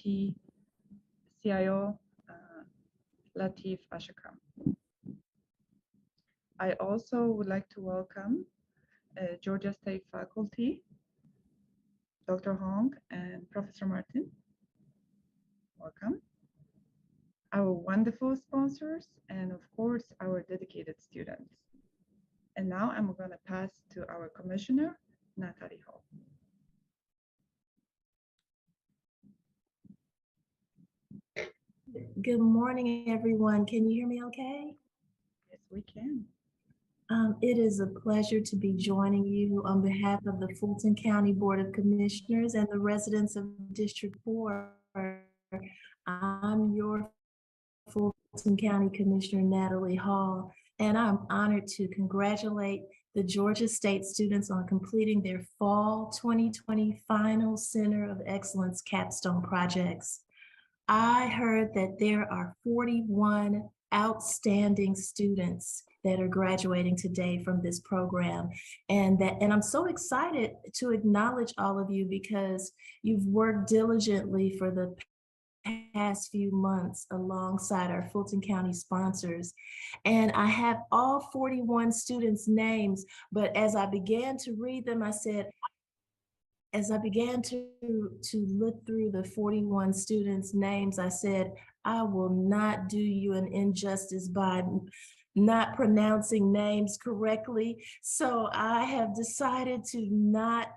IT CIO, Latif Ashakam. I also would like to welcome Georgia State faculty, Dr. Hong and Professor Martin. Welcome. Our wonderful sponsors, and of course, our dedicated students. And now I'm going to pass to our commissioner, Natalie Hall. Good morning, everyone. Can you hear me okay? Yes, we can. It is a pleasure to be joining you on behalf of the Fulton County Board of Commissioners and the residents of District 4. I'm your Fulton County Commissioner, Natalie Hall, and I'm honored to congratulate the Georgia State students on completing their Fall 2020 Final Center of Excellence capstone projects. I heard that there are 41 outstanding students that are graduating today from this program. And I'm so excited to acknowledge all of you because you've worked diligently for the past few months alongside our Fulton County sponsors. And I have all 41 students' names, but as I began to read them, I said, as I began to look through the 41 students' names, I said, I will not do you an injustice by not pronouncing names correctly. So I have decided to not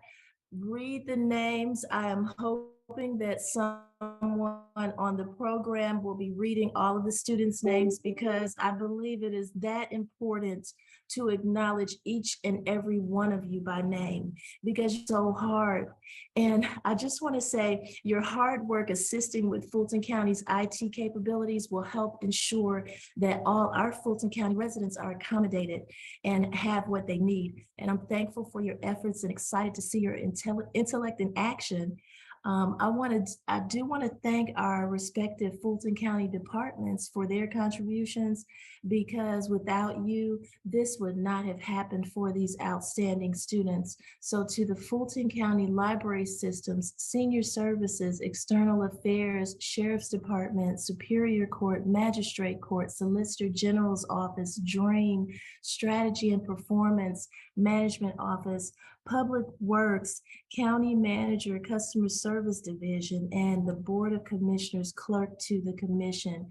read the names. I am hoping that someone on the program will be reading all of the students' names because I believe it is that important to acknowledge each and every one of you by name because you're so hard. And I just want to say your hard work assisting with Fulton County's IT capabilities will help ensure that all our Fulton County residents are accommodated and have what they need. And I'm thankful for your efforts and excited to see your intellect in action. I do want to thank our respective Fulton County departments for their contributions because without you, this would not have happened for these outstanding students. So to the Fulton County Library Systems, Senior Services, External Affairs, Sheriff's Department, Superior Court, Magistrate Court, Solicitor General's Office, DREAM, Strategy and Performance Management Office, Public Works, County Manager, Customer Service Division, and the Board of Commissioners Clerk to the Commission.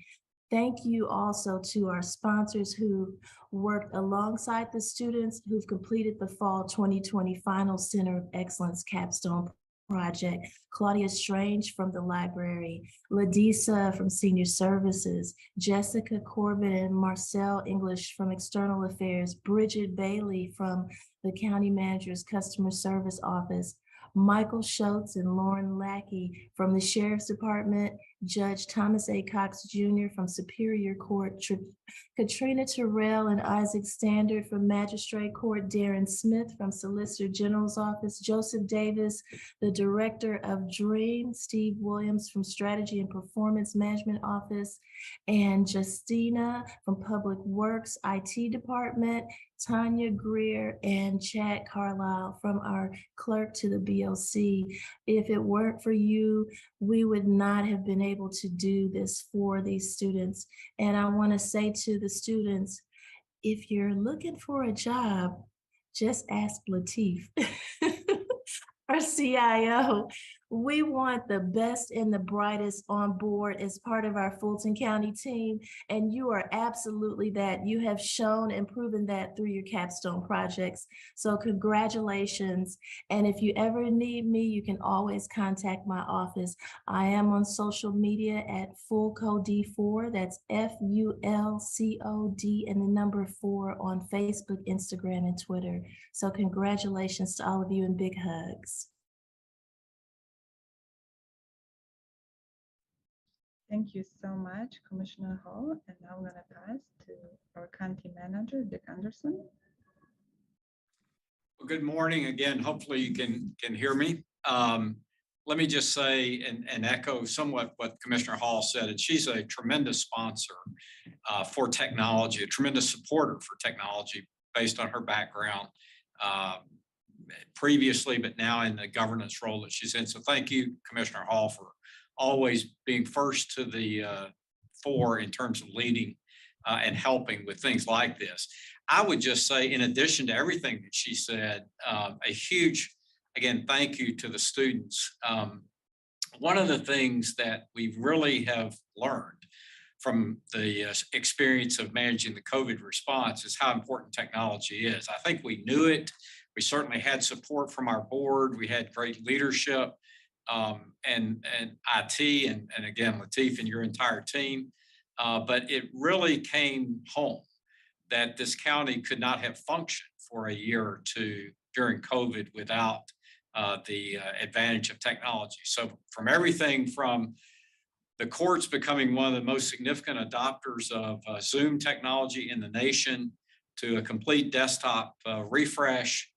Thank you also to our sponsors who worked alongside the students who've completed the Fall 2020 Final Center of Excellence capstone project. Claudia Strange from the library, Ladisa from Senior Services, Jessica Corbett and Marcel English from External Affairs, Bridget Bailey from the County Manager's Customer Service Office, Michael Schultz and Lauren Lackey from the Sheriff's Department, Judge Thomas A. Cox Jr. from Superior Court, Katrina Terrell and Isaac Standard from Magistrate Court, Darren Smith from Solicitor General's Office, Joseph Davis, the Director of DREAM, Steve Williams from Strategy and Performance Management Office, and Justina from Public Works IT Department, Tanya Greer and Chad Carlisle from our clerk to the BOC. If it weren't for you, we would not have been able to do this for these students. And I want to say to the students, if you're looking for a job, just ask Latif, our CIO. We want the best and the brightest on board as part of our Fulton County team, and you are absolutely that. You have shown and proven that through your capstone projects. So congratulations. And if you ever need me, you can always contact my office. I am on social media at FulcoD4. That's FULCOD and the number 4 on Facebook, Instagram, and Twitter. So congratulations to all of you and big hugs. Thank you so much, Commissioner Hall. And now I'm going to pass to our County Manager, Dick Anderson. Well, good morning again. Hopefully you can hear me. Let me just say and echo somewhat what Commissioner Hall said. And she's a tremendous sponsor for technology, a tremendous supporter for technology based on her background previously, but now in the governance role that she's in. So thank you, Commissioner Hall, for always being first to the fore in terms of leading and helping with things like this. I would just say, in addition to everything that she said, a huge, again, thank you to the students. One of the things that we really have learned from the experience of managing the COVID response is how important technology is. I think we knew it. We certainly had support from our board. We had great leadership and IT and again, Lateef and your entire team. But it really came home that this county could not have functioned for a year or two during COVID without the advantage of technology. So from everything from the courts becoming one of the most significant adopters of Zoom technology in the nation, to a complete desktop refresh,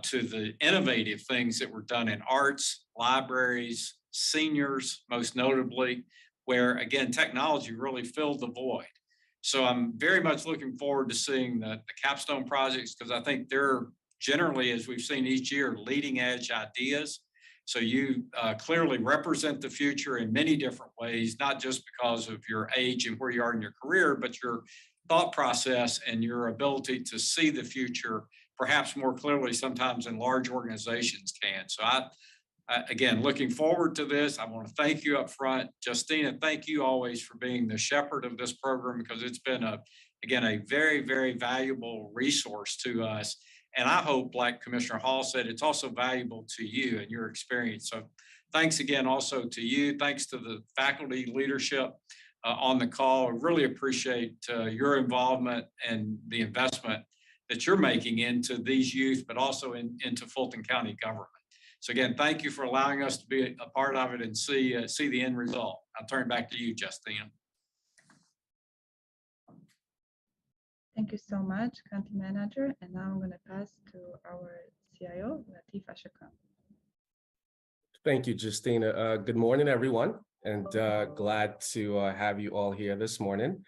to the innovative things that were done in arts, libraries, seniors, most notably, where again, technology really filled the void. So I'm very much looking forward to seeing the capstone projects, because I think they're generally, as we've seen each year, leading edge ideas. So you clearly represent the future in many different ways, not just because of your age and where you are in your career, but your thought process and your ability to see the future perhaps more clearly sometimes than large organizations can. So again, looking forward to this. I want to thank you up front. Justina, thank you always for being the shepherd of this program, because it's been again, a very, very valuable resource to us. And I hope, like Commissioner Hall said, it's also valuable to you and your experience. So thanks again also to you. Thanks to the faculty leadership on the call. I really appreciate your involvement and the investment that you're making into these youth, but also into Fulton County government. So again, thank you for allowing us to be a part of it and see the end result. I'll turn it back to you, Justina. Thank you so much, County Manager. And now I'm going to pass to our CIO, Lateef Ashakam. Thank you, Justina. Good morning, everyone, and glad to have you all here this morning.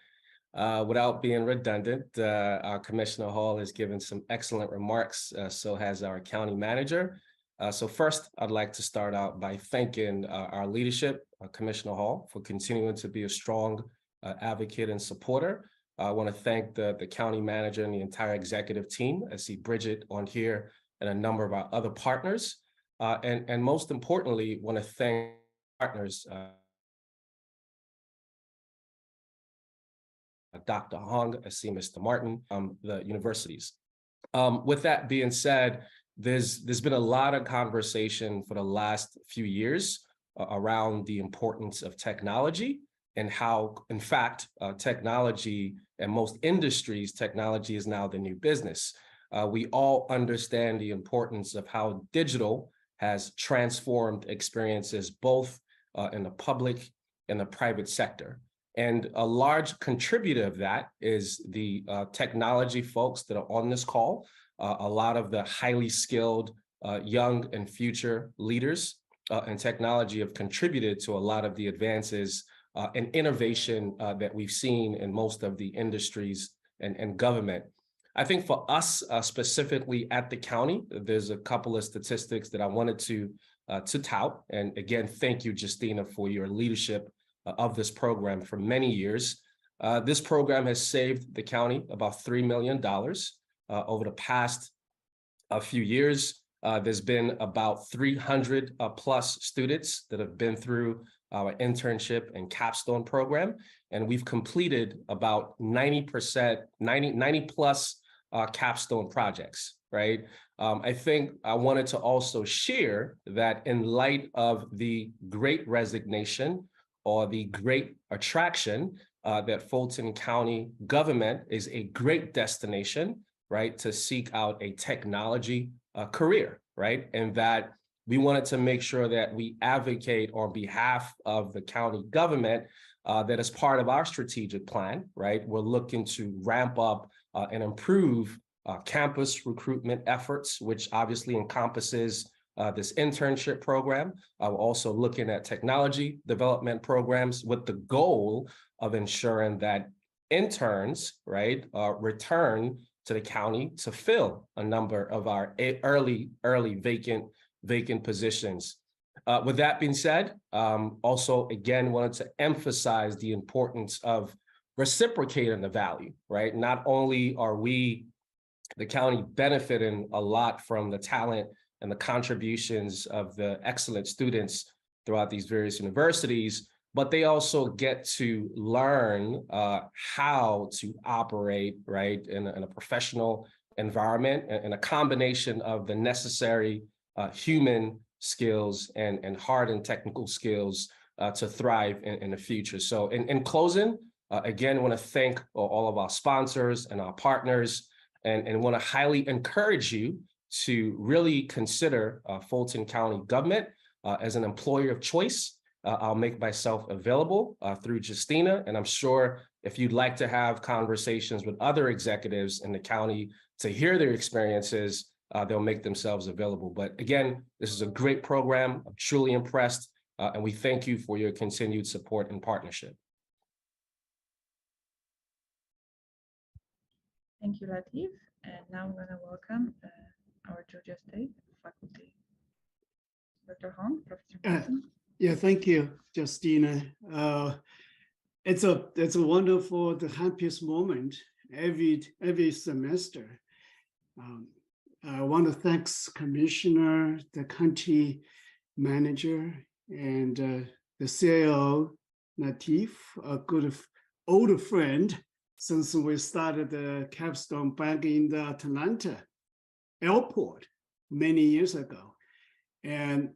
Without being redundant, our Commissioner Hall has given some excellent remarks, so has our County Manager. So first, I'd like to start out by thanking our leadership, Commissioner Hall, for continuing to be a strong advocate and supporter. I want to thank the County Manager and the entire executive team. I see Bridget on here and a number of our other partners. And most importantly, want to thank partners, Dr. Hong, I see Mr. Martin, the universities. With that being said, there's been a lot of conversation for the last few years around the importance of technology and how, in fact, technology and most industries, technology is now the new business. We all understand the importance of how digital has transformed experiences both in the public and the private sector. And a large contributor of that is the technology folks that are on this call. A lot of the highly skilled young and future leaders in technology have contributed to a lot of the advances and innovation that we've seen in most of the industries and government. I think for us specifically at the county, there's a couple of statistics that I wanted to tout. And again, thank you, Justina, for your leadership of this program for many years. This program has saved the county about $3 million over the past few years. There's been about 300 plus students that have been through our internship and capstone program, and we've completed about 90 plus capstone projects, right? I think I wanted to also share that in light of the great resignation or the great attraction that Fulton County government is a great destination, right, to seek out a technology career, right? And that we wanted to make sure that we advocate on behalf of the county government that as part of our strategic plan, right, we're looking to ramp up and improve campus recruitment efforts, which obviously encompasses this internship program. We're also looking at technology development programs with the goal of ensuring that interns, right, return to the county to fill a number of our early vacant positions. With that being said, also, again, wanted to emphasize the importance of reciprocating the value, right? Not only are we, the county, benefiting a lot from the talent and the contributions of the excellent students throughout these various universities, but they also get to learn how to operate, right, in a professional environment, and a combination of the necessary human skills and hard and technical skills to thrive in the future. So in closing, again, I want to thank all of our sponsors and our partners, and want to highly encourage you to really consider Fulton County government as an employer of choice. I'll make myself available through Justina, and I'm sure if you'd like to have conversations with other executives in the county to hear their experiences, they'll make themselves available. But again, this is a great program. I'm truly impressed, and we thank you for your continued support and partnership. Thank you, Latif. And now I'm going to welcome our Georgia State faculty. Dr. Hong, Professor Martin. Yeah, thank you, Justina. It's a wonderful, the happiest moment every semester. I want to thank Commissioner, the county manager, and the CAO, Latif, a good old friend since we started the CAPSTONE back in the Atlanta airport many years ago. And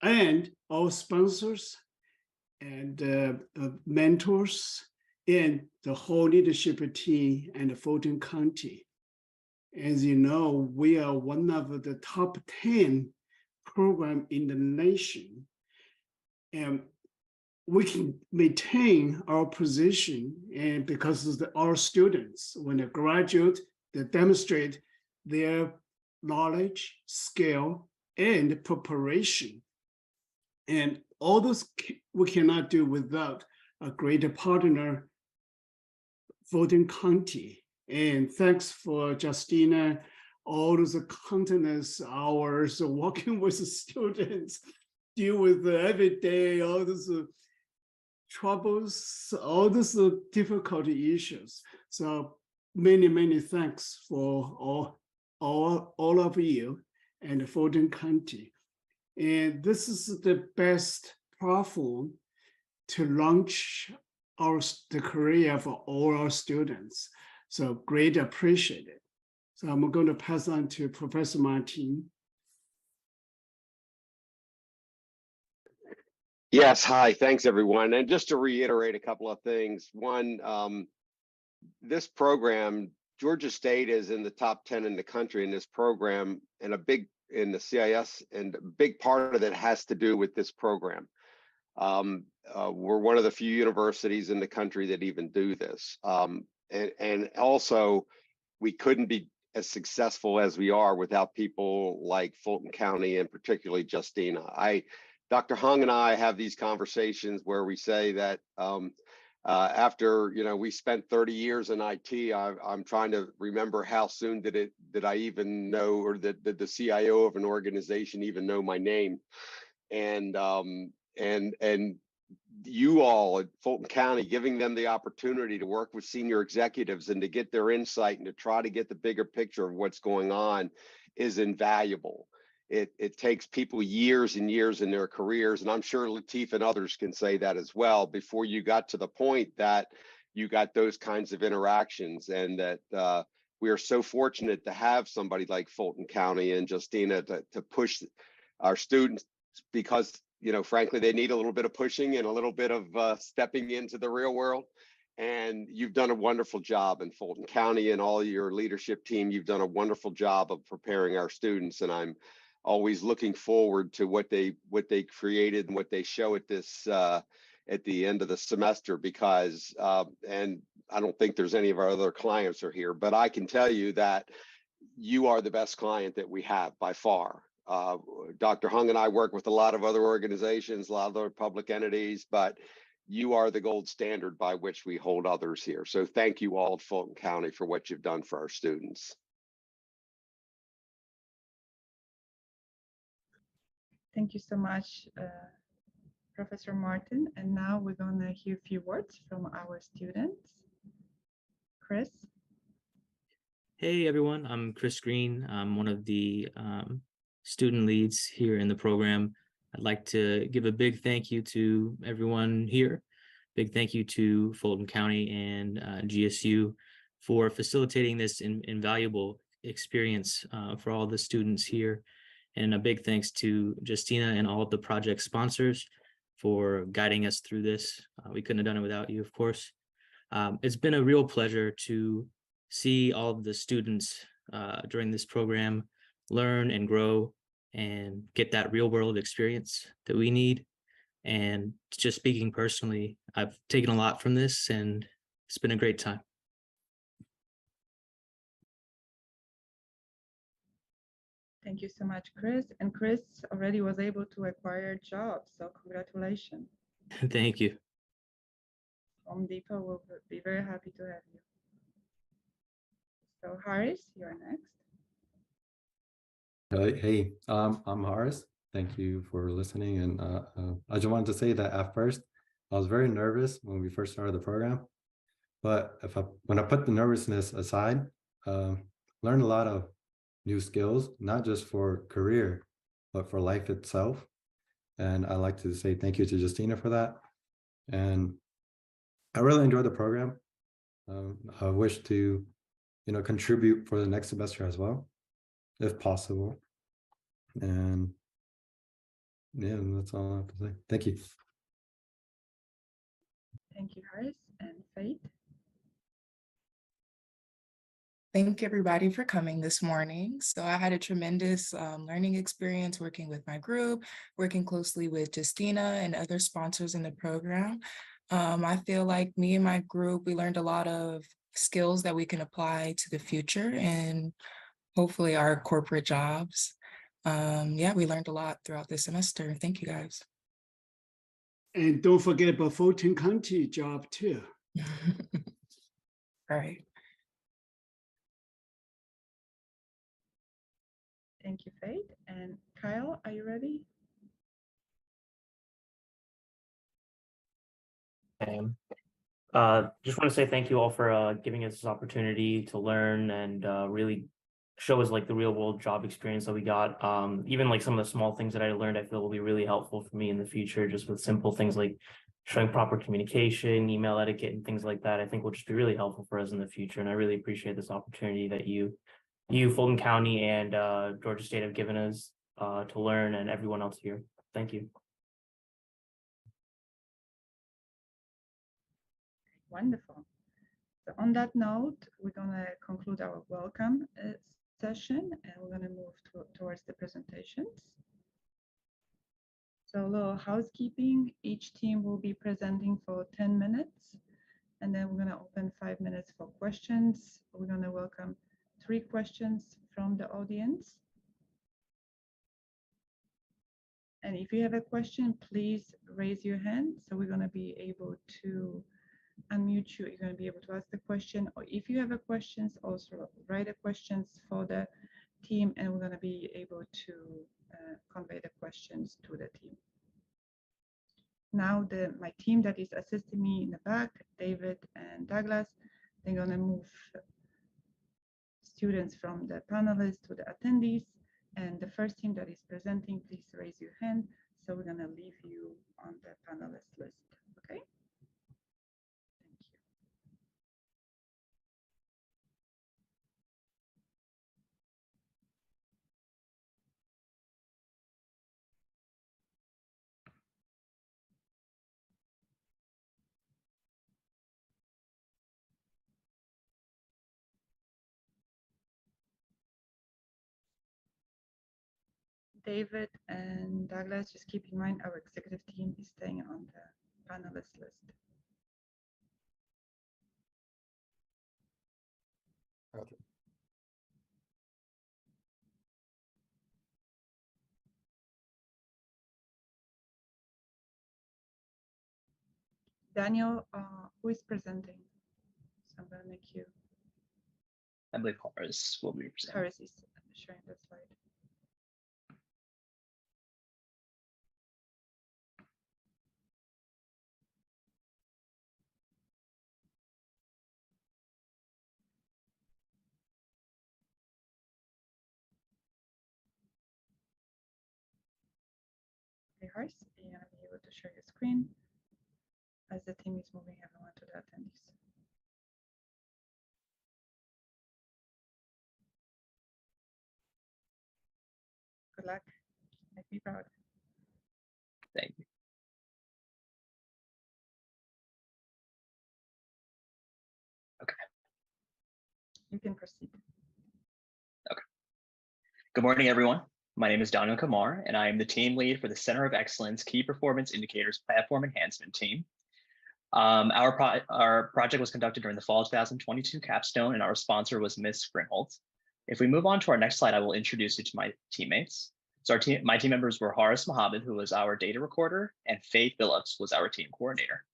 and our sponsors and mentors and the whole leadership team and Fulton County. As you know, we are one of the top 10 programs in the nation. And we can maintain our position, and because of our students, when they graduate, they demonstrate their knowledge, skill, and preparation. And all those we cannot do without a greater partner, Fulton County. And thanks for Justina, all those countless hours of working with the students, deal with every day, all those troubles, all those difficulty issues. So many thanks for all of you and Fulton County. And this is the best platform to launch the career for all our students. So great appreciate it. So I'm going to pass on to Professor Martin. Yes, hi, thanks everyone. And just to reiterate a couple of things. One, this program, Georgia State is in the top 10 in the country in this program, and in the CIS, and a big part of that has to do with this program. We're one of the few universities in the country that even do this. And also, we couldn't be as successful as we are without people like Fulton County, and particularly Justina. Dr. Hung and I have these conversations where we say that after we spent 30 years in IT, I'm trying to remember how soon did I even know, or did the CIO of an organization even know my name? And you all at Fulton County, giving them the opportunity to work with senior executives and to get their insight and to try to get the bigger picture of what's going on is invaluable. It takes people years and years in their careers, and I'm sure Latif and others can say that as well, before you got to the point that you got those kinds of interactions. And that we are so fortunate to have somebody like Fulton County and Justina to push our students, because frankly, they need a little bit of pushing and a little bit of stepping into the real world. And you've done a wonderful job in Fulton County, and all your leadership team. You've done a wonderful job of preparing our students, and I'm always looking forward to what they created and what they show at this at the end of the semester, because and I don't think there's any of our other clients are here, but I can tell you that you are the best client that we have by far. Dr. Hung and I work with a lot of other organizations, a lot of other public entities, but you are the gold standard by which we hold others here. So thank you all at Fulton County for what you've done for our students. Thank you so much, Professor Martin. And now we're going to hear a few words from our students. Chris. Hey everyone, I'm Chris Green. I'm one of the student leads here in the program. I'd like to give a big thank you to everyone here. Big thank you to Fulton County and GSU for facilitating this invaluable experience for all the students here. And a big thanks to Justina and all of the project sponsors for guiding us through this. We couldn't have done it without you, of course. It's been a real pleasure to see all of the students during this program learn and grow and get that real world experience that we need. And just speaking personally, I've taken a lot from this and it's been a great time. Thank you so much, Chris. And Chris already was able to acquire a job, so congratulations. Thank you. Home Depot will be very happy to have you. So Harris, you're next. Hey, I'm Horace. Thank you for listening. And I just wanted to say that at first, I was very nervous when we first started the program. But when I put the nervousness aside, learned a lot of new skills, not just for career, but for life itself. And I like to say thank you to Justina for that. And I really enjoyed the program. I wish to, contribute for the next semester as well, if possible. And yeah, that's all I have to say. Thank you. Thank you, Harris. And Faith. Thank everybody for coming this morning. So I had a tremendous learning experience working with my group, working closely with Justina and other sponsors in the program. I feel like me and my group, we learned a lot of skills that we can apply to the future and hopefully our corporate jobs. Yeah, we learned a lot throughout this semester. Thank you guys. And don't forget about Fulton County job too. All right. Thank you, Faith. And Kyle, are you ready? Just want to say thank you all for giving us this opportunity to learn and really show us like the real world job experience that we got. Even like some of the small things that I learned, I feel will be really helpful for me in the future, just with simple things like showing proper communication, email etiquette, and things like that. I think will just be really helpful for us in the future. And I really appreciate this opportunity that you, Fulton County and Georgia State have given us to learn, and everyone else here. Thank you. Wonderful. So on that note, we're going to conclude our welcome session and we're going to move towards the presentations. So a little housekeeping. Each team will be presenting for 10 minutes and then we're going to open 5 minutes for questions. We're going to welcome 3 questions from the audience. And if you have a question, please raise your hand. So we're going to be able to unmute you. You're going to be able to ask the question, or if you have a questions, also write the questions for the team, and we're going to be able to convey the questions to the team. Now, my team that is assisting me in the back, David and Douglas, they're going to move students from the panelists to the attendees. And the first team that is presenting, please raise your hand. So we're going to leave you on the panelist list. Okay. David and Douglas, just keep in mind our executive team is staying on the panelist list. Okay. Daniel, who is presenting? So I'm going to make you. I believe Horace will be presenting. Horace is sharing the slide. Okay, Horace, you're gonna be able to share your screen as the team is moving everyone to the attendees. Good luck. Make me proud. Thank you. You can proceed. Good morning, everyone. My name is Daniel Kamar, and I am the team lead for the Center of Excellence Key Performance Indicators Platform Enhancement Team. Our project was conducted during the fall 2022 capstone, and our sponsor was Ms. Grinholtz. If we move on to our next slide, I will introduce you to my teammates. So my team members were Horace Mohammed, who was our data recorder, and Faye Phillips was our team coordinator.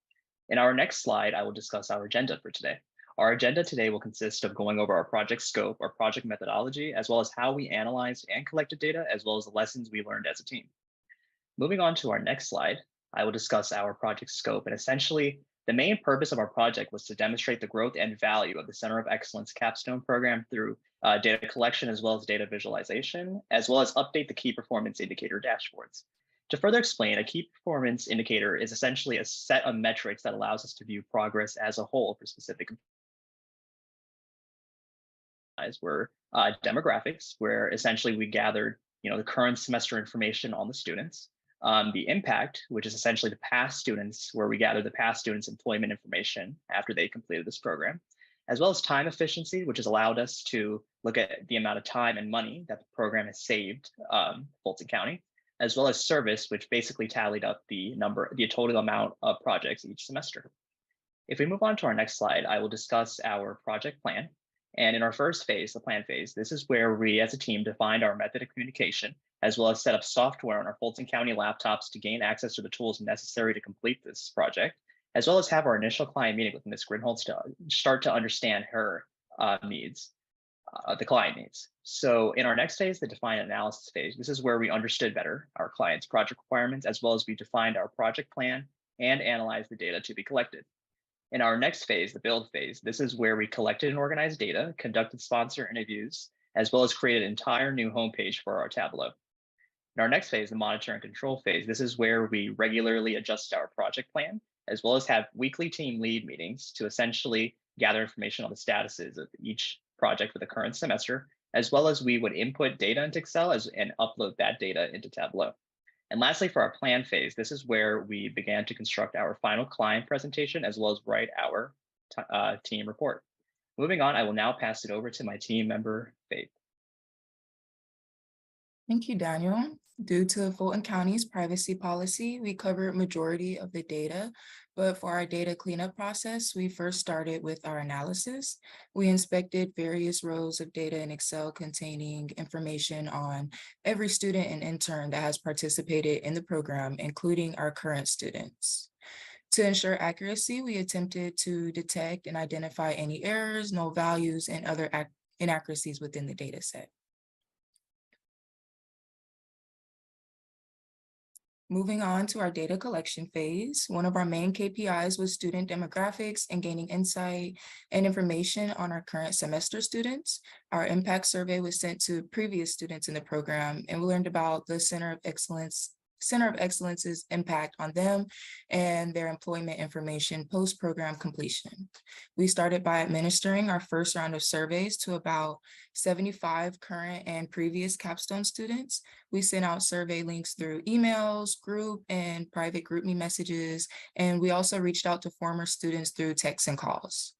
In our next slide, I will discuss our agenda for today. Our agenda today will consist of going over our project scope, our project methodology, as well as how we analyzed and collected data, as well as the lessons we learned as a team. Moving on to our next slide, I will discuss our project scope, and essentially the main purpose of our project was to demonstrate the growth and value of the Center of Excellence Capstone program through data collection, as well as data visualization, as well as update the key performance indicator dashboards. To further explain, a key performance indicator is essentially a set of metrics that allows us to view progress as a whole for specific were demographics, where essentially we gathered the current semester information on the students, the impact, which is essentially the past students, where we gather the past students' employment information after they completed this program, as well as time efficiency, which has allowed us to look at the amount of time and money that the program has saved Fulton County, as well as service, which basically tallied up the total amount of projects each semester. If we move on to our next slide, I will discuss our project plan. And in our first phase, the plan phase, this is where we as a team defined our method of communication, as well as set up software on our Fulton County laptops to gain access to the tools necessary to complete this project, as well as have our initial client meeting with Ms. Grinholtz to start to understand her needs, the client needs. So in our next phase, the define analysis phase, this is where we understood better our client's project requirements, as well as we defined our project plan and analyzed the data to be collected. In our next phase, the build phase, this is where we collected and organized data, conducted sponsor interviews, as well as created an entire new homepage for our Tableau. In our next phase, the monitor and control phase, this is where we regularly adjust our project plan, as well as have weekly team lead meetings to essentially gather information on the statuses of each project for the current semester, as well as we would input data into Excel and upload that data into Tableau. And lastly, for our plan phase, this is where we began to construct our final client presentation, as well as write our team report. Moving on, I will now pass it over to my team member, Faith. Thank you, Daniel. Due to Fulton County's privacy policy, we covered majority of the data, but for our data cleanup process, we first started with our analysis. We inspected various rows of data in Excel containing information on every student and intern that has participated in the program, including our current students. To ensure accuracy, we attempted to detect and identify any errors, null values, and other inaccuracies within the data set. Moving on to our data collection phase, one of our main KPIs was student demographics and gaining insight and information on our current semester students. Our impact survey was sent to previous students in the program, and we learned about the Center of Excellence's impact on them and their employment information post-program completion. We started by administering our first round of surveys to about 75 current and previous capstone students. We sent out survey links through emails, group and private GroupMe messages, and we also reached out to former students through texts and calls.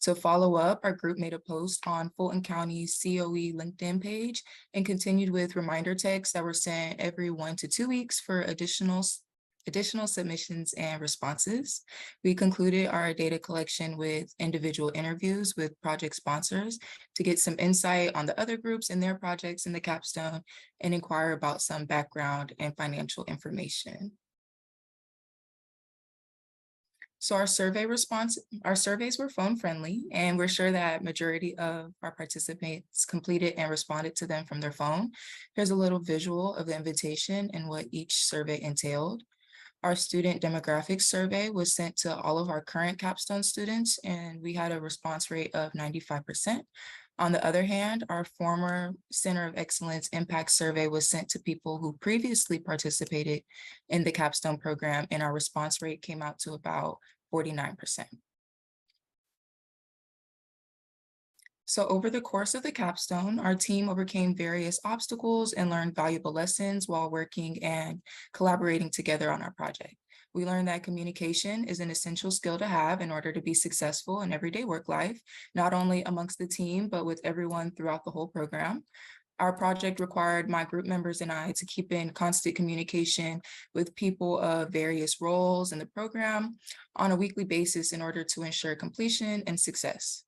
To follow up, our group made a post on Fulton County's COE LinkedIn page and continued with reminder texts that were sent every 1 to 2 weeks for additional submissions and responses. We concluded our data collection with individual interviews with project sponsors to get some insight on the other groups and their projects in the capstone and inquire about some background and financial information. So our surveys were phone friendly, and we're sure that majority of our participants completed and responded to them from their phone. Here's a little visual of the invitation and what each survey entailed. Our student demographics survey was sent to all of our current capstone students, and we had a response rate of 95%. On the other hand, our former Center of Excellence Impact Survey was sent to people who previously participated in the CAPSTONE program, and our response rate came out to about 49%. So over the course of the capstone, our team overcame various obstacles and learned valuable lessons while working and collaborating together on our project. We learned that communication is an essential skill to have in order to be successful in everyday work life, not only amongst the team, but with everyone throughout the whole program. Our project required my group members and I to keep in constant communication with people of various roles in the program on a weekly basis in order to ensure completion and success.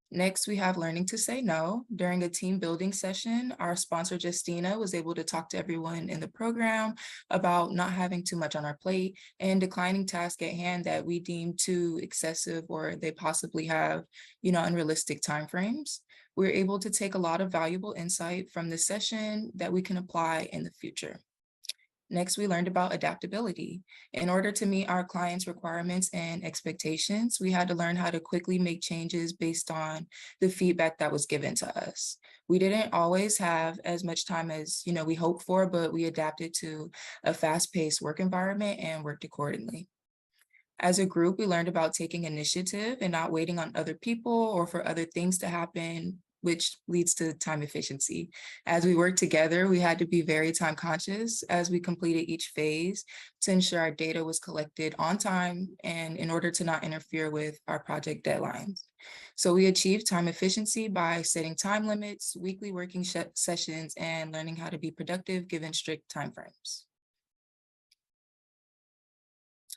Next, we have learning to say no. During a team building session, our sponsor, Justina, was able to talk to everyone in the program about not having too much on our plate and declining tasks at hand that we deem too excessive or they possibly have, unrealistic timeframes. We're able to take a lot of valuable insight from this session that we can apply in the future. Next, we learned about adaptability. In order to meet our clients' requirements and expectations, we had to learn how to quickly make changes based on the feedback that was given to us. We didn't always have as much time as we hoped for, but we adapted to a fast-paced work environment and worked accordingly. As a group, we learned about taking initiative and not waiting on other people or for other things to happen, which leads to time efficiency. As we worked together, we had to be very time conscious as we completed each phase to ensure our data was collected on time and in order to not interfere with our project deadlines. So we achieved time efficiency by setting time limits, weekly working sessions, and learning how to be productive given strict timeframes.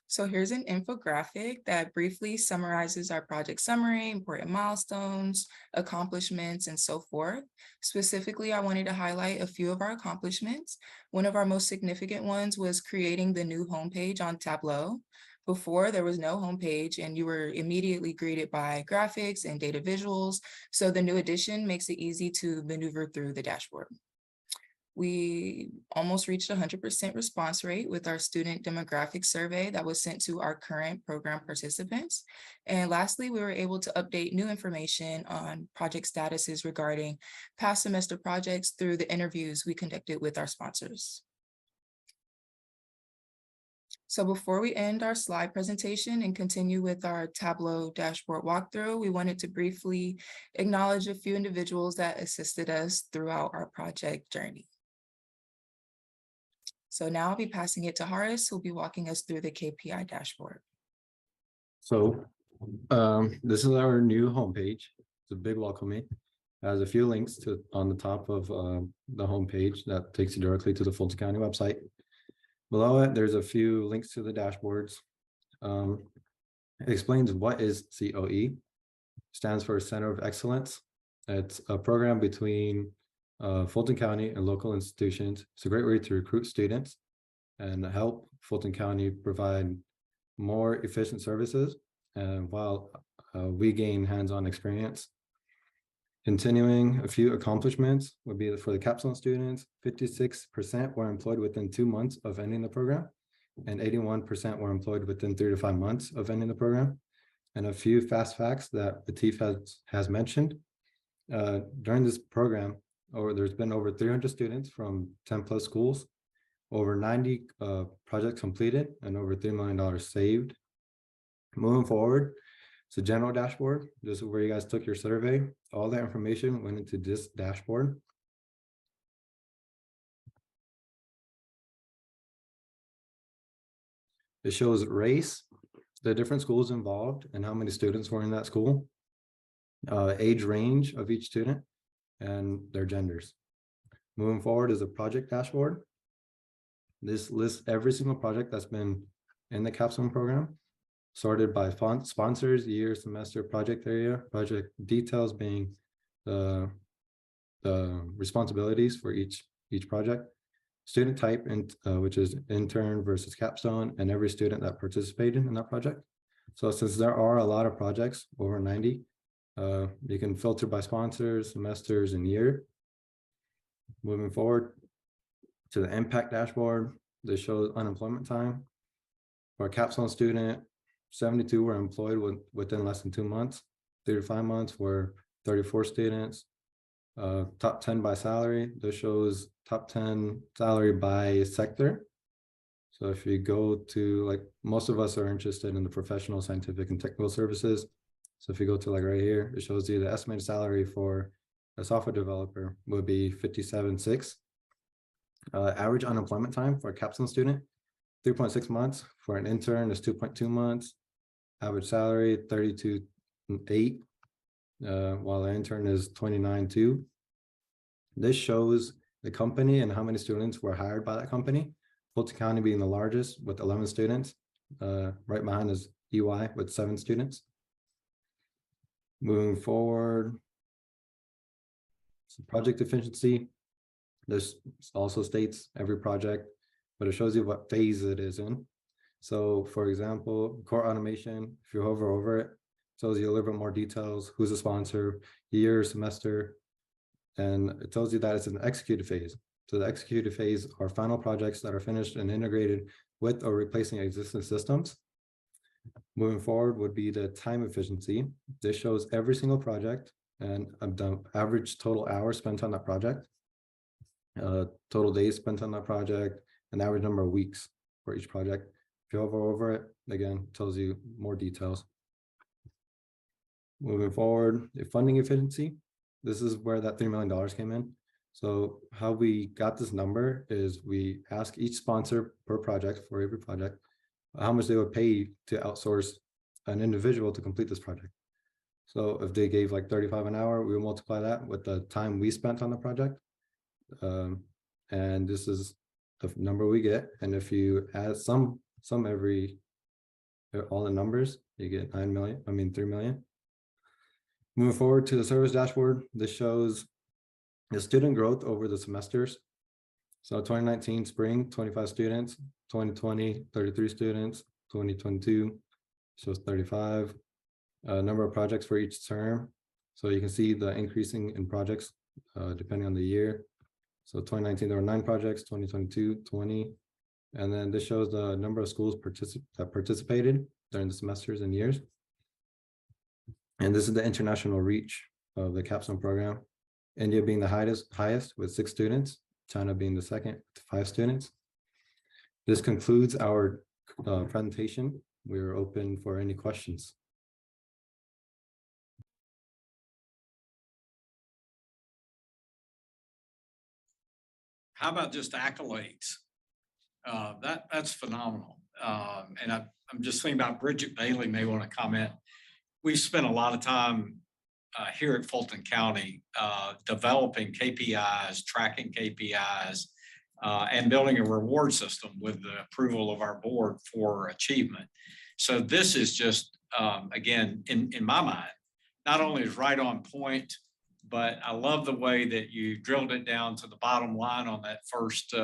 So here's an infographic that briefly summarizes our project summary, important milestones, accomplishments, and so forth. Specifically, I wanted to highlight a few of our accomplishments. One of our most significant ones was creating the new homepage on Tableau. Before, there was no homepage and you were immediately greeted by graphics and data visuals. So the new addition makes it easy to maneuver through the dashboard. We almost reached 100% response rate with our student demographic survey that was sent to our current program participants. And lastly, we were able to update new information on project statuses regarding past semester projects through the interviews we conducted with our sponsors. So before we end our slide presentation and continue with our Tableau dashboard walkthrough, we wanted to briefly acknowledge a few individuals that assisted us throughout our project journey. So now I'll be passing it to Horace, who'll be walking us through the KPI dashboard. So this is our new homepage. It's a big welcome me. It has a few links on the top of the homepage that takes you directly to the Fulton County website. Below it, there's a few links to the dashboards. It explains what is COE, stands for Center of Excellence. It's a program between Fulton County and local institutions. It's a great way to recruit students and help Fulton County provide more efficient services while we gain hands-on experience. Continuing, a few accomplishments would be for the CAPSTONE students, 56% were employed within 2 months of ending the program, and 81% were employed within 3 to 5 months of ending the program. And a few fast facts that Latif has mentioned. During this program, there's been over 300 students from 10 plus schools, over 90 projects completed, and over $3 million saved. Moving forward, it's a general dashboard. This is where you guys took your survey. All that information went into this dashboard. It shows race, the different schools involved, and how many students were in that school, age range of each student, and their genders. Moving forward is a project dashboard. This lists every single project that's been in the CAPSTONE program, sorted by sponsors, year, semester, project area, project details being the responsibilities for each project, student type, which is intern versus capstone, and every student that participated in that project. So since there are a lot of projects, over 90, you can filter by sponsors, semesters, and year. Moving forward to the impact dashboard, this shows unemployment time. For a capstone student, 72 were employed within less than 2 months. 3 to 5 months were 34 students. Top 10 by salary. This shows top 10 salary by sector. So if you go to, like, most of us are interested in the professional, scientific, and technical services. So if you go to, like, right here, it shows you the estimated salary for a software developer would be 57.6. Average unemployment time for a capstone student, 3.6 months. For an intern is 2.2 months. Average salary, 32.8, while an intern is 29.2. This shows the company and how many students were hired by that company. Fulton County being the largest with 11 students. Right behind is EY with 7 students. Moving forward, so project efficiency. This also states every project, but it shows you what phase it is in. So for example, core automation, if you hover over it, tells you a little bit more details, who's a sponsor, year, semester, and it tells you that it's an executed phase. So the executed phase are final projects that are finished and integrated with or replacing existing systems. Moving forward would be the time efficiency. This shows every single project and the average total hours spent on that project, total days spent on that project, and average number of weeks for each project. If you hover over it, again, tells you more details. Moving forward, the funding efficiency. This is where that $3 million came in. So how we got this number is we ask each sponsor per project, for every project, how much they would pay to outsource an individual to complete this project. So if they gave like 35 an hour, we will multiply that with the time we spent on the project. And this is the number we get. And if you add some every, all the numbers, you get 3 million. Moving forward to the service dashboard, this shows the student growth over the semesters. So 2019 spring, 25 students, 2020, 33 students, 2022 shows 35. Number of projects for each term. So you can see the increasing in projects depending on the year. So 2019, there were 9 projects, 2022, 20. And then this shows the number of schools that participated during the semesters and years. And this is the international reach of the CAPSTONE program. India being the highest with 6 students, China being the second with 5 students. This concludes our presentation. We are open for any questions. How about just accolades? That's phenomenal. And I'm just thinking about Bridget Bailey may want to comment. We've spent a lot of time here at Fulton County developing KPIs, tracking KPIs, and building a reward system with the approval of our board for achievement. So this is just, again, in my mind, not only is right on point, but I love the way that you drilled it down to the bottom line on that first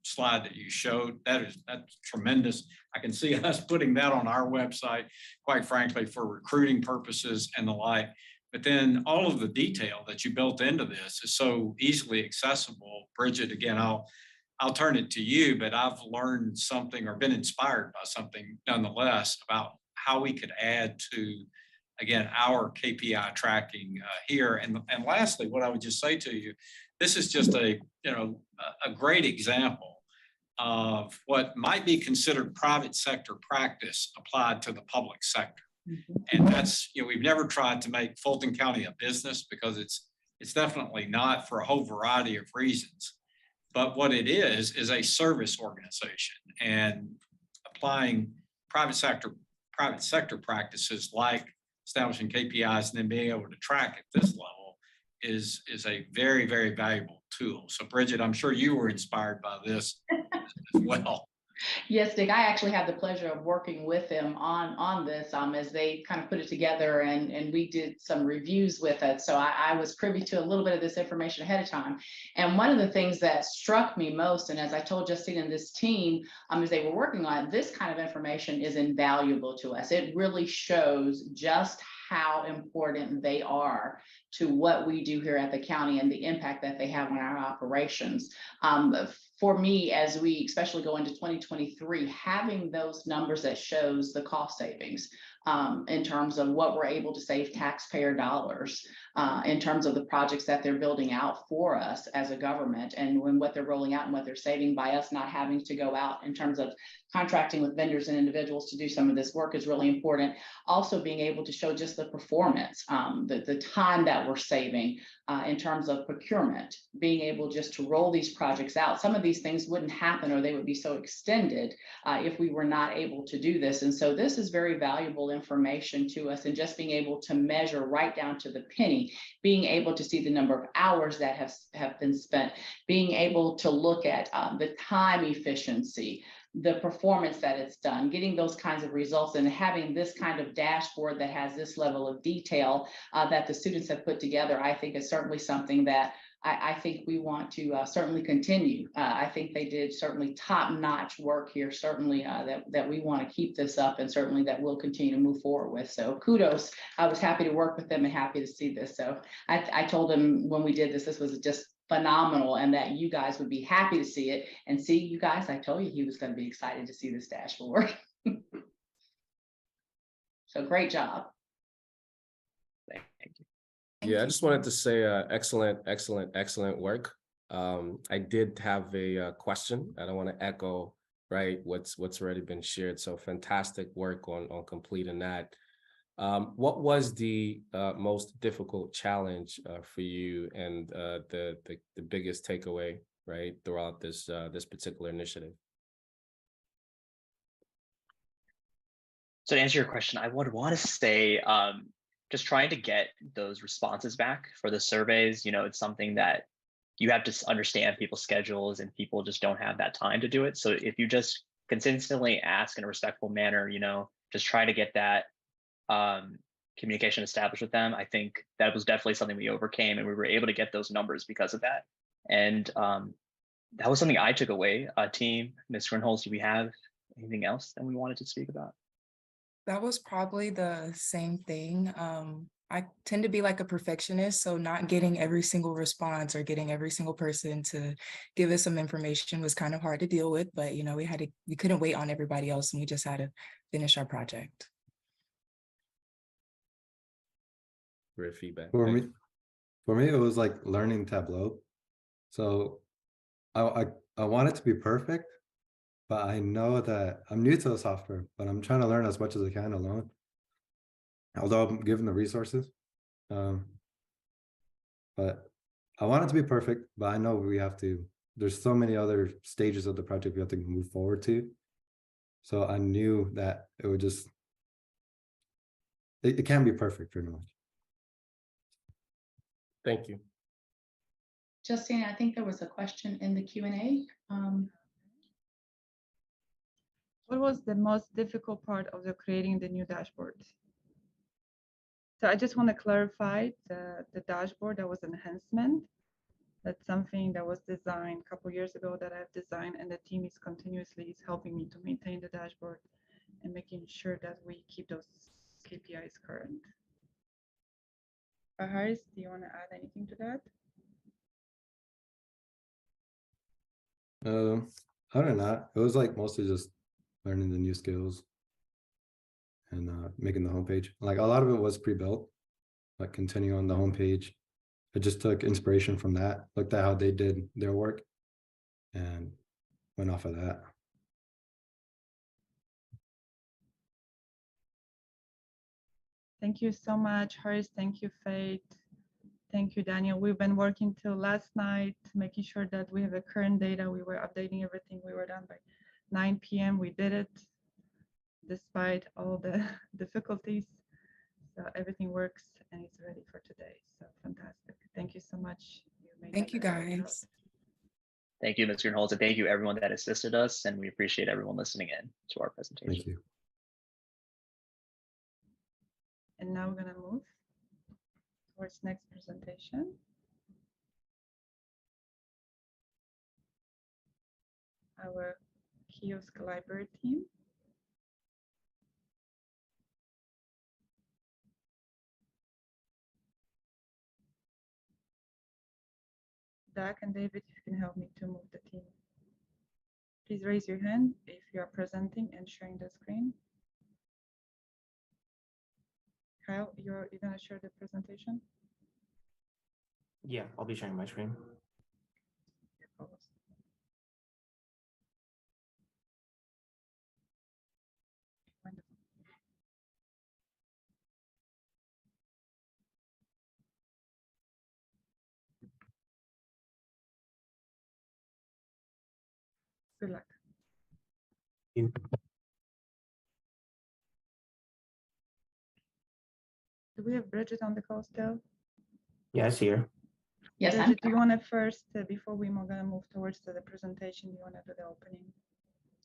slide that you showed. That's tremendous. I can see us putting that on our website, quite frankly, for recruiting purposes and the like. But then all of the detail that you built into this is so easily accessible. Bridget, again, I'll turn it to you, but I've learned something or been inspired by something nonetheless about how we could add to, again, our KPI tracking here. And lastly, what I would just say to you, this is just a great example of what might be considered private sector practice applied to the public sector. And that's, we've never tried to make Fulton County a business because it's definitely not, for a whole variety of reasons. But what it is a service organization, and applying private sector practices like establishing KPIs and then being able to track at this level is a very, very valuable tool. So Bridget, I'm sure you were inspired by this as well. Yes, Dick, I actually had the pleasure of working with them on this as they kind of put it together, and we did some reviews with it. So I was privy to a little bit of this information ahead of time. And one of the things that struck me most, and as I told Justine and this team, as they were working on it, this kind of information is invaluable to us. It really shows just how important they are to what we do here at the county and the impact that they have on our operations. For me, as we especially go into 2023, having those numbers that shows the cost savings in terms of what we're able to save taxpayer dollars, in terms of the projects that they're building out for us as a government, and when what they're rolling out and what they're saving by us not having to go out in terms of contracting with vendors and individuals to do some of this work is really important. Also being able to show just the performance, the time that we're saving in terms of procurement, being able just to roll these projects out. Some of these things wouldn't happen, or they would be so extended if we were not able to do this. And so this is very valuable information to us, and just being able to measure right down to the penny, being able to see the number of hours that have been spent, being able to look at the time efficiency, the performance that it's done, getting those kinds of results, and having this kind of dashboard that has this level of detail that the students have put together, I think is certainly something that I think we want to certainly continue. I think they did certainly top-notch work here, certainly that we want to keep this up, and certainly that we'll continue to move forward with. So kudos. I was happy to work with them and happy to see this. So I told them when we did this, this was just phenomenal, and that you guys would be happy to see it. And see, you guys, I told you he was going to be excited to see this dashboard. So great job. Thank you. Yeah, I just wanted to say excellent work. I did have a question. I don't want to echo, right, what's already been shared. So fantastic work on completing that. What was the most difficult challenge for you, and the biggest takeaway, right, throughout this particular initiative? So to answer your question, I would want to say just trying to get those responses back for the surveys. You know, it's something that you have to understand people's schedules, and people just don't have that time to do it. So if you just consistently ask in a respectful manner, you know, just try to get that communication established with them. I think that was definitely something we overcame, and we were able to get those numbers because of that. And that was something I took away. Team, Ms. Grinholz, do we have anything else that we wanted to speak about? That was probably the same thing. I tend to be like a perfectionist, so not getting every single response or getting every single person to give us some information was kind of hard to deal with, but you know, we couldn't wait on everybody else, and we just had to finish our project. Great feedback. For me, it was like learning Tableau. So I want it to be perfect, but I know that I'm new to the software, but I'm trying to learn as much as I can alone, although I'm given the resources. But I want it to be perfect, but I know there's so many other stages of the project we have to move forward to. So I knew that it would it can't be perfect pretty much. Thank you. Justine, I think there was a question in the Q&A. What was the most difficult part of creating the new dashboard? So I just want to clarify the dashboard, that was enhancement. That's something that was designed a couple years ago that I've designed, and the team is continuously helping me to maintain the dashboard and making sure that we keep those KPIs current. Harris, do you want to add anything to that? Other than that, it was like mostly just learning the new skills and making the homepage. Like a lot of it was pre-built, like continuing on the homepage. I just took inspiration from that, looked at how they did their work, and went off of that. Thank you so much, Harris. Thank you, Faith. Thank you, Daniel. We've been working till last night, making sure that we have the current data. We were updating everything. We were done by 9 p.m. We did it despite all the difficulties. So everything works and it's ready for today. So fantastic. Thank you so much. Thank you, guys. Thank you, Ms. Grinholz, and thank you everyone that assisted us, and we appreciate everyone listening in to our presentation. Thank you. And now we're going to move towards next presentation. Our kiosk library team. Dak and David, if you can help me to move the team. Please raise your hand if you are presenting and sharing the screen. Kyle, you're gonna share the presentation? Yeah, I'll be sharing my screen. Wonderful. Good luck. Do we have Bridget on the call still? Yeah, I see her. Yes, I'm Bridget, do you want to first, before we gonna move towards the presentation, you want to do the opening?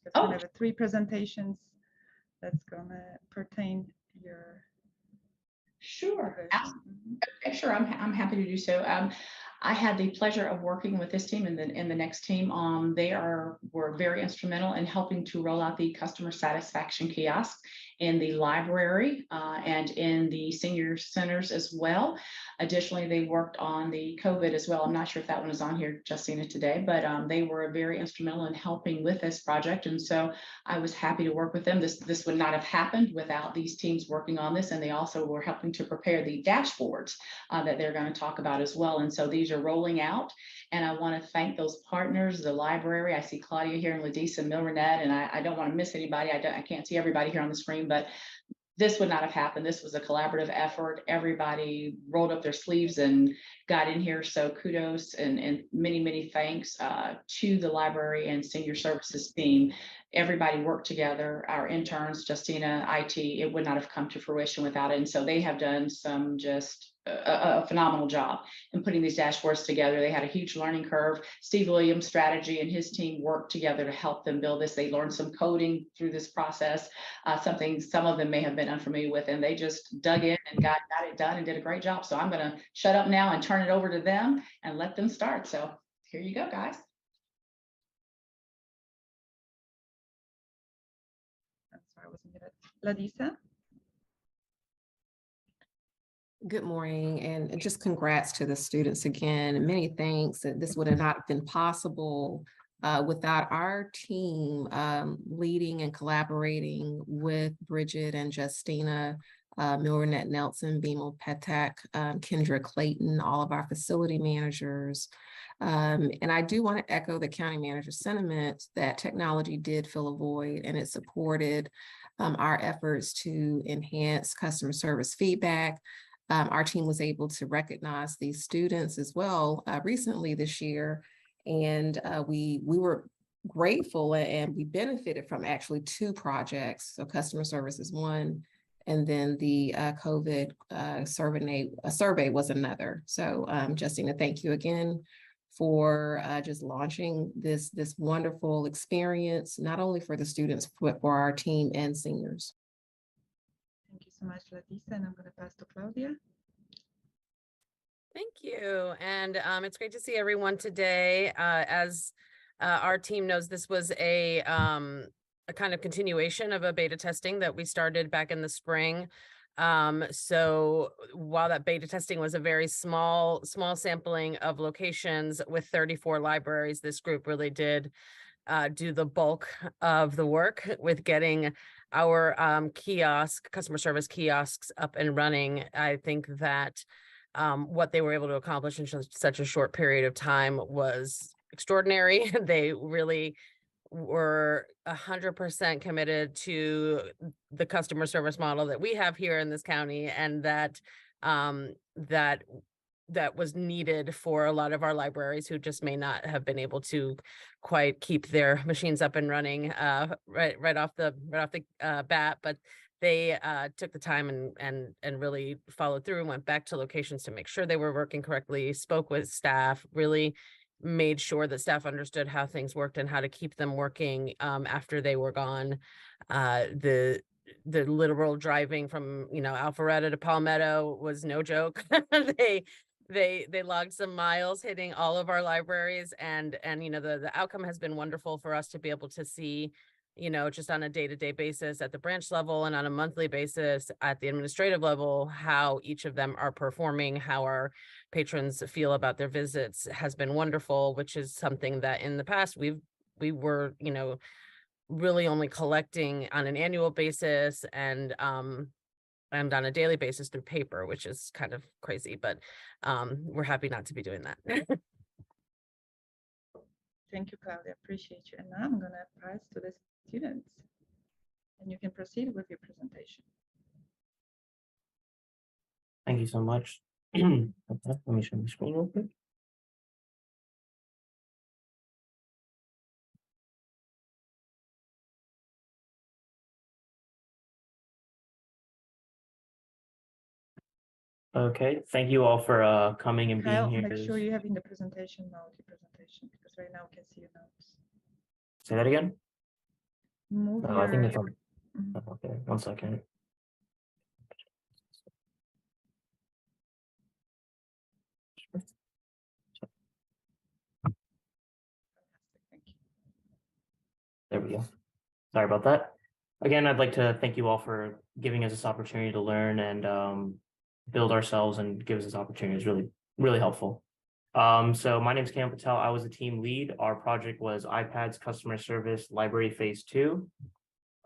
Because Oh. we have 3 presentations that's gonna pertain to your sure. division. Mhm. Okay, sure. I'm happy to do so. I had the pleasure of working with this team and the next team. They were very instrumental in helping to roll out the customer satisfaction kiosk in the library and in the senior centers as well. Additionally, they worked on the COVID as well. I'm not sure if that one is on here, Justina, today, but they were very instrumental in helping with this project. And so I was happy to work with them. This would not have happened without these teams working on this. And they also were helping to prepare the dashboards that they're going to talk about as well. And so these are rolling out. And I want to thank those partners, the library. I see Claudia here and Ladisa Milrenette, and I don't want to miss anybody. I can't see everybody here on the screen, but this would not have happened. This was a collaborative effort. Everybody rolled up their sleeves and got in here. So kudos and many, many thanks to the library and senior services team. Everybody worked together, our interns, Justina, IT, it would not have come to fruition without it. And so they have done some just a phenomenal job in putting these dashboards together. They had a huge learning curve. Steve Williams' strategy and his team worked together to help them build this. They learned some coding through this process, something some of them may have been unfamiliar with, and they just dug in and got it done and did a great job. So I'm going to shut up now and turn it over to them and let them start. So here you go, guys. I'm sorry, I wasn't muted. Ladisa? Good morning, and just congrats to the students again. Many thanks. This would have not been possible without our team leading and collaborating with Bridget and Justina, Milrenette Nelson, Beemal Petak, Kendra Clayton, all of our facility managers. And I do want to echo the county manager's sentiment that technology did fill a void, and it supported our efforts to enhance customer service feedback. Our team was able to recognize these students as well recently this year, and we were grateful and we benefited from actually 2 projects. So customer service is one, and then the COVID survey was another. So Justina, thank you again for just launching this wonderful experience, not only for the students, but for our team and seniors. Thank you so much, Ladisa, and I'm going to pass to Claudia. Thank you. And it's great to see everyone today. As our team knows, this was a kind of continuation of a beta testing that we started back in the spring. So while that beta testing was a very small sampling of locations with 34 libraries, this group really did do the bulk of the work with getting our customer service kiosks up and running. I think that what they were able to accomplish in such a short period of time was extraordinary. They really were 100% committed to the customer service model that we have here in this county, and that that was needed for a lot of our libraries who just may not have been able to quite keep their machines up and running right off the bat, but they took the time and really followed through and went back to locations to make sure they were working correctly, spoke with staff, really made sure that staff understood how things worked and how to keep them working after they were gone. The literal driving from Alpharetta to Palmetto was no joke. They logged some miles hitting all of our libraries, and the outcome has been wonderful for us to be able to see, just on a day-to-day basis at the branch level and on a monthly basis at the administrative level, how each of them are performing, how our patrons feel about their visits has been wonderful, which is something that in the past we were, really only collecting on an annual basis, and and on a daily basis through paper, which is kind of crazy, but we're happy not to be doing that. Thank you, Claudia. Appreciate you. And now I'm going to pass to the students, and you can proceed with your presentation. Thank you so much. Let me share my screen real quick. Okay, thank you all for coming and being Kyle, here. make sure you have in the presentation mode your presentation, because right now we can see your notes. Say that again? Move Oh, I think your, it's on. Okay, 1 second. thank you. There we go. Sorry about that. Again, I'd like to thank you all for giving us this opportunity to learn and build ourselves and give us this opportunity. It's really, really helpful. So my name is Cam Patel. I was the team lead. Our project was iPads Customer Service Library Phase 2.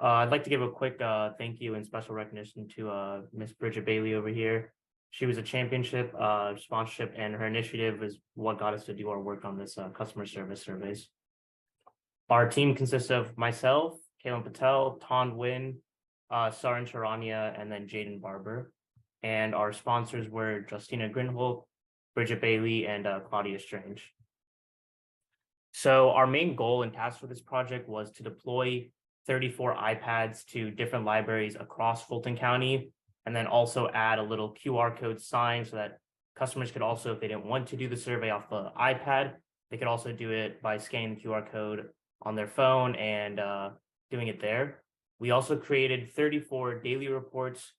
I'd like to give a quick thank you and special recognition to Miss Bridget Bailey over here. She was a championship sponsorship, and her initiative is what got us to do our work on this customer service surveys. Our team consists of myself, Kalen Patel, Ton Win, Sarin Charania, and then Jaden Barber. And our sponsors were Justina Grinholt, Bridget Bailey, and Claudia Strange. So our main goal and task for this project was to deploy 34 iPads to different libraries across Fulton County, and then also add a little QR code sign so that customers could also, if they didn't want to do the survey off the iPad, they could also do it by scanning the QR code on their phone and doing it there. We also created 34 daily reports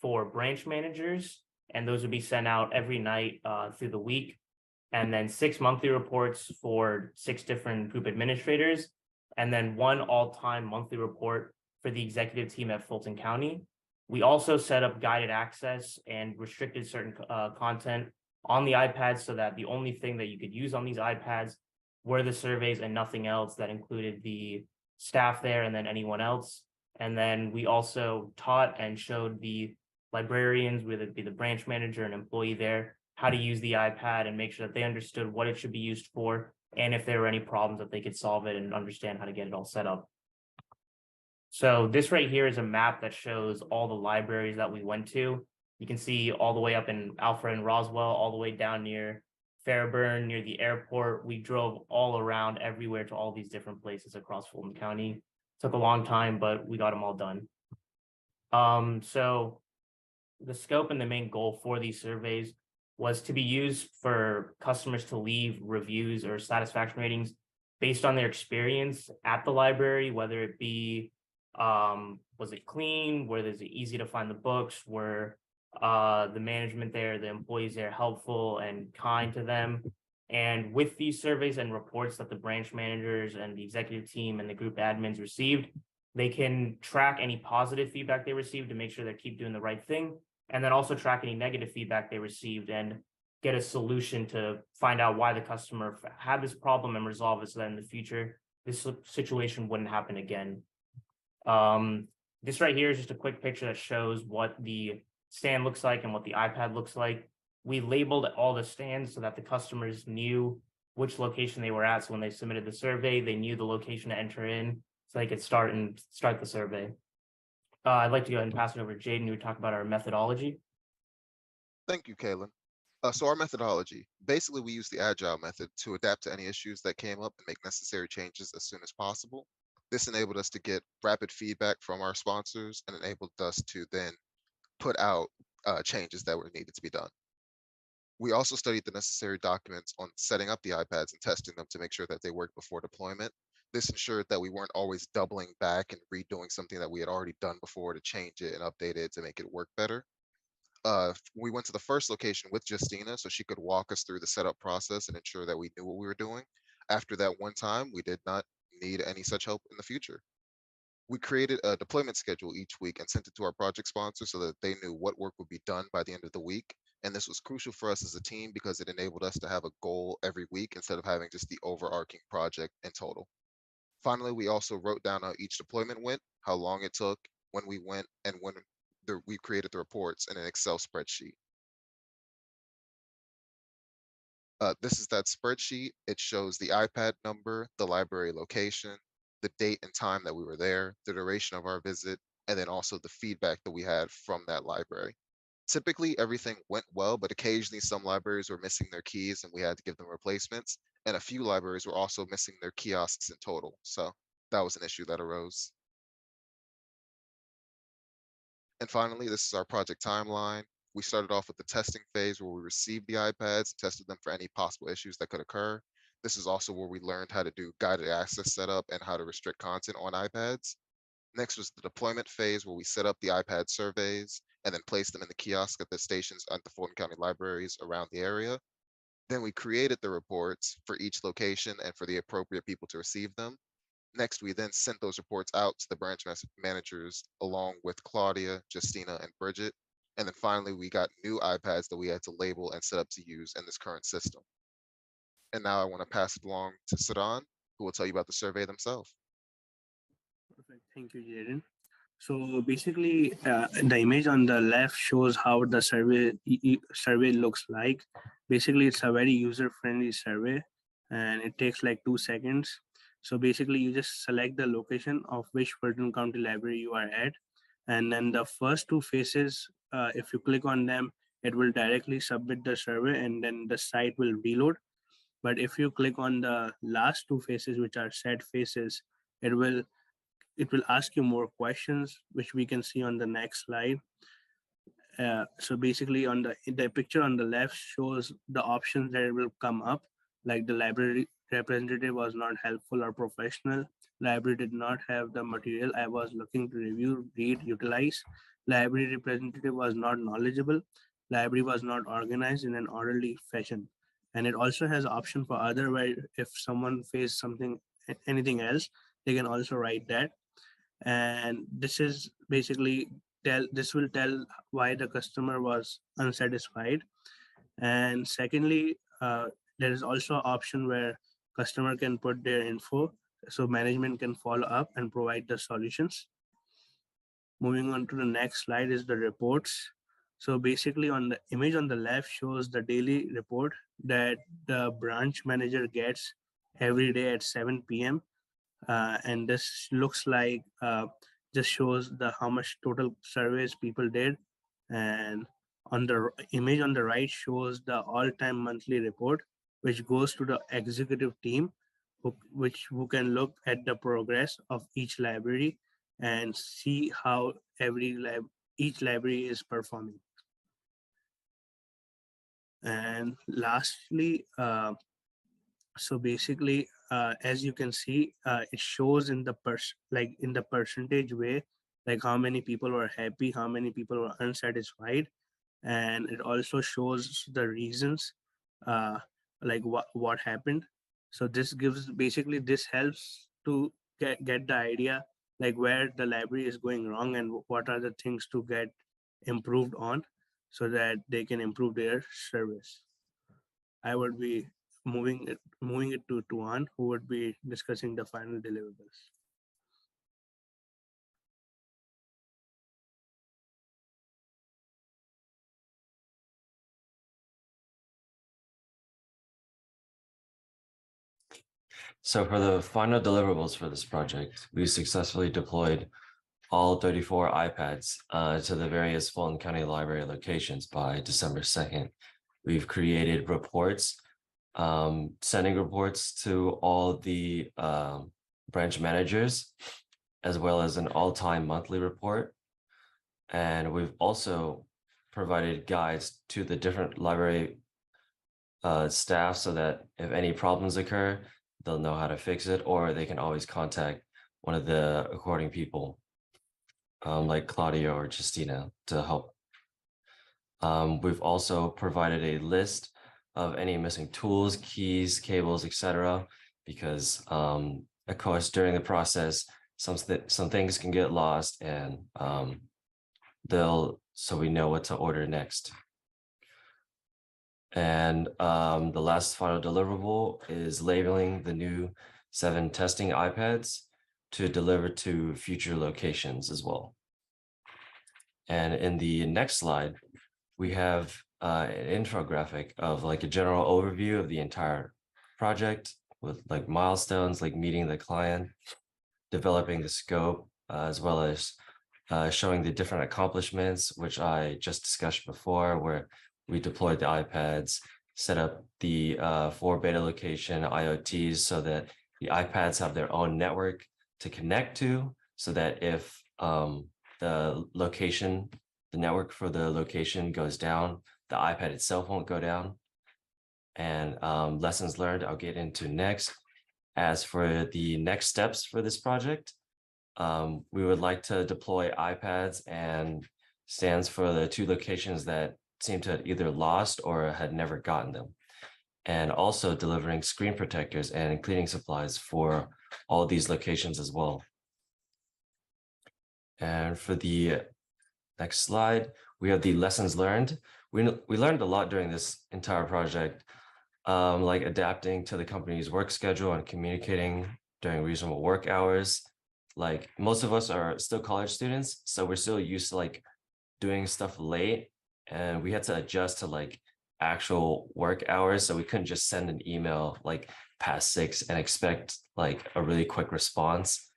for branch managers, and those would be sent out every night through the week. And then 6 monthly reports for 6 different group administrators, and then 1 all-time monthly report for the executive team at Fulton County. We also set up guided access and restricted certain content on the iPads so that the only thing that you could use on these iPads were the surveys and nothing else. That included the staff there and then anyone else. And then we also taught and showed the librarians, whether it be the branch manager and employee there, how to use the iPad and make sure that they understood what it should be used for, and if there were any problems that they could solve it and understand how to get it all set up. So this right here is a map that shows all the libraries that we went to. You can see all the way up in Alfred and Roswell, all the way down near Fairburn, near the airport. We drove all around everywhere to all these different places across Fulton County. Took a long time, but we got them all done. So the scope and the main goal for these surveys was to be used for customers to leave reviews or satisfaction ratings based on their experience at the library, whether it be, was it clean, whether it's easy to find the books, were the management there, the employees there helpful and kind to them. And with these surveys and reports that the branch managers and the executive team and the group admins received, they can track any positive feedback they received to make sure they keep doing the right thing, and then also track any negative feedback they received and get a solution to find out why the customer had this problem and resolve it so that in the future, this situation wouldn't happen again. This right here is just a quick picture that shows what the stand looks like and what the iPad looks like. We labeled all the stands so that the customers knew which location they were at. So when they submitted the survey, they knew the location to enter in so they could start the survey. I'd like to go ahead and pass it over to Jaden, who would talk about our methodology. Thank you, Kalen. So our methodology, basically we use the agile method to adapt to any issues that came up and make necessary changes as soon as possible. This enabled us to get rapid feedback from our sponsors and enabled us to then put out changes that were needed to be done. We also studied the necessary documents on setting up the iPads and testing them to make sure that they worked before deployment. This ensured that we weren't always doubling back and redoing something that we had already done before to change it and update it to make it work better. We went to the first location with Justina so she could walk us through the setup process and ensure that we knew what we were doing. After that one time, we did not need any such help in the future. We created a deployment schedule each week and sent it to our project sponsors so that they knew what work would be done by the end of the week. And this was crucial for us as a team because it enabled us to have a goal every week instead of having just the overarching project in total. Finally, we also wrote down how each deployment went, how long it took, when we went, and when we created the reports in an Excel spreadsheet. This is that spreadsheet. It shows the iPad number, the library location, the date and time that we were there, the duration of our visit, and then also the feedback that we had from that library. Typically, everything went well, but occasionally some libraries were missing their keys and we had to give them replacements. And a few libraries were also missing their kiosks in total. So that was an issue that arose. And finally, this is our project timeline. We started off with the testing phase where we received the iPads, tested them for any possible issues that could occur. This is also where we learned how to do guided access setup and how to restrict content on iPads. Next was the deployment phase where we set up the iPad surveys and then placed them in the kiosk at the stations at the Fulton County libraries around the area. Then we created the reports for each location and for the appropriate people to receive them. Next, we then sent those reports out to the branch managers along with Claudia, Justina, and Bridget. And then finally, we got new iPads that we had to label and set up to use in this current system. And now I want to pass it along to Sadan, who will tell you about the survey themselves. Perfect. Thank you, Jaden. So basically, the image on the left shows how the survey looks like. Basically, it's a very user-friendly survey, and it takes like 2 seconds. So basically, you just select the location of which Fulton County Library you are at, and then the first 2 faces, if you click on them, it will directly submit the survey, and then the site will reload. But if you click on the last 2 faces, which are set faces, it will ask you more questions, which we can see on the next slide. So basically on the picture on the left shows the options that will come up, like the library representative was not helpful or professional. Library did not have the material I was looking to review, read, utilize. Library representative was not knowledgeable. Library was not organized in an orderly fashion. And it also has option for other, where if someone faced anything else, they can also write that. And this is basically this will tell why the customer was unsatisfied. And secondly, there is also an option where customer can put their info, so management can follow up and provide the solutions. Moving on to the next slide is the reports. So basically on the image on the left shows the daily report that the branch manager gets every day at 7 p.m. And this looks like just shows how much total surveys people did. And on the image on the right shows the all-time monthly report, which goes to the executive team, who can look at the progress of each library and see how each library is performing. And lastly, so basically, as you can see, it shows in the percentage way, like how many people were happy, how many people were unsatisfied, and it also shows the reasons, like what happened. So this helps to get the idea, like where the library is going wrong and what are the things to get improved on, so that they can improve their service. I would be moving it to Tuan, who would be discussing the final deliverables. So for the final deliverables for this project, we successfully deployed all 34 iPads to the various Fulton County Library locations by December 2nd. We've created reports, sending reports to all the branch managers, as well as an all-time monthly report. And we've also provided guides to the different library staff so that if any problems occur, they'll know how to fix it, or they can always contact one of the recording people, like Claudia or Justina, to help. We've also provided a list of any missing tools, keys, cables, etc., because of course during the process some things can get lost, and so we know what to order next. And the last final deliverable is labeling the new 7 testing iPads to deliver to future locations as well. And in the next slide, we have an infographic of like a general overview of the entire project with like milestones, like meeting the client, developing the scope, as well as showing the different accomplishments, which I just discussed before, where we deployed the iPads, set up the 4 beta location IoTs so that the iPads have their own network to connect to, so that if the network for the location goes down, the iPad itself won't go down. And lessons learned, I'll get into next. As for the next steps for this project, we would like to deploy iPads and stands for the 2 locations that seem to have either lost or had never gotten them. And also delivering screen protectors and cleaning supplies for all these locations as well. And for the next slide, we have the lessons learned. We learned a lot during this entire project, like adapting to the company's work schedule and communicating during reasonable work hours. Like most of us are still college students, so we're still used to like doing stuff late, and we had to adjust to like actual work hours. So we couldn't just send an email like past 6 and expect like a really quick response.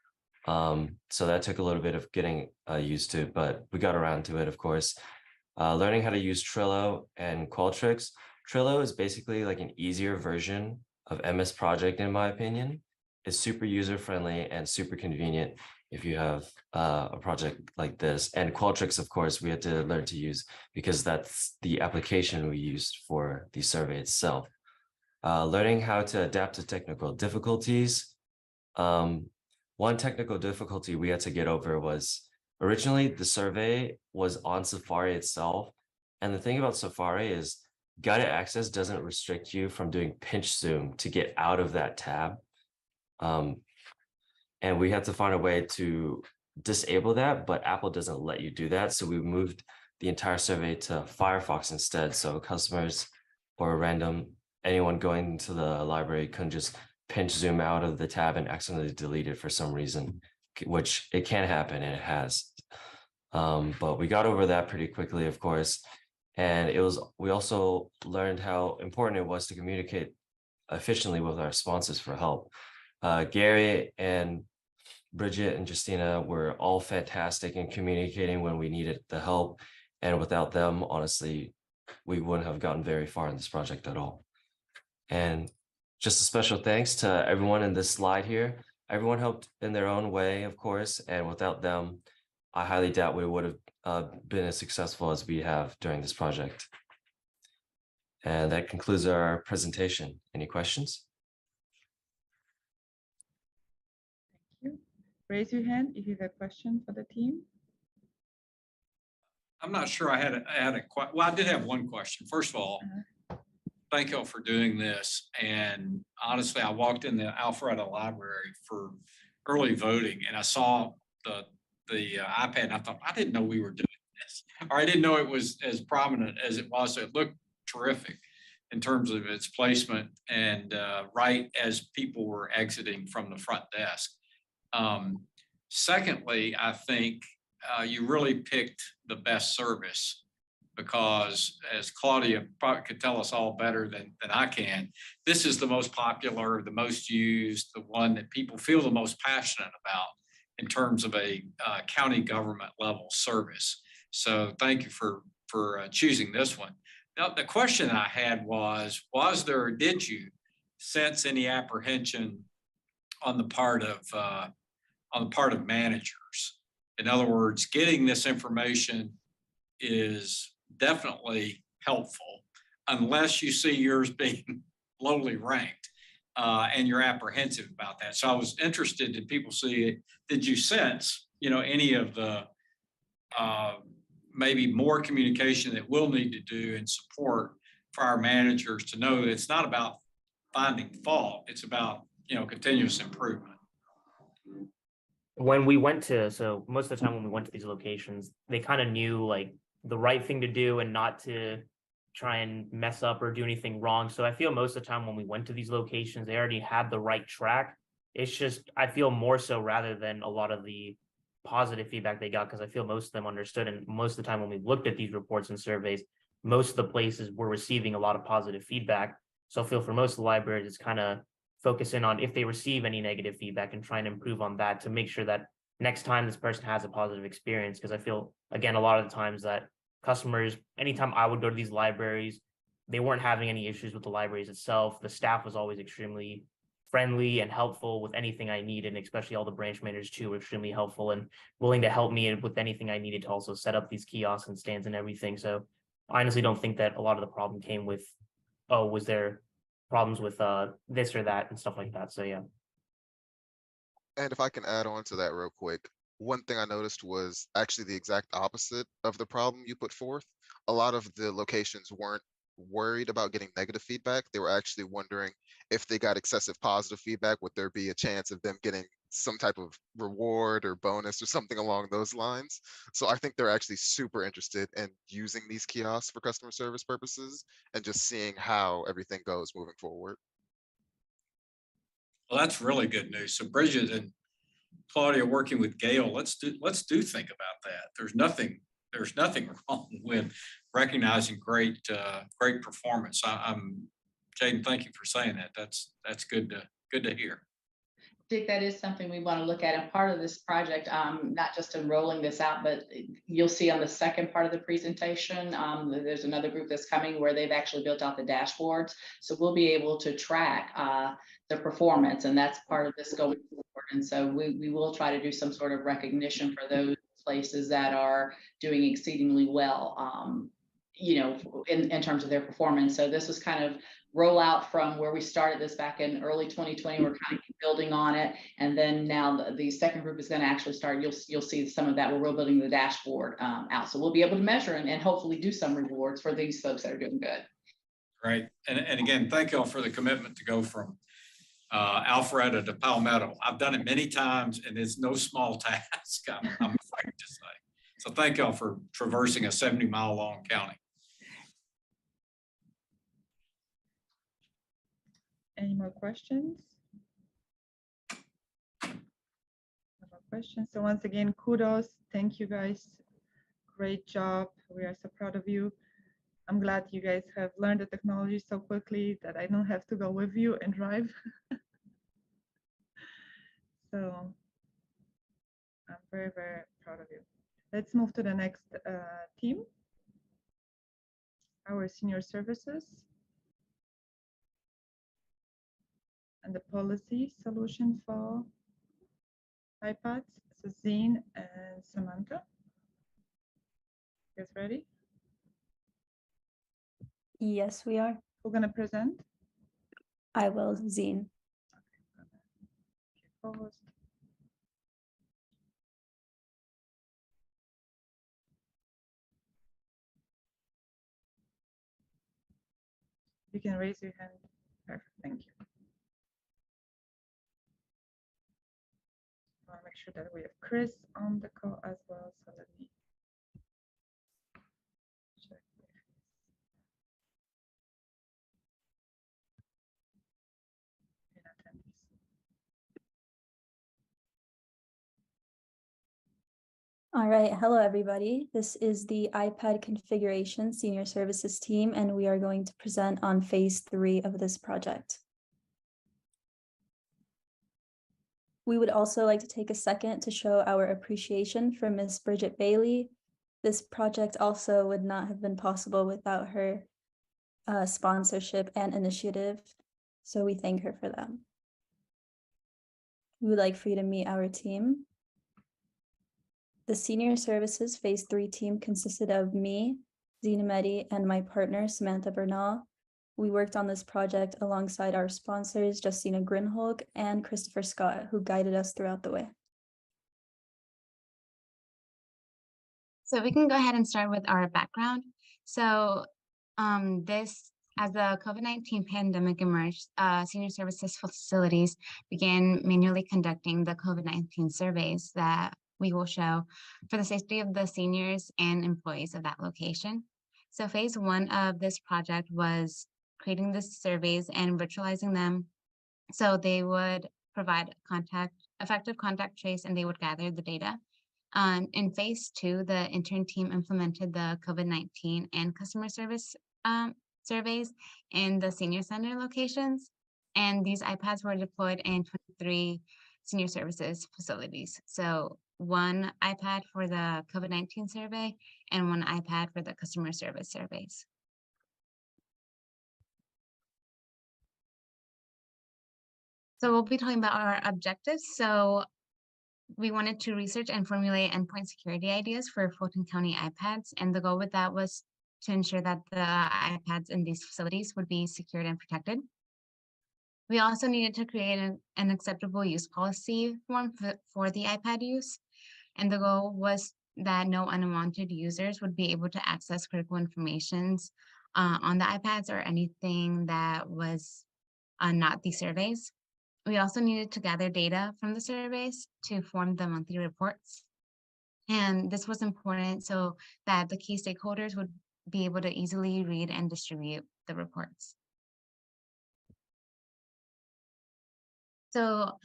So that took a little bit of getting used to, but we got around to it, of course. Learning how to use Trello and Qualtrics. Trello is basically like an easier version of MS Project, in my opinion. It's super user-friendly and super convenient if you have a project like this. And Qualtrics, of course, we had to learn to use because that's the application we used for the survey itself. Learning how to adapt to technical difficulties. One technical difficulty we had to get over was originally the survey was on Safari itself. And the thing about Safari is guided access doesn't restrict you from doing pinch zoom to get out of that tab. And we had to find a way to disable that, but Apple doesn't let you do that. So we moved the entire survey to Firefox instead. So customers or anyone going to the library couldn't just pinch zoom out of the tab and accidentally delete it for some reason, which it can happen, and it has. But we got over that pretty quickly, of course. And we also learned how important it was to communicate efficiently with our sponsors for help. Gary and Bridget and Justina were all fantastic in communicating when we needed the help. And without them, honestly, we wouldn't have gotten very far in this project at all. And just a special thanks to everyone in this slide here. Everyone helped in their own way, of course, and without them, I highly doubt we would have been as successful as we have during this project. And that concludes our presentation. Any questions? Thank you. Raise your hand if you have a question for the team. I'm not sure I did have one question. First of all, thank you all for doing this. And honestly, I walked in the Alpharetta Library for early voting and I saw the iPad and I thought, I didn't know we were doing this, or I didn't know it was as prominent as it was. So it looked terrific in terms of its placement and right as people were exiting from the front desk. Secondly, I think you really picked the best service because, as Claudia probably could tell us all better than I can, this is the most popular, the most used, the one that people feel the most passionate about in terms of a county government level service. So thank you for choosing this one. Now, the question I had did you sense any apprehension on the part of managers? In other words, getting this information is definitely helpful unless you see yours being lowly ranked and you're apprehensive about that. So I was interested, did people see it? Did you sense, any of the maybe more communication that we'll need to do and support for our managers to know that it's not about finding fault, it's about, continuous improvement? When we went to, so most of the time when we went to these locations, they kind of knew like the right thing to do and not to try and mess up or do anything wrong. So I feel most of the time when we went to these locations, they already had the right track. It's just, I feel more so rather than a lot of the positive feedback they got, because I feel most of them understood. And most of the time when we looked at these reports and surveys, most of the places were receiving a lot of positive feedback. So I feel for most of the libraries, it's kind of focusing on if they receive any negative feedback and trying to improve on that to make sure that next time this person has a positive experience. Because I feel, again, a lot of the times that customers, anytime I would go to these libraries, they weren't having any issues with the libraries itself. The staff was always extremely friendly and helpful with anything I needed, and especially all the branch managers too were extremely helpful and willing to help me with anything I needed to also set up these kiosks and stands and everything. So I honestly don't think that a lot of the problem came with, oh, was there problems with this or that and stuff like that. So yeah. And if I can add on to that real quick, one thing I noticed was actually the exact opposite of the problem you put forth. A lot of the locations weren't worried about getting negative feedback. They were actually wondering if they got excessive positive feedback, would there be a chance of them getting some type of reward or bonus or something along those lines? So I think they're actually super interested in using these kiosks for customer service purposes and just seeing how everything goes moving forward. Well, that's really good news. So Bridget and Claudia working with Gail, let's do think about that. There's nothing wrong with recognizing great performance. I'm Jaden, thank you for saying that. That's good to hear. Dick, that is something we want to look at. And part of this project, not just in rolling this out, but you'll see on the second part of the presentation, there's another group that's coming where they've actually built out the dashboards. So we'll be able to track the performance, and that's part of this going forward. And so we will try to do some sort of recognition for those places that are doing exceedingly well, in terms of their performance. So this was kind of rollout from where we started this back in early 2020. We're kind of building on it, and then now the second group is going to actually start. You'll see some of that. We're building the dashboard out, so we'll be able to measure and hopefully do some rewards for these folks that are doing good. Right, and again, thank y'all for the commitment to go from Alpharetta to Palmetto. I've done it many times, and it's no small task. I'm afraid to say. So thank y'all for traversing a 70-mile long county. Any more questions? No more questions. So once again, kudos. Thank you guys. Great job. We are so proud of you. I'm glad you guys have learned the technology so quickly that I don't have to go with you and drive. So I'm very, very proud of you. Let's move to the next team. Our senior services and the policy solution for iPads. So Zine and Samantha. You guys ready? Yes, we are. Who's gonna present? I will, Zine. Co-host. You can raise your hand. Perfect, thank you. I want to make sure that we have Chris on the call as well. So let me check. All right, hello everybody. This is the iPad configuration senior services team, and we are going to present on phase 3 of this project. We would also like to take a second to show our appreciation for Ms. Bridget Bailey. This project also would not have been possible without her sponsorship and initiative, so we thank her for that. We would like for you to meet our team. The Senior Services Phase 3 team consisted of me, Zina Mehdi, and my partner, Samantha Bernal. We worked on this project alongside our sponsors, Justina Grinholg and Christopher Scott, who guided us throughout the way. So we can go ahead and start with our background. So as the COVID-19 pandemic emerged, senior services facilities began manually conducting the COVID-19 surveys that we will show for the safety of the seniors and employees of that location. So phase 1 of this project was creating the surveys and virtualizing them so they would provide effective contact trace, and they would gather the data. In phase 2, the intern team implemented the COVID-19 and customer service surveys in the senior center locations. And these iPads were deployed in 23 senior services facilities. So one iPad for the COVID-19 survey and one iPad for the customer service surveys. So we'll be talking about our objectives. So we wanted to research and formulate endpoint security ideas for Fulton County iPads. And the goal with that was to ensure that the iPads in these facilities would be secured and protected. We also needed to create an acceptable use policy form for the iPad use. And the goal was that no unwanted users would be able to access critical informations on the iPads or anything that was not the surveys. We also needed to gather data from the surveys to form the monthly reports. And this was important so that the key stakeholders would be able to easily read and distribute the reports. So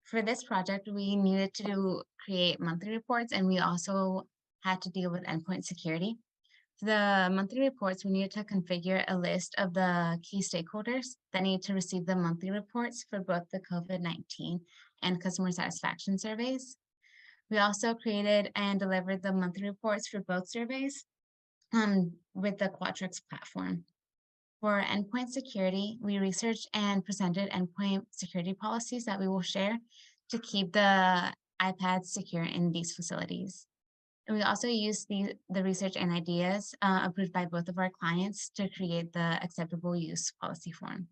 for this project, we needed to create monthly reports, and we also had to deal with endpoint security. For the monthly reports, we needed to configure a list of the key stakeholders that need to receive the monthly reports for both the COVID-19 and customer satisfaction surveys. We also created and delivered the monthly reports for both surveys with the Qualtrics platform. For endpoint security, we researched and presented endpoint security policies that we will share to keep the iPads secure in these facilities. And we also used the research and ideas approved by both of our clients to create the acceptable use policy form.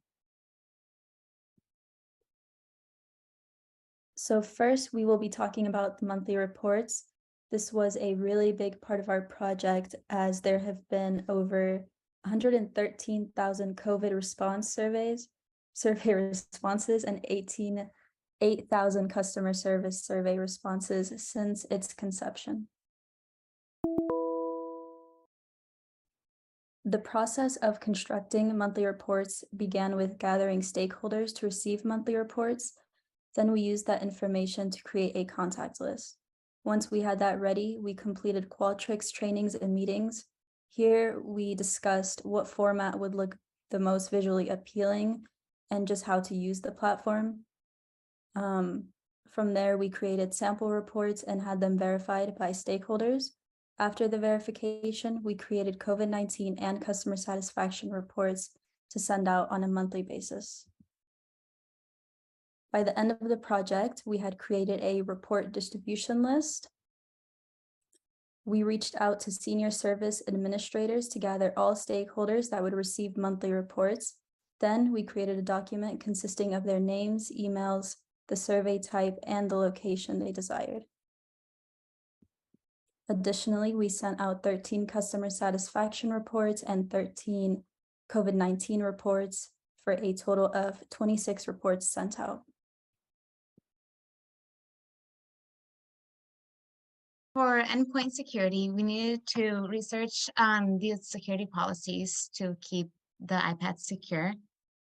So first, we will be talking about the monthly reports. This was a really big part of our project, as there have been over 113,000 COVID survey responses and 8,000 customer service survey responses since its conception. The process of constructing monthly reports began with gathering stakeholders to receive monthly reports. Then we used that information to create a contact list. Once we had that ready, we completed Qualtrics trainings and meetings. Here, we discussed what format would look the most visually appealing and just how to use the platform. From there, we created sample reports and had them verified by stakeholders. After the verification, we created COVID-19 and customer satisfaction reports to send out on a monthly basis. By the end of the project, we had created a report distribution list. We reached out to senior service administrators to gather all stakeholders that would receive monthly reports. Then we created a document consisting of their names, emails, the survey type, and the location they desired. Additionally, we sent out 13 customer satisfaction reports and 13 COVID-19 reports for a total of 26 reports sent out. For endpoint security, we needed to research the security policies to keep the iPads secure.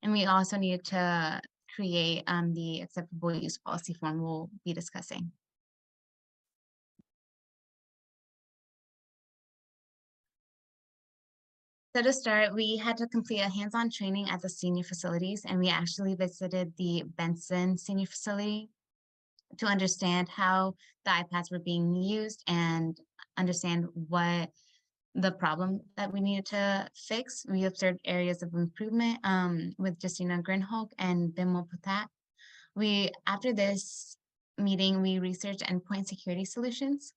And we also needed to create the acceptable use policy form we'll be discussing. So to start, we had to complete a hands-on training at the senior facilities, and we actually visited the Benson senior facility to understand how the iPads were being used and understand what the problem that we needed to fix. We observed areas of improvement with Justina Grinholk and Bimal Patat. After this meeting, we researched endpoint security solutions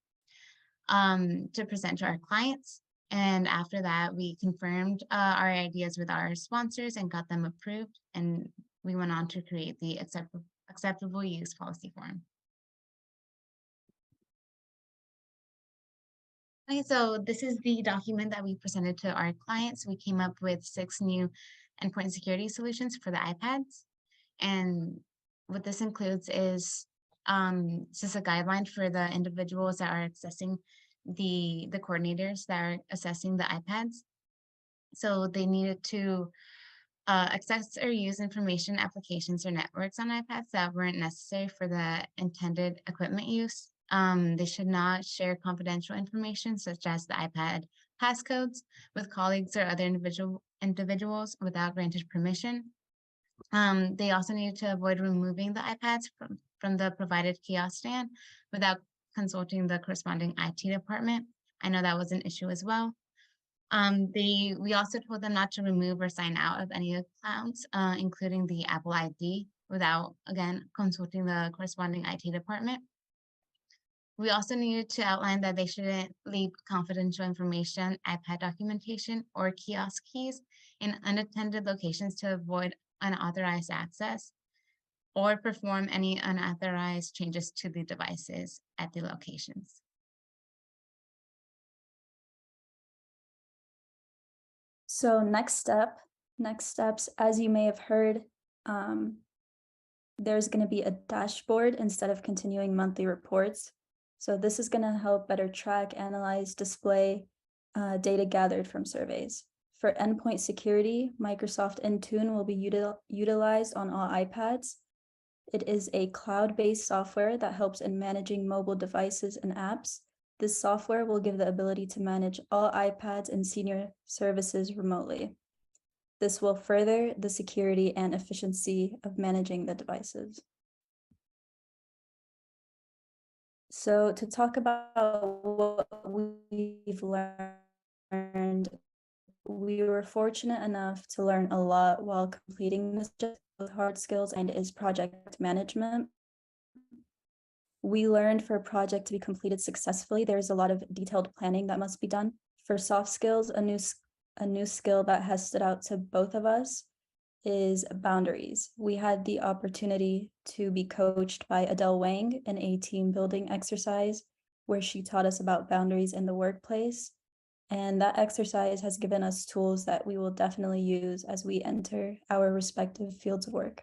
to present to our clients. And after that, we confirmed our ideas with our sponsors and got them approved. And we went on to create the acceptable use policy form. Okay, so this is the document that we presented to our clients. We came up with 6 new endpoint security solutions for the iPads. And what this includes is just a guideline for the individuals that are accessing the coordinators that are assessing the iPads. So they needed to access or use information applications or networks on iPads that weren't necessary for the intended equipment use. They should not share confidential information such as the iPad passcodes with colleagues or other individuals without granted permission. They also need to avoid removing the iPads from the provided kiosk stand without consulting the corresponding IT department. I know that was an issue as well. We also told them not to remove or sign out of any accounts, including the Apple ID, without, again, consulting the corresponding IT department. We also needed to outline that they shouldn't leave confidential information, iPad documentation, or kiosk keys in unattended locations to avoid unauthorized access or perform any unauthorized changes to the devices at the locations. So next steps, as you may have heard, there's going to be a dashboard instead of continuing monthly reports. So this is going to help better track, analyze, display data gathered from surveys. For endpoint security, Microsoft Intune will be utilized on all iPads. It is a cloud-based software that helps in managing mobile devices and apps. This software will give the ability to manage all iPads and senior services remotely. This will further the security and efficiency of managing the devices. So to talk about what we've learned, we were fortunate enough to learn a lot while completing this project. Both hard skills and is project management. We learned for a project to be completed successfully, there's a lot of detailed planning that must be done. For soft skills, a new skill that has stood out to both of us is boundaries. We had the opportunity to be coached by Adele Wang in a team building exercise where she taught us about boundaries in the workplace. And that exercise has given us tools that we will definitely use as we enter our respective fields of work.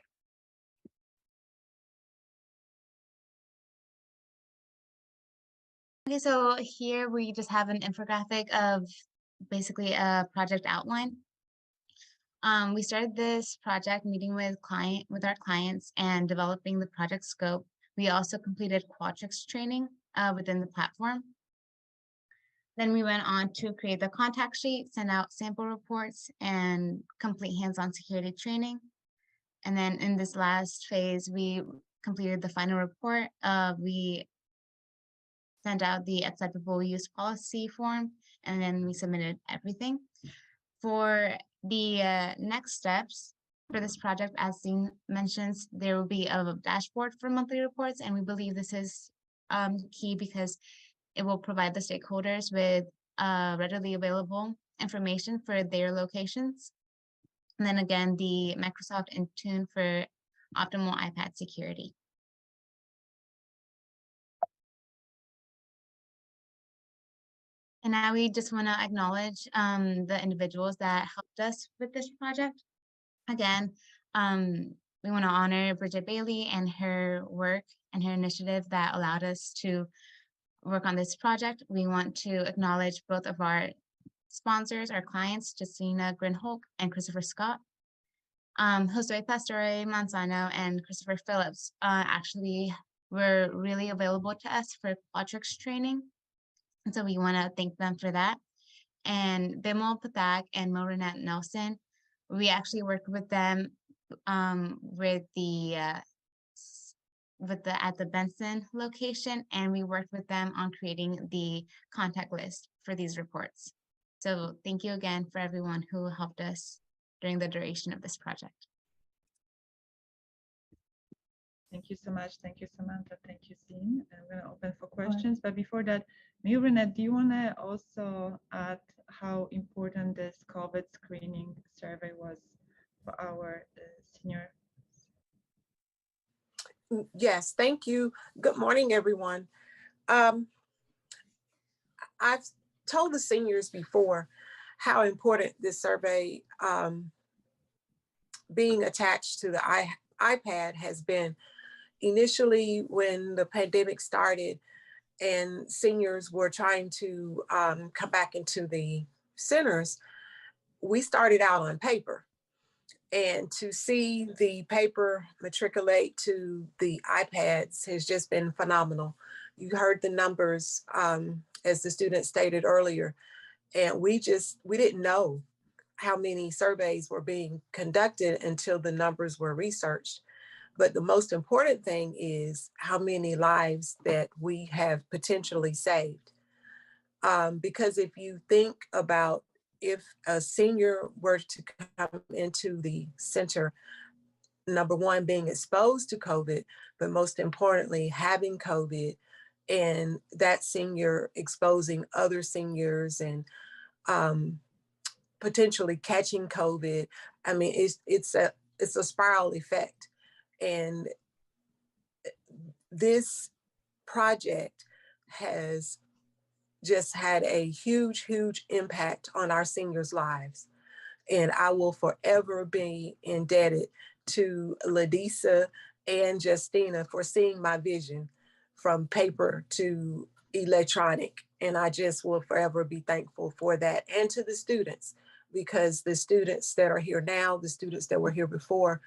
Okay, so here we just have an infographic of basically a project outline. We started this project meeting with our clients and developing the project scope. We also completed Qualtrics training within the platform. Then we went on to create the contact sheet, send out sample reports, and complete hands-on security training. And then in this last phase, we completed the final report. We sent out the acceptable use policy form, and then we submitted everything. For the next steps for this project, as Dean mentions, there will be a dashboard for monthly reports, and we believe this is key because it will provide the stakeholders with readily available information for their locations. And then again, the Microsoft Intune for optimal iPad security. And now we just want to acknowledge the individuals that helped us with this project. Again, we want to honor Bridget Bailey and her work and her initiative that allowed us to work on this project. We want to acknowledge both of our sponsors, our clients, Justina Grinholk and Christopher Scott. Jose Pastore Manzano and Christopher Phillips actually were really available to us for Qualtrics training. And so we want to thank them for that. And Bimal Pathak and Morinette Nelson, we actually worked with them at the Benson location, and we worked with them on creating the contact list for these reports. So thank you again for everyone who helped us during the duration of this project. Thank you so much. Thank you, Samantha. Thank you, Dean. I'm going to open for questions. But before that, Morinette, do you want to also add how important this COVID screening survey was for our senior? Yes, thank you. Good morning, everyone. I've told the seniors before how important this survey being attached to the iPad has been. Initially, when the pandemic started and seniors were trying to come back into the centers, we started out on paper. And to see the paper matriculate to the iPads has just been phenomenal. you heard the numbers, as the student stated earlier, and we didn't know how many surveys were being conducted until the numbers were researched. But the most important thing is how many lives that we have potentially saved. Because if you think about if a senior were to come into the center, number one, being exposed to COVID, but most importantly, having COVID, and that senior exposing other seniors and potentially catching COVID. I mean, it's a spiral effect. And this project has just had a huge, huge impact on our seniors' lives. And I will forever be indebted to Ladisa and Justina for seeing my vision from paper to electronic. And I just will forever be thankful for that. And to the students, because the students that are here now, the students that were here before,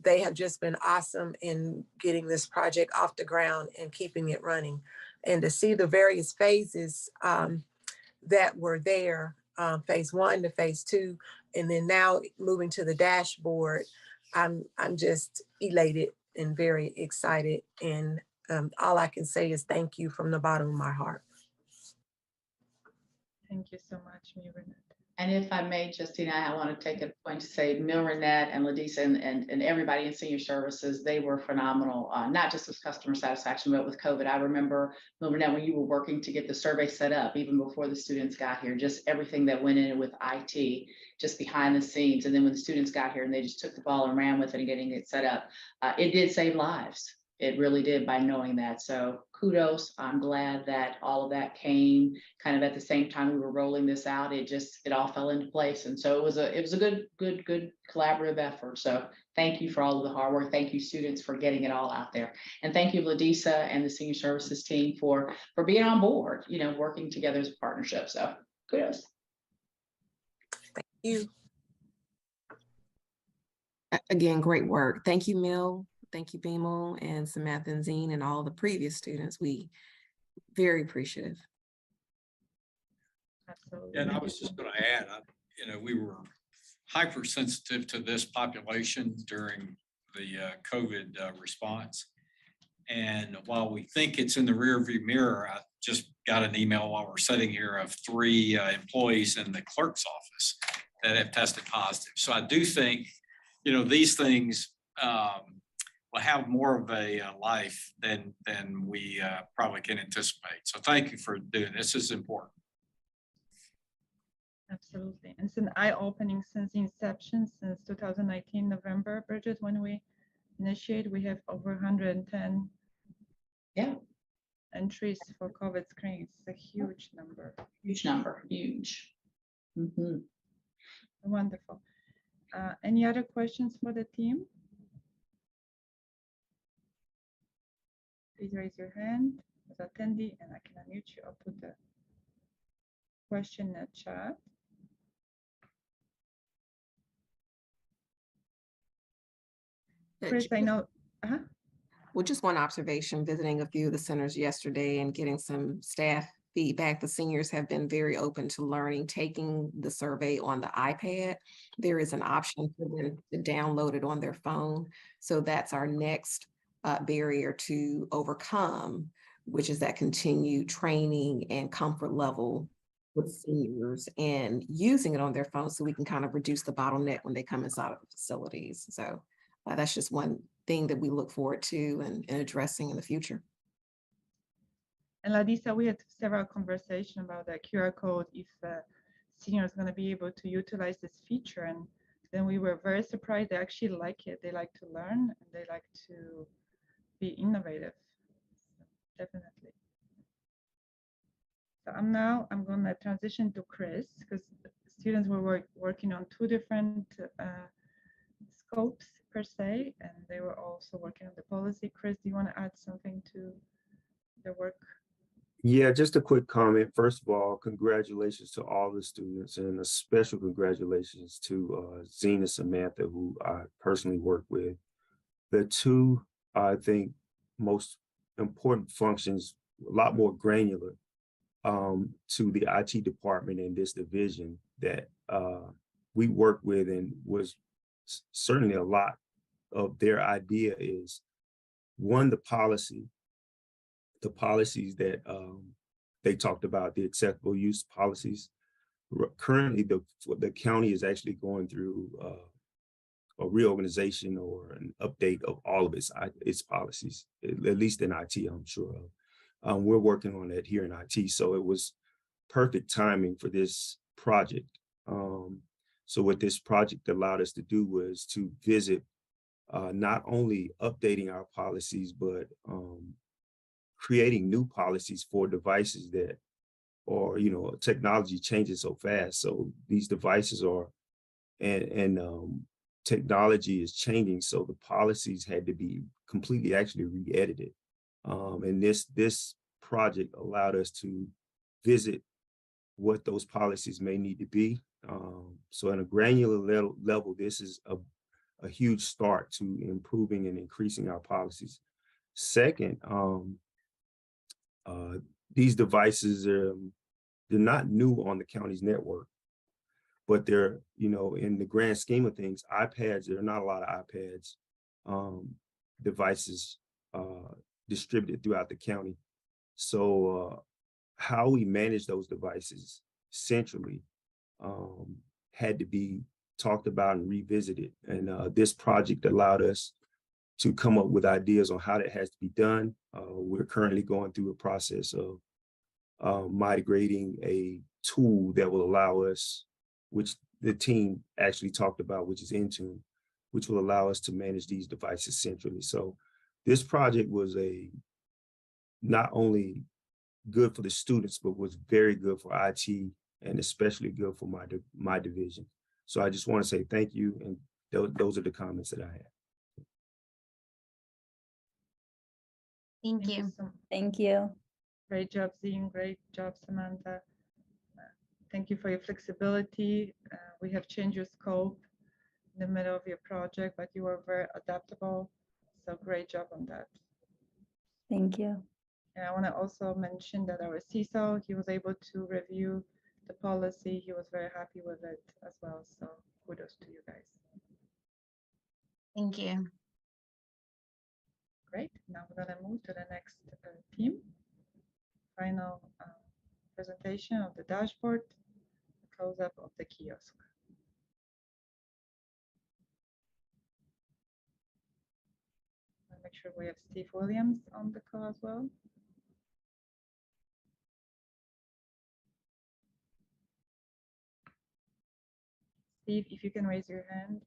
they have just been awesome in getting this project off the ground and keeping it running. And to see the various phases that were there, phase 1 to phase 2, and then now moving to the dashboard, I'm just elated and very excited. And all I can say is thank you from the bottom of my heart. Thank you so much, Miriam. And if I may, Justina, I want to take a point to say Mil Renette and Ladisa and everybody in senior services, they were phenomenal, not just with customer satisfaction, but with COVID. I remember, Mil Renette, when you were working to get the survey set up, even before the students got here, just everything that went in with IT, just behind the scenes. And then when the students got here and they just took the ball and ran with it and getting it set up, it did save lives. It really did, by knowing that. So kudos. I'm glad that all of that came kind of at the same time we were rolling this out. It all fell into place. And so it was a good collaborative effort. So thank you for all of the hard work. Thank you, students, for getting it all out there. And thank you, Ladisa and the senior services team for being on board, working together as a partnership. So kudos. Thank you. Again, great work. Thank you, Mil. Thank you, Bimo and Samantha and Zine and all the previous students. We very appreciative. Absolutely. And I was just going to add, we were hypersensitive to this population during the COVID response. And while we think it's in the rearview mirror, I just got an email while we're sitting here of 3 employees in the clerk's office that have tested positive. So I do think, these things will have more of a life than we probably can anticipate. So thank you for doing this. This is important. Absolutely. And it's an eye-opening since the inception, since 2019 November, Bridget, when we initiate, we have over 110 entries for COVID screenings. It's a huge number. Huge number, huge. Mm-hmm. Wonderful. Any other questions for the team? Please raise your hand as attendee and I can unmute you. I'll put the question in the chat. Chris, I know. Well, just one observation, visiting a few of the centers yesterday and getting some staff feedback. The seniors have been very open to learning, taking the survey on the iPad. There is an option for them to download it on their phone. So that's our next barrier to overcome, which is that continued training and comfort level with seniors and using it on their phone so we can kind of reduce the bottleneck when they come inside of the facilities. So that's just one thing that we look forward to and addressing in the future. And Ladisa, we had several conversations about the QR code, if seniors are going to be able to utilize this feature. And then we were very surprised. They actually like it. They like to learn and they like to be innovative. So definitely. So I'm going to transition to Chris because students were working on 2 different scopes per se, and they were also working on the policy. Chris, do you want to add something to the work? Yeah, just a quick comment. First of all, congratulations to all the students and a special congratulations to Zine and Samantha, who I personally work with. The 2, I think, most important functions, a lot more granular to the IT department in this division that we work with, and was certainly a lot of their idea is one, the policies that they talked about, the acceptable use policies. Currently, the county is actually going through a reorganization or an update of all of its policies, at least in IT, I'm sure of. We're working on that here in IT, so it was perfect timing for this project. So what this project allowed us to do was to visit not only updating our policies, but creating new policies for devices that are, technology changes so fast. So these devices are, and technology is changing. So the policies had to be completely actually re-edited. And this project allowed us to visit what those policies may need to be. So on a granular level, this is a huge start to improving and increasing our policies. Second, these devices, they're not new on the county's network, but they're, in the grand scheme of things, iPads, there are not a lot of iPads devices distributed throughout the county. So how we manage those devices centrally had to be talked about and revisited. And this project allowed us to come up with ideas on how that has to be done. We're currently going through a process of migrating a tool that will allow us, which the team actually talked about, which is Intune, which will allow us to manage these devices centrally. So this project was not only good for the students, but was very good for IT and especially good for my division. So I just want to say thank you. And those are the comments that I have. Thank you. Thank you. Great job, Zine. Great job, Samantha. Thank you for your flexibility. We have changed your scope in the middle of your project, but you were very adaptable. So great job on that. Thank you. And I want to also mention that our CISO, he was able to review the policy. He was very happy with it as well. So kudos to you guys. Thank you. Great. Now we're going to move to the next team. Final presentation of the dashboard, the close-up of the kiosk. I'll make sure we have Steve Williams on the call as well. Steve, if you can raise your hand.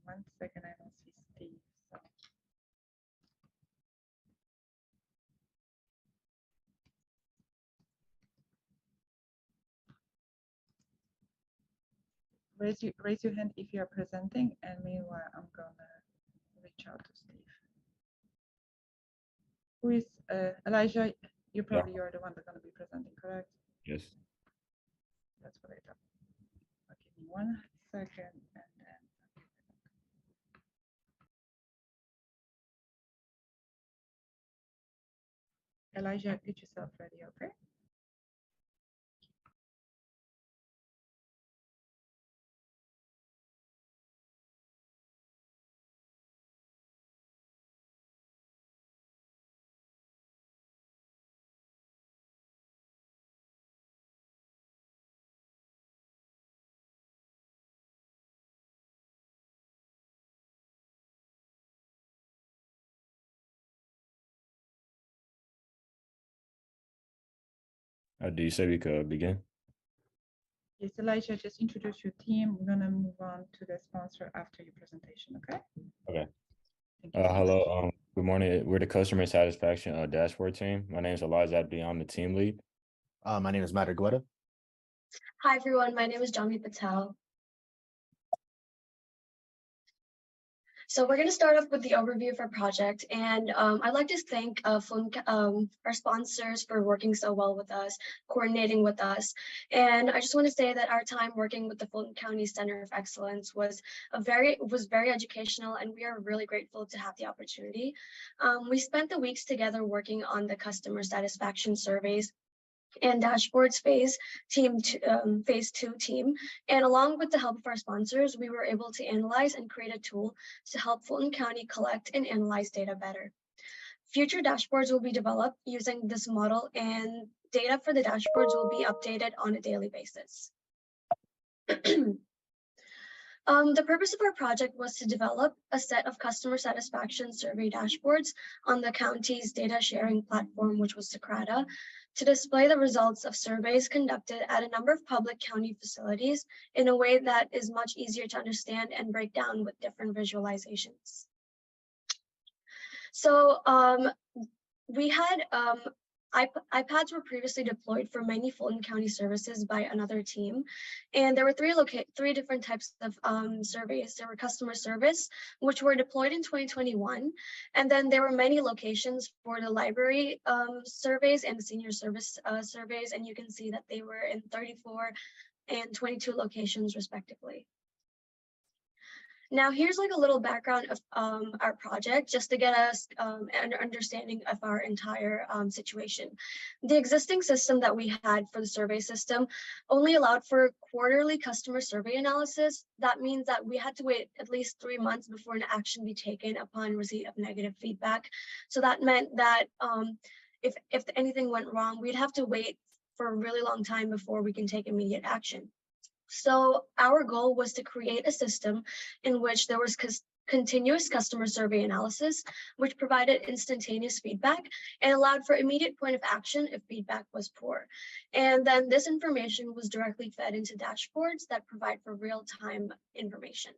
1 second, I don't see Steve. So. Raise your hand if you are presenting, and meanwhile, I'm gonna reach out to Steve. Who is Elijah? You probably are the one that's gonna be presenting, correct? Yes. That's what I thought. Okay, give me 1 second, and then. Elijah, get yourself ready, okay? Do you say we could begin? Yes, Elijah, just introduce your team. We're gonna move on to the sponsor after your presentation, okay? Okay. Hello. Good morning. We're the customer satisfaction dashboard team. My name is Elijah Abdi. I'm the team lead. My name is Matt Guetta. Hi, everyone. My name is Jami Patel. So we're going to start off with the overview of our project. And I'd like to thank our sponsors for working so well with us, coordinating with us. And I just want to say that our time working with the Fulton County Center of Excellence was very educational, and we are really grateful to have the opportunity. We spent the weeks together working on the customer satisfaction surveys and dashboards phase 2 team. And along with the help of our sponsors, we were able to analyze and create a tool to help Fulton County collect and analyze data better. Future dashboards will be developed using this model, and data for the dashboards will be updated on a daily basis. The purpose of our project was to develop a set of customer satisfaction survey dashboards on the county's data sharing platform, which was Socrata, to display the results of surveys conducted at a number of public county facilities in a way that is much easier to understand and break down with different visualizations. So we had iPads were previously deployed for many Fulton County services by another team. And there were three different types of surveys. There were customer service, which were deployed in 2021. And then there were many locations for the library surveys and the senior service surveys. And you can see that they were in 34 and 22 locations respectively. Now, here's like a little background of our project, just to get us an understanding of our entire situation. The existing system that we had for the survey system only allowed for quarterly customer survey analysis. That means that we had to wait at least 3 months before an action be taken upon receipt of negative feedback. So that meant that if anything went wrong, we'd have to wait for a really long time before we can take immediate action. So our goal was to create a system in which there was continuous customer survey analysis, which provided instantaneous feedback and allowed for immediate point of action if feedback was poor. And then this information was directly fed into dashboards that provide for real-time information.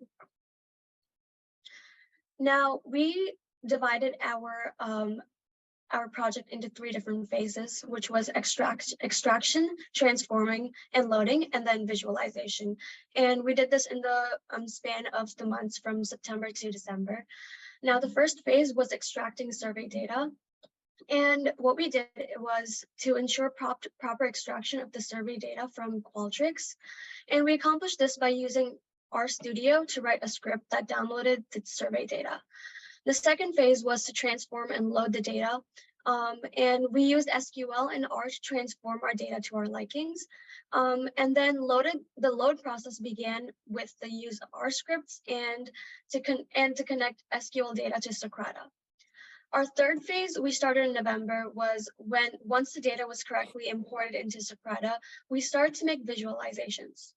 Now, we divided our project into 3 different phases, which was extraction, transforming, and loading, and then visualization. And we did this in the span of the months from September to December. Now, the first phase was extracting survey data. And what we did was to ensure proper extraction of the survey data from Qualtrics. And we accomplished this by using RStudio to write a script that downloaded the survey data. The second phase was to transform and load the data. And we used SQL and R to transform our data to our likings. And then the load process began with the use of R scripts and to connect SQL data to Socrata. Our third phase we started in November was when once the data was correctly imported into Socrata, we started to make visualizations.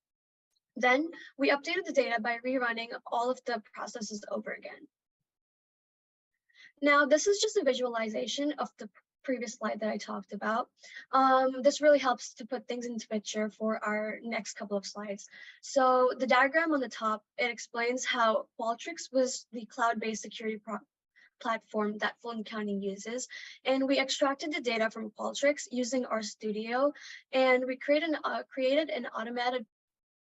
Then we updated the data by rerunning all of the processes over again. Now, this is just a visualization of the previous slide that I talked about. This really helps to put things into picture for our next couple of slides. So the diagram on the top, it explains how Qualtrics was the cloud-based security platform that Fulton County uses. And we extracted the data from Qualtrics using RStudio, and we created an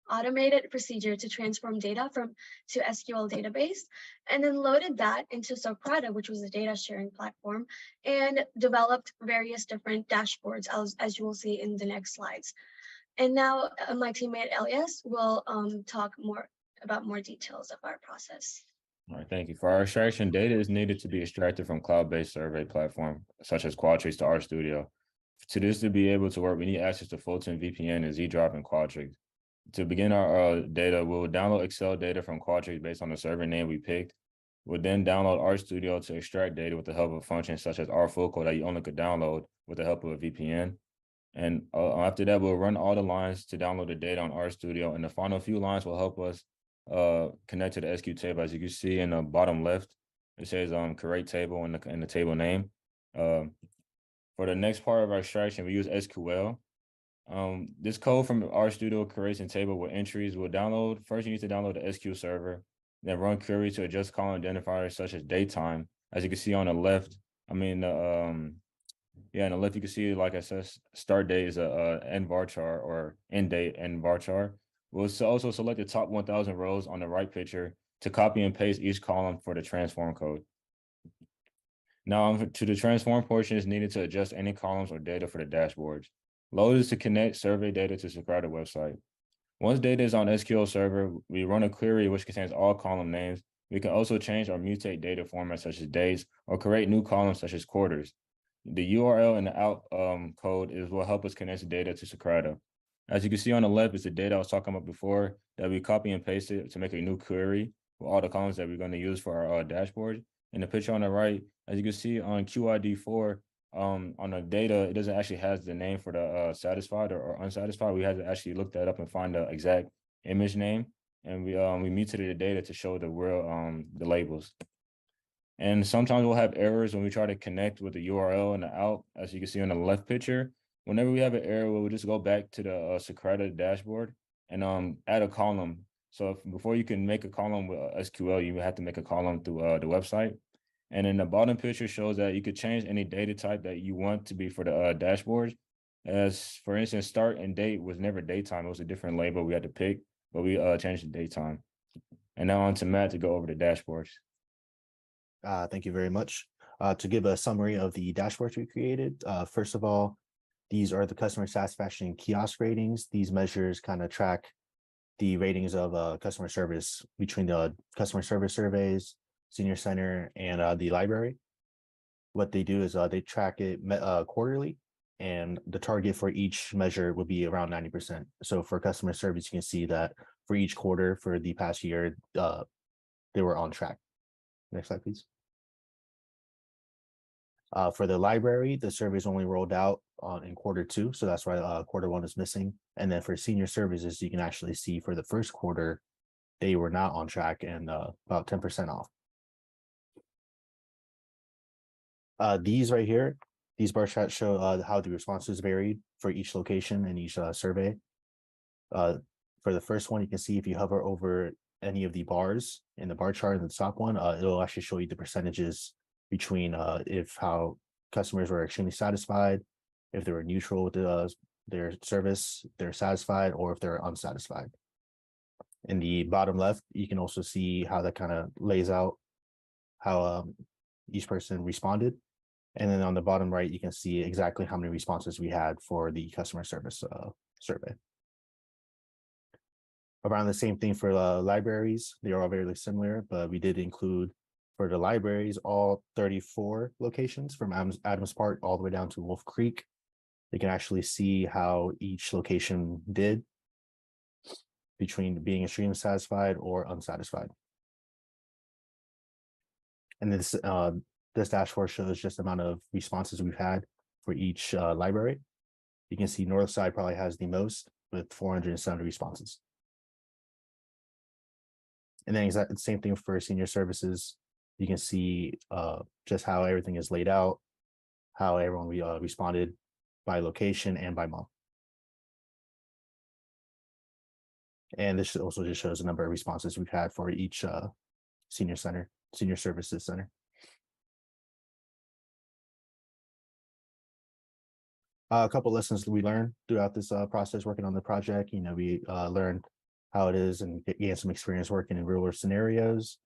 automated procedure to transform data to SQL database, and then loaded that into Socrata, which was a data sharing platform, and developed various different dashboards, as you will see in the next slides. And now my teammate Elias will talk more details of our process. All right, thank you. For our extraction, data is needed to be extracted from cloud-based survey platform, such as Qualtrics to RStudio. To this to be able to work, we need access to Fulton VPN and Z-Drop and Qualtrics. To begin our data, we'll download Excel data from Qualtrics based on the server name we picked. We'll then download RStudio to extract data with the help of functions such as RFOCO that you only could download with the help of a VPN. And after that, we'll run all the lines to download the data on RStudio, and the final few lines will help us connect to the SQ table. As you can see in the bottom left, it says create table in the table name. For the next part of our extraction, we use SQL. This code from RStudio creates a table with entries. We'll download. First, you need to download the SQL server, then run queries to adjust column identifiers such as datetime. As you can see on the left, Yeah, on the left, you can see, like I said, start date is a end varchar or end date and varchar. We'll also select the top 1,000 rows on the right picture to copy and paste each column for the transform code. Now, to the transform portion is needed to adjust any columns or data for the dashboards. Load is to connect survey data to Socrata website. Once data is on SQL Server, we run a query which contains all column names. We can also change or mutate data formats such as days or create new columns such as quarters. The URL and the out code is what help us connect the data to Socrata. As you can see on the left is the data I was talking about before that we copy and paste it to make a new query with all the columns that we're going to use for our dashboard. And the picture on the right, as you can see on QID4, on the data, it doesn't actually have the name for the satisfied or unsatisfied. We had to actually look that up and find the exact image name. And we mutated the data to show the real the labels. And sometimes we'll have errors when we try to connect with the URL and the out, as you can see on the left picture. Whenever we have an error, we'll just go back to the Socrata dashboard and add a column. So before you can make a column with SQL, you have to make a column through the website. And then the bottom picture shows that you could change any data type that you want to be for the dashboard. As for instance, start and date was never daytime. It was a different label we had to pick, but we changed the daytime. And now on to Matt to go over the dashboards. Thank you very much. To give a summary of the dashboards we created, first of all, these are the customer satisfaction kiosk ratings. These measures kind of track the ratings of customer service between the customer service surveys, senior center, and the library. What they do is they track it quarterly, and the target for each measure would be around 90%. So for customer service, you can see that for each quarter for the past year, they were on track. Next slide, please. For the library, the survey is only rolled out in Q2, so that's why Q1 is missing. And then for senior services, you can actually see for the first quarter, they were not on track and about 10% off. These right here, these bar charts show how the responses varied for each location and each survey. For the first one, you can see if you hover over any of the bars in the bar chart in the top one, it'll actually show you the percentages between if how customers were extremely satisfied, if they were neutral with their service, they're satisfied, or if they're unsatisfied. In the bottom left, you can also see how that kind of lays out how each person responded. And then on the bottom right, you can see exactly how many responses we had for the customer service survey. Around the same thing for libraries, they are all very similar, but we did include for the libraries, all 34 locations from Adams Park all the way down to Wolf Creek. You can actually see how each location did between being extremely satisfied or unsatisfied. And this dashboard shows just the amount of responses we've had for each library. You can see Northside probably has the most with 470 responses. And then exactly the same thing for senior services. You can see just how everything is laid out, how everyone responded by location and by month. And this also just shows the number of responses we've had for each senior services center. A couple lessons we learned throughout this process working on the project. We learned how it is and gained some experience working in real world scenarios.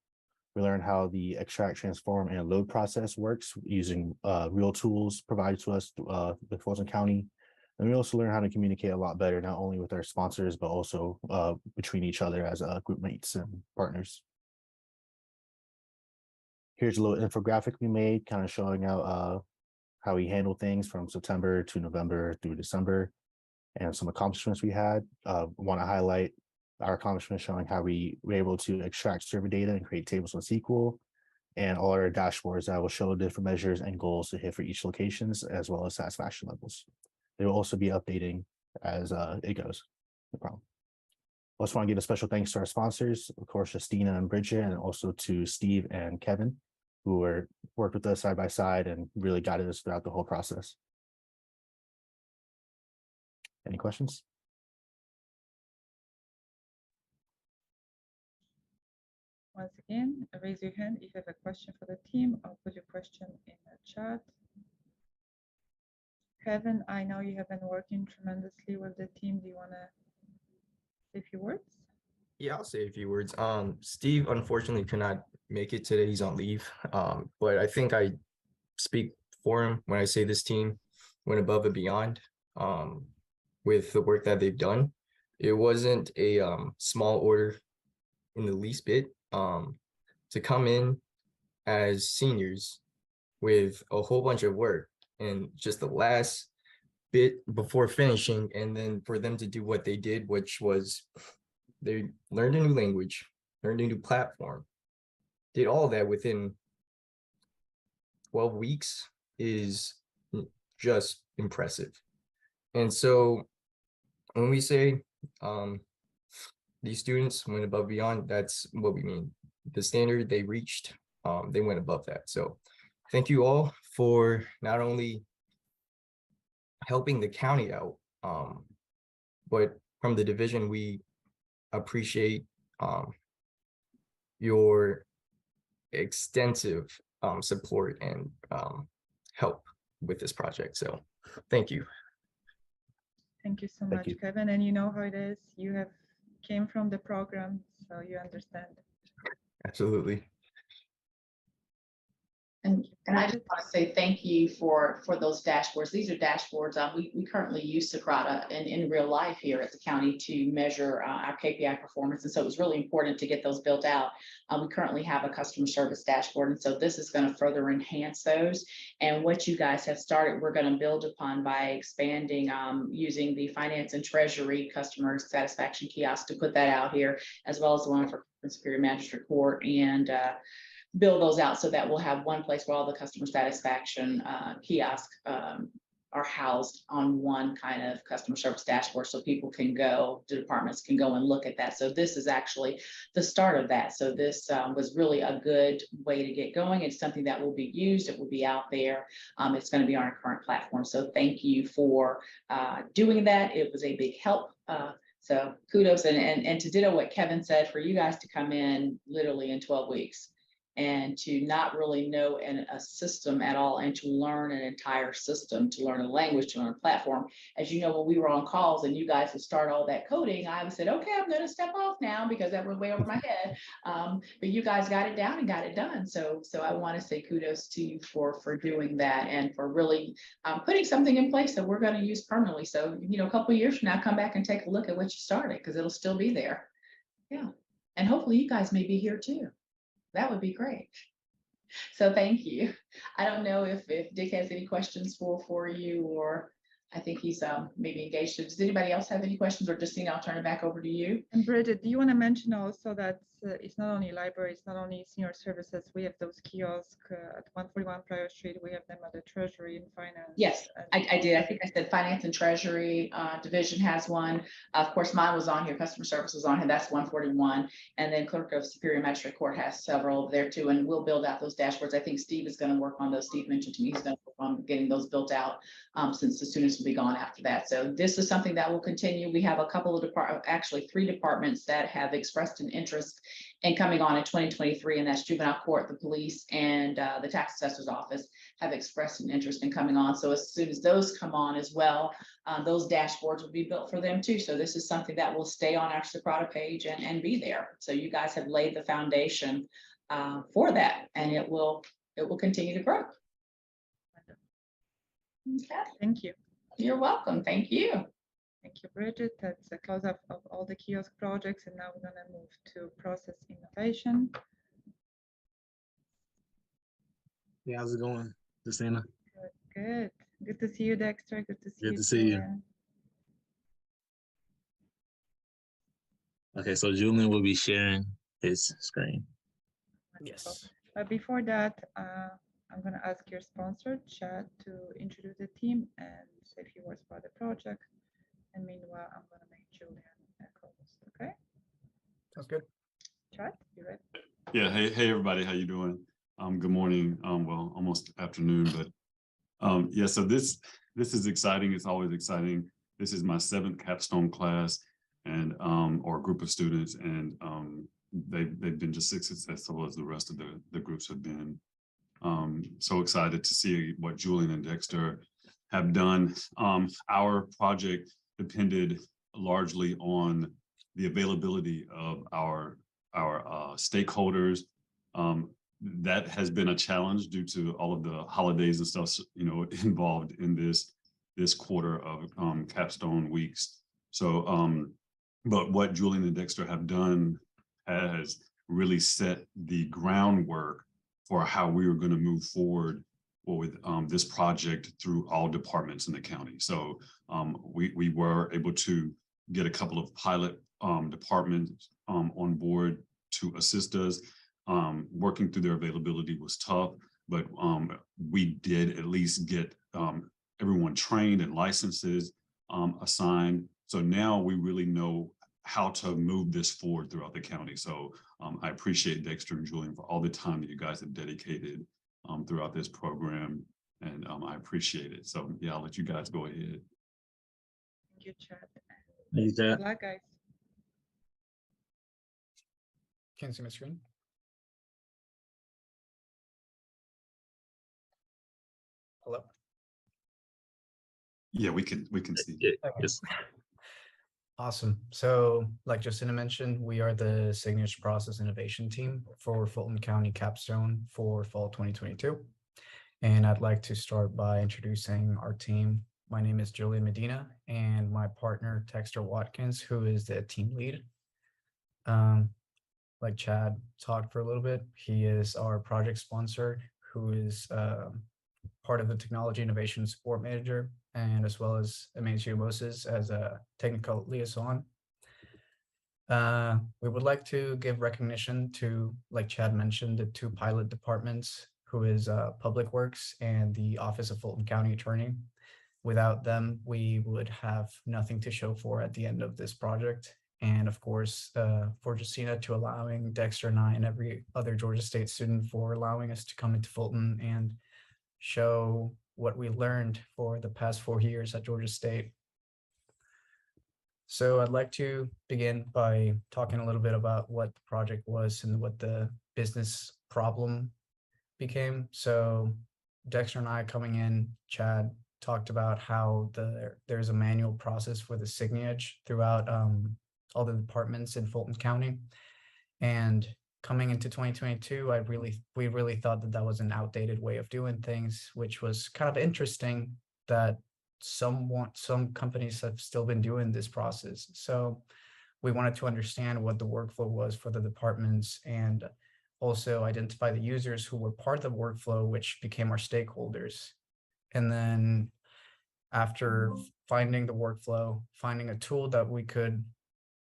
We learned how the extract, transform, and load process works using real tools provided to us with Fulton County. And we also learned how to communicate a lot better, not only with our sponsors, but also between each other as group mates and partners. Here's a little infographic we made, kind of showing out how we handle things from September to November through December and some accomplishments we had. Want to highlight our accomplishments showing how we were able to extract survey data and create tables in SQL, and all our dashboards that will show different measures and goals to hit for each locations, as well as satisfaction levels. They will also be updating as it goes. No problem. I also want to give a special thanks to our sponsors, of course, Justina and Bridget, and also to Steve and Kevin, who worked with us side by side and really guided us throughout the whole process. Any questions? Once again, raise your hand if you have a question for the team, or put your question in the chat. Kevin, I know you have been working tremendously with the team. Do you want to say a few words? Yeah, I'll say a few words. Steve unfortunately could not make it today. He's on leave. But I think I speak for him when I say this team went above and beyond with the work that they've done. It wasn't a small order in the least bit. To come in as seniors with a whole bunch of work and just the last bit before finishing, and then for them to do what they did, which was they learned a new language, learned a new platform, did all that within 12 weeks is just impressive. And so when we say these students went above and beyond, that's what we mean. The standard they reached, they went above that. So thank you all for not only helping the county out, but from the division, we appreciate your extensive support and help with this project. So thank you. Thank you so much, Kevin. And you know how it is. You have came from the program, so you understand. Absolutely. And I just want to say thank you for those dashboards. These are dashboards we currently use Socrata in real life here at the county to measure our KPI performance. And so it was really important to get those built out. We currently have a customer service dashboard. And so this is going to further enhance those. And what you guys have started, we're going to build upon by expanding using the finance and treasury customer satisfaction kiosk to put that out here, as well as the one for Superior Magistrate Court, and build those out so that we'll have one place where all the customer satisfaction kiosks are housed on one kind of customer service dashboard, so people can go, the departments can go and look at that. So this is actually the start of that. So this was really a good way to get going. It's something that will be used. It will be out there. It's going to be on our current platform. So thank you for doing that. It was a big help. So kudos, and to ditto what Kevin said, for you guys to come in literally in 12 weeks. And to not really know a system at all, and to learn an entire system, to learn a language, to learn a platform. As you know, when we were on calls and you guys would start all that coding, I said, okay, I'm going to step off now because that was way over my head. But you guys got it down and got it done. So I want to say kudos to you for doing that, and for really putting something in place that we're going to use permanently. So, you know, a couple of years from now, come back and take a look at what you started, because it'll still be there. Yeah. And hopefully you guys may be here too. That would be great. So thank you. I don't know if Dick has any questions for you, or I think he's maybe engaged. Does anybody else have any questions, or Justine, I'll turn it back over to you. And Bridget, do you want to mention also that it's not only library, it's not only senior services. We have those kiosks at 141 Pryor Street. We have them at the Treasury and Finance. Yes, I did. I think I said Finance and Treasury Division has one. Of course, mine was on here. Customer Service was on here. That's 141. And then Clerk of Superior Magistrate Court has several there too. And we'll build out those dashboards. I think Steve is going to work on those. Steve mentioned to me he's going to work on getting those built out since the students will be gone after that. So this is something that will continue. We have a couple of actually 3 departments that have expressed an interest in coming on in 2023, and that's Juvenile Court, the police, and the Tax Assessor's Office have expressed an interest in coming on. So as soon as those come on as well, those dashboards will be built for them too. So this is something that will stay on our Socrata page and be there. So you guys have laid the foundation for that, and it will continue to grow. Okay. Thank you. You're welcome. Thank you. Thank you, Bridget. That's a close-up of all the kiosk projects, and now we're going to move to process innovation. Yeah, how's it going, Justina? Good. Good to see you, Dexter. Good to see you. Good to see you. Okay, so Julian will be sharing his screen. Yes. But before that, I'm going to ask your sponsor, Chad, to introduce the team and say a few words about the project. And meanwhile, I'm going to make Julian a co-host, okay? Sounds good. Chad, you ready? Yeah, hey everybody, how you doing? Good morning, well, almost afternoon, but yeah, so this is exciting. It's always exciting. This is my 7th capstone class, and or group of students, and they've been just as successful as the rest of the groups have been. So excited to see what Julian and Dexter have done. Our project depended largely on the availability of our stakeholders. That has been a challenge due to all of the holidays and stuff, you know, involved in this quarter of capstone weeks. So, but what Julian and Dexter have done has really set the groundwork for how we were going to move forward with this project through all departments in the county. So we were able to get a couple of pilot departments on board to assist us. Working through their availability was tough, but we did at least get everyone trained and licenses assigned. So now we really know how to move this forward throughout the county. So I appreciate Dexter and Julian for all the time that you guys have dedicated throughout this program, and I appreciate it. So yeah, I'll let you guys go ahead. Thank you, Chad. Thank you, Chad. Black guys. Can you see my screen? Hello? Yeah, we can see. Yeah, Okay. yes. Awesome. So like Justina mentioned, we are the signature process innovation team for Fulton County Capstone for fall 2022. And I'd like to start by introducing our team. My name is Julia Medina and my partner, Dexter Watkins, who is the team lead. Like Chad talked for a little bit, he is our project sponsor, who is part of the technology innovation support manager, and as well as Amancio Moses as a technical liaison. We would like to give recognition to, like Chad mentioned, the two pilot departments, who is Public Works and the Office of Fulton County Attorney. Without them, we would have nothing to show for at the end of this project. And of course, for Justina to allowing Dexter and I and every other Georgia State student for allowing us to come into Fulton and show what we learned for the past 4 years at Georgia State. So I'd like to begin by talking a little bit about what the project was and what the business problem became. So Dexter and I coming in, Chad talked about how there's a manual process for the signage throughout all the departments in Fulton County. And coming into 2022, we really thought that was an outdated way of doing things, which was kind of interesting that some companies have still been doing this process. So we wanted to understand what the workflow was for the departments and also identify the users who were part of the workflow, which became our stakeholders. And then after finding the workflow, finding a tool that we could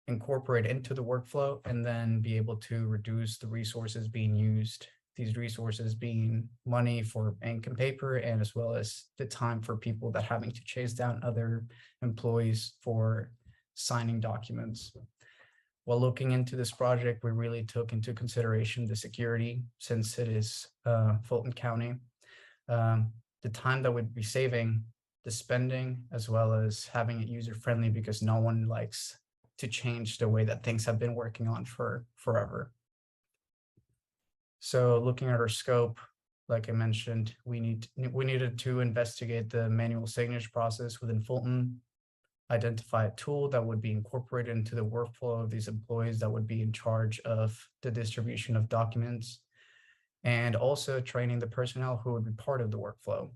incorporate into the workflow and then be able to reduce the resources being used, these resources being money for ink and paper, and as well as the time for people that having to chase down other employees for signing documents. While looking into this project, we really took into consideration the security, since it is Fulton County, the time that we'd be saving, the spending, as well as having it user-friendly, because no one likes to change the way that things have been working on for forever. So looking at our scope, like I mentioned, we needed to investigate the manual signature process within Fulton, identify a tool that would be incorporated into the workflow of these employees that would be in charge of the distribution of documents, and also training the personnel who would be part of the workflow.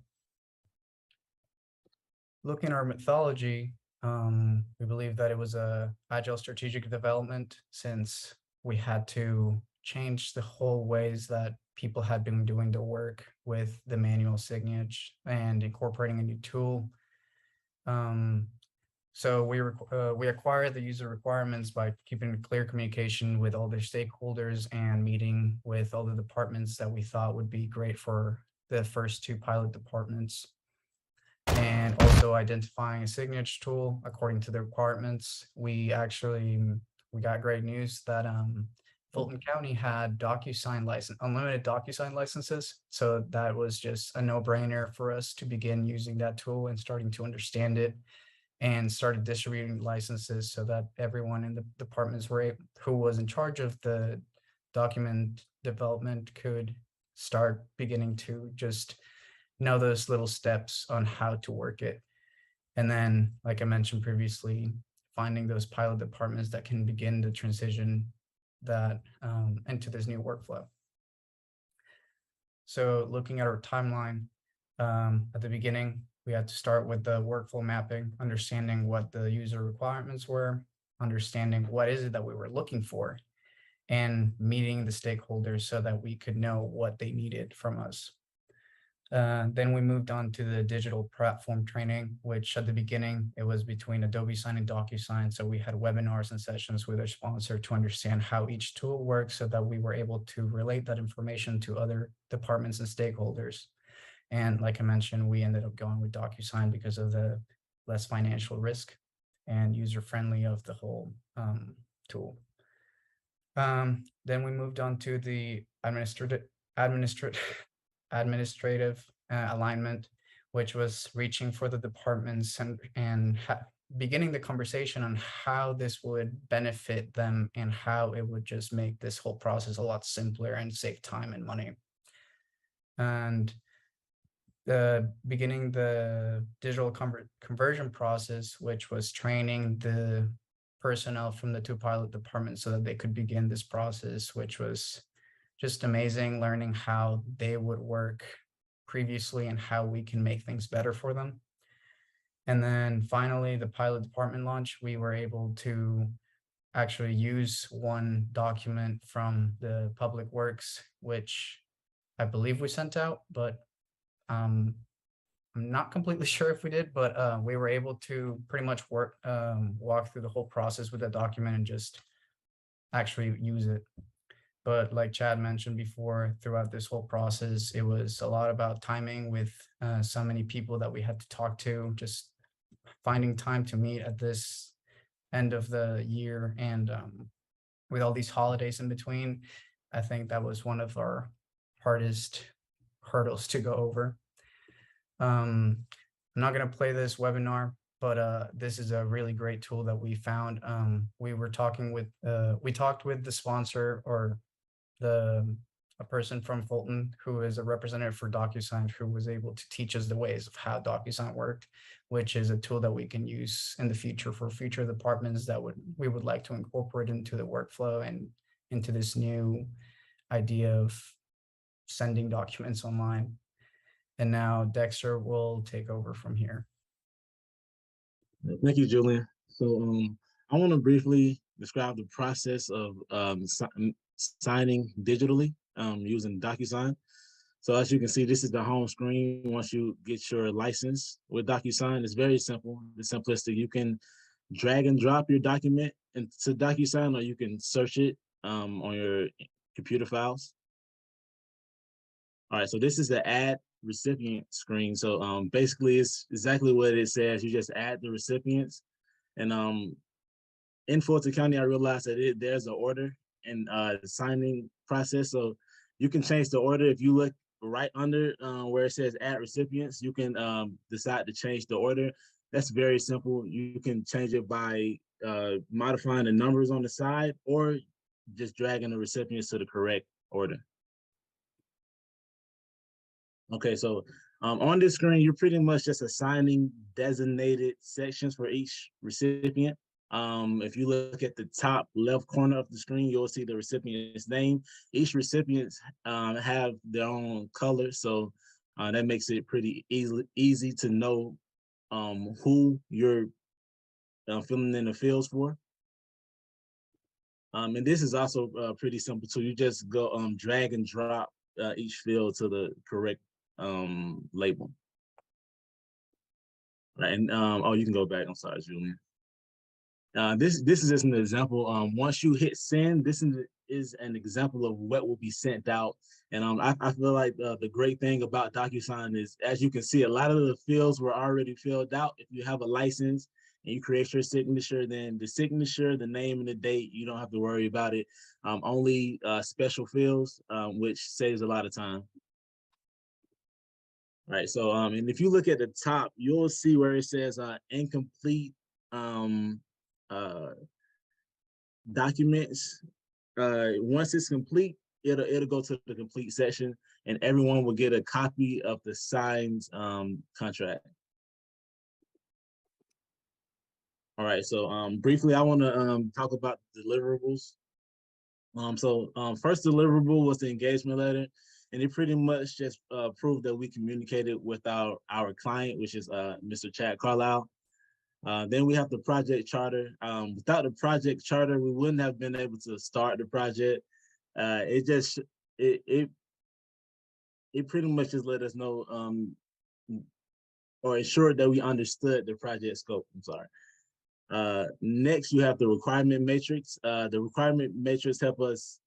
Looking at our methodology, we believe that it was a agile strategic development, since we had to change the whole ways that people had been doing their work with the manual signage and incorporating a new tool. So we acquired the user requirements by keeping clear communication with all their stakeholders and meeting with all the departments that we thought would be great for the first two pilot departments. And also identifying a signature tool according to the requirements. We got great news that Fulton County had unlimited DocuSign licenses. So that was just a no-brainer for us to begin using that tool and starting to understand it, and started distributing licenses so that everyone in the departments who was in charge of the document development could start beginning to just know those little steps on how to work it. And then, like I mentioned previously, finding those pilot departments that can begin the transition that into this new workflow. So looking at our timeline, at the beginning, we had to start with the workflow mapping, understanding what the user requirements were, understanding what is it that we were looking for, and meeting the stakeholders so that we could know what they needed from us. Then we moved on to the digital platform training, which at the beginning, it was between Adobe Sign and DocuSign. So we had webinars and sessions with our sponsor to understand how each tool works so that we were able to relate that information to other departments and stakeholders. And like I mentioned, we ended up going with DocuSign because of the less financial risk and user-friendly of the whole tool. Then we moved on to the administrative alignment, which was reaching for the departments and beginning the conversation on how this would benefit them and how it would just make this whole process a lot simpler and save time and money. And beginning the digital conversion process, which was training the personnel from the 2 pilot departments so that they could begin this process, which was just amazing, learning how they would work previously and how we can make things better for them. And then finally, the pilot department launch, we were able to actually use one document from the public works, which I believe we sent out, but I'm not completely sure if we did, but we were able to pretty much walk through the whole process with that document and just actually use it. But like Chad mentioned before, throughout this whole process, it was a lot about timing with so many people that we had to talk to, just finding time to meet at this end of the year. And with all these holidays in between, I think that was one of our hardest hurdles to go over. I'm not going to play this webinar, but this is a really great tool that we found. We talked with the sponsor or a person from Fulton who is a representative for DocuSign, who was able to teach us the ways of how DocuSign worked, which is a tool that we can use in the future for future departments that we would like to incorporate into the workflow and into this new idea of sending documents online. And now Dexter will take over from here. Thank you, Julian. So I want to briefly describe the process of signing digitally using DocuSign. So as you can see, this is the home screen. Once you get your license with DocuSign, it's very simple. It's simplistic. You can drag and drop your document into DocuSign, or you can search it on your computer files. All right, so this is the add recipient screen. So basically it's exactly what it says. You just add the recipients. And in Fulton County, I realized that there's an order in the signing process. So you can change the order. If you look right under where it says add recipients, you can decide to change the order. That's very simple. You can change it by modifying the numbers on the side or just dragging the recipients to the correct order. Okay, so on this screen, you're pretty much just assigning designated sections for each recipient. If you look at the top left corner of the screen, you'll see the recipient's name. Each recipient have their own color, so that makes it pretty easy to know who you're filling in the fields for. And this is also pretty simple too. You just go drag and drop each field to the correct label. Right, and oh, you can go back. I'm sorry, Julian. This is just an example. Once you hit send, this is an example of what will be sent out. And I feel like the great thing about DocuSign is, as you can see, a lot of the fields were already filled out. If you have a license and you create your signature, then the signature, the name, and the date, you don't have to worry about it. Only special fields, which saves a lot of time. Right, so and if you look at the top, you'll see where it says incomplete documents. Once it's complete, it'll go to the complete section. and everyone will get a copy of the signed contract. All right, so briefly, I want to talk about deliverables. First deliverable was the engagement letter, and it pretty much just proved that we communicated with our client, which is Mr. Chad Carlisle. Then we have the project charter. Without the project charter, we wouldn't have been able to start the project. It pretty much just let us know or ensured that we understood the project scope. I'm sorry. Next, you have the requirement matrix. The requirement matrix helped us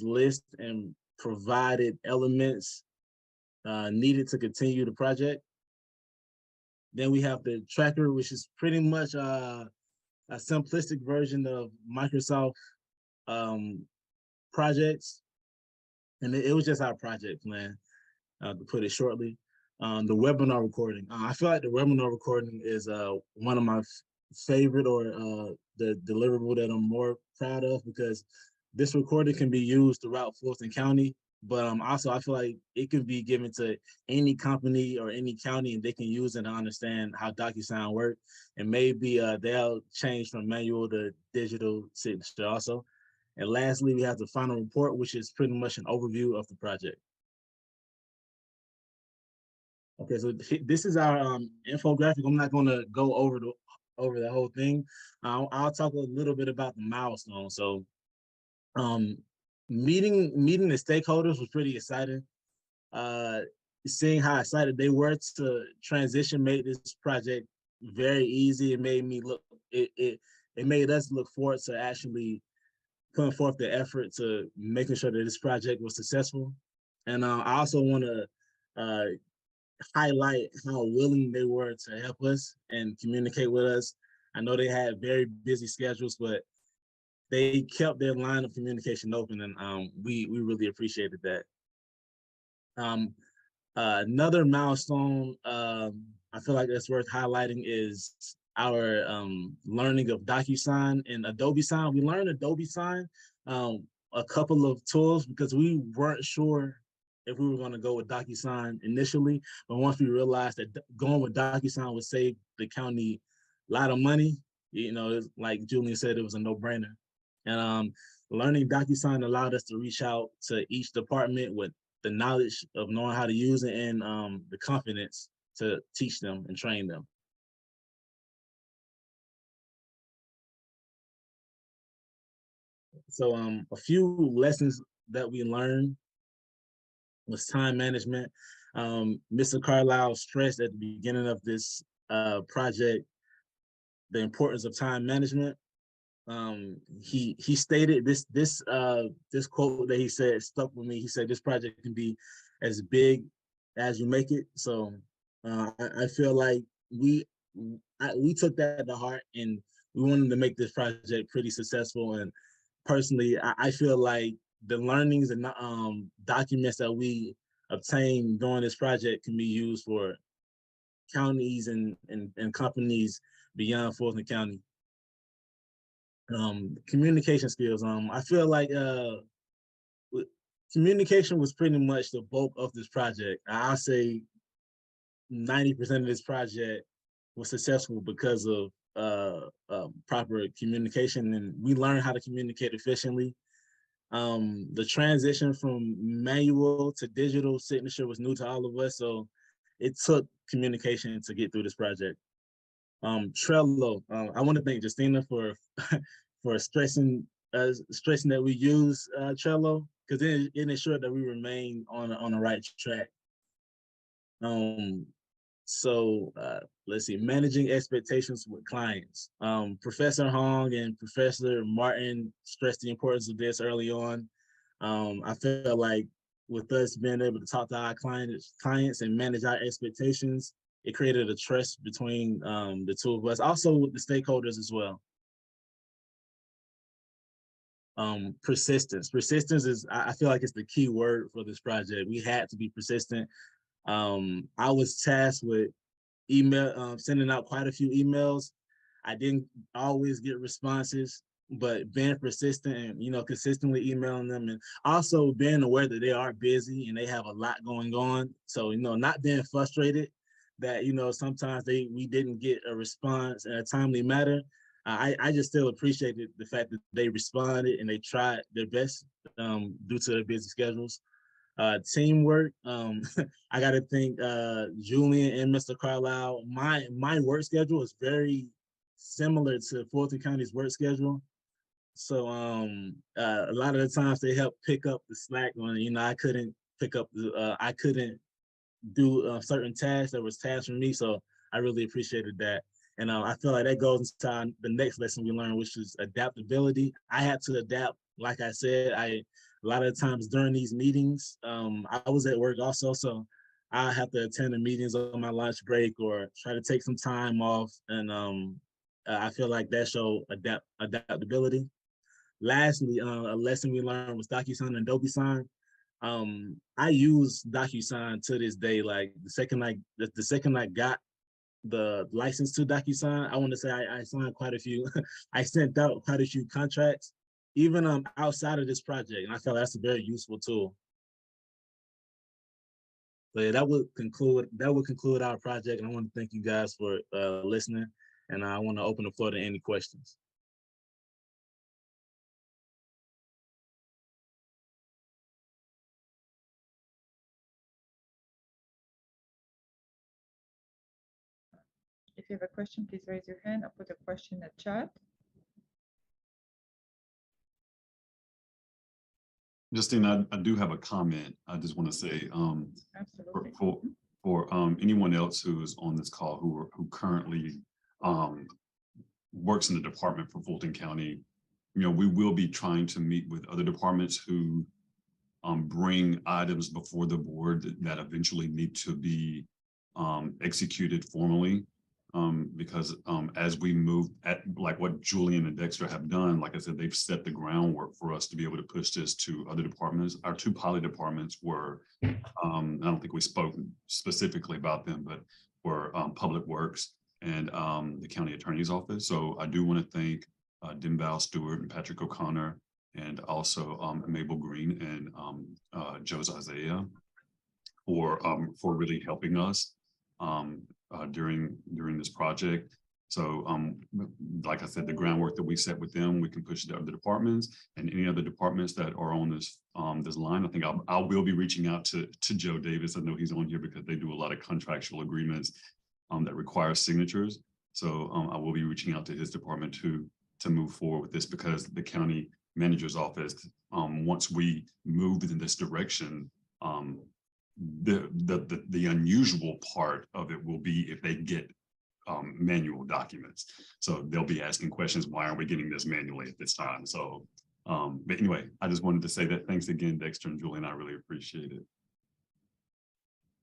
list and provided elements needed to continue the project. Then we have the tracker, which is pretty much a simplistic version of Microsoft projects. And it was just our project plan, to put it shortly. The webinar recording. I feel like the webinar recording is one of my favorite, or the deliverable that I'm more proud of, because this recording can be used throughout Fulton County, but also I feel like it can be given to any company or any county, and they can use it to understand how DocuSign works, and maybe they'll change from manual to digital signature also. And lastly, we have the final report, which is pretty much an overview of the project. Okay, so this is our infographic. I'm not going to go over the whole thing. I'll talk a little bit about the milestones. So meeting the stakeholders was pretty exciting. Seeing how excited they were to transition made this project very easy. It made me look, it made us look forward to actually putting forth the effort to making sure that this project was successful. And I also want to highlight how willing they were to help us and communicate with us. I know they had very busy schedules, but they kept their line of communication open, and we really appreciated that. Another milestone I feel like that's worth highlighting is our learning of DocuSign and Adobe Sign. We learned Adobe Sign, a couple of tools, because we weren't sure if we were going to go with DocuSign initially, but once we realized that going with DocuSign would save the county a lot of money, you know, like Julian said, it was a no-brainer. And learning DocuSign allowed us to reach out to each department with the knowledge of knowing how to use it, and the confidence to teach them and train them. So a few lessons that we learned was time management. Mr. Carlisle stressed at the beginning of this project the importance of time management. He stated this quote that he said stuck with me. He said, "This project can be as big as you make it." So I feel like we took that to heart, and we wanted to make this project pretty successful. And personally, I feel like the learnings and documents that we obtained during this project can be used for counties and companies beyond Fulton County. Communication skills. I feel like communication was pretty much the bulk of this project. I'll say 90% of this project was successful because of proper communication, and we learned how to communicate efficiently. The transition from manual to digital signature was new to all of us, so it took communication to get through this project. Trello. I want to thank Justina for for stressing that we use Trello, because it ensured that we remain on the right track. Let's see, managing expectations with clients. Professor Hong and Professor Martin stressed the importance of this early on. I feel like with us being able to talk to our clients and manage our expectations, it created a trust between the two of us, also with the stakeholders as well. Persistence. Persistence is, I feel like it's the key word for this project. We had to be persistent. I was tasked with sending out quite a few emails. I didn't always get responses. but being persistent and, you know, consistently emailing them, and also being aware that they are busy and they have a lot going on. So, you know, not being frustrated that, you know, sometimes we didn't get a response in a timely manner. I just still appreciated the fact that they responded and they tried their best due to their busy schedules. Teamwork. I got to thank Julian and Mr. Carlisle. My work schedule is very similar to Fulton County's work schedule. So a lot of the times they help pick up the slack when, you know, I couldn't pick up I couldn't do certain tasks that was tasks for me. So I really appreciated that. And I feel like that goes into the next lesson we learned, which is adaptability. I had to adapt. Like I said, a lot of times during these meetings, I was at work also. So I have to attend the meetings on my lunch break or try to take some time off. And I feel like that showed adaptability. Lastly, a lesson we learned was DocuSign and DocuSign. I use DocuSign to this day. Like the second I got the license to DocuSign, I want to say I signed quite a few. I sent out quite a few contracts, even outside of this project, and I felt that's a very useful tool. So yeah, that would conclude our project, and I want to thank you guys for listening, and I want to open the floor to any questions. If you have a question, please raise your hand or put a question in the chat. Justine, I do have a comment. I just want to say, Absolutely. for anyone else who is on this call who currently works in the department for Fulton County, you know, we will be trying to meet with other departments who bring items before the board that eventually need to be executed formally. Because as we move at like what Julian and Dexter have done, like I said, they've set the groundwork for us to be able to push this to other departments. Our two poly departments were, I don't think we spoke specifically about them, but were Public Works and the County Attorney's Office. So I do want to thank Denval Stewart and Patrick O'Connor, and also Mabel Green and Joe's Isaiah for really helping us during this project. So like I said, the groundwork that we set with them, we can push to other departments and any other departments that are on this this line. I think I will be reaching out to Joe Davis. I know he's on here because they do a lot of contractual agreements that require signatures. So I will be reaching out to his department to move forward with this, because the county manager's office, once we move in this direction, the unusual part of it will be if they get manual documents. So they'll be asking questions, why aren't we getting this manually at this time? So, but anyway, I just wanted to say that thanks again, Dexter and Julian, I really appreciate it.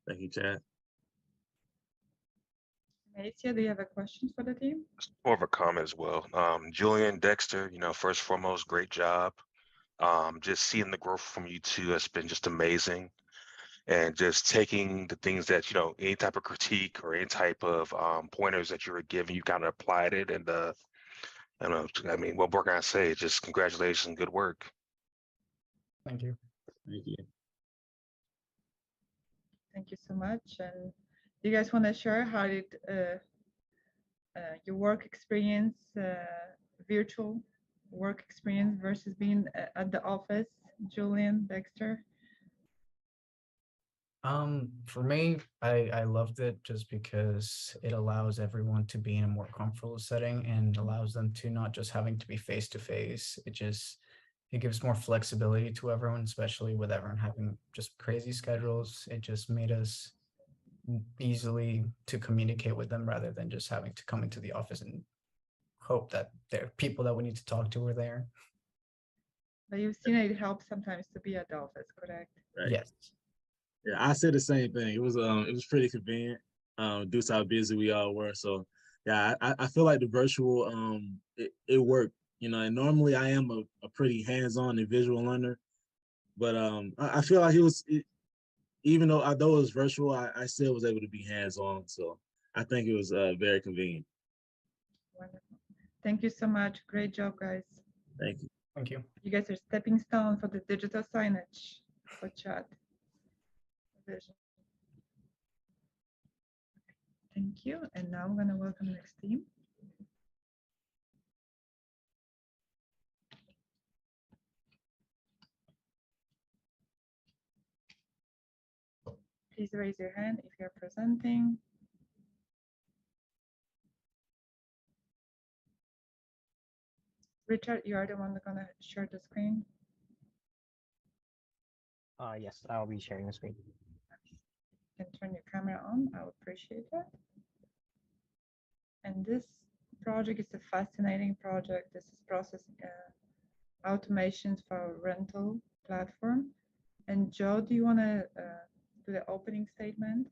Thank you, Chad. Maicia, do you have a question for the team? More of a comment as well. Julian, Dexter, you know, first and foremost, great job. Just seeing the growth from you two has been just amazing. And just taking the things that, you know, any type of critique or any type of pointers that you were given, you kind of applied it. And I don't know, I mean, what more can I say? Just congratulations, good work. Thank you. Thank you. Thank you so much. And do you guys want to share how did your work experience, virtual work experience versus being at the office? Julian, Dexter? For me, I loved it just because it allows everyone to be in a more comfortable setting and allows them to not just having to be face to face. It gives more flexibility to everyone, especially with everyone having just crazy schedules. It just made us easily to communicate with them rather than just having to come into the office and hope that there are people that we need to talk to are there. But you've seen it helps sometimes to be at the office, correct? Right. Yes. Yeah, I said the same thing. It was pretty convenient due to how busy we all were. So yeah, I feel like the virtual it worked. You know, and normally I am a pretty hands-on and visual learner, but I feel like even though it was virtual, I still was able to be hands-on. So I think it was very convenient. Wonderful. Thank you so much. Great job, guys. Thank you. Thank you. You guys are stepping stone for the digital signage for chat. Vision. Thank you. And now I'm going to welcome the next team. Please raise your hand if you're presenting. Richard, you are the one that's going to share the screen. Yes, I'll be sharing the screen. You can turn your camera on. I would appreciate that. And this project is a fascinating project. This is process automations for rental platform. And Joe, do you want to do the opening statement?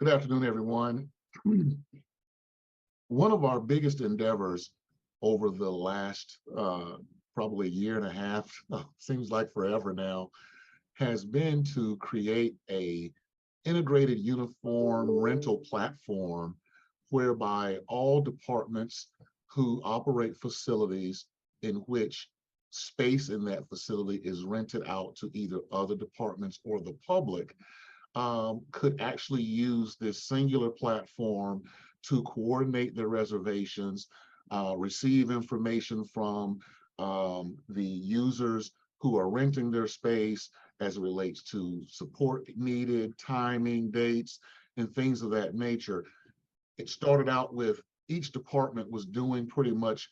Good afternoon, everyone. One of our biggest endeavors over the last probably a year and a half, seems like forever now, has been to create a integrated uniform rental platform whereby all departments who operate facilities in which space in that facility is rented out to either other departments or the public could actually use this singular platform to coordinate their reservations, receive information from the users who are renting their space as it relates to support needed, timing, dates, and things of that nature. It started out with each department was doing pretty much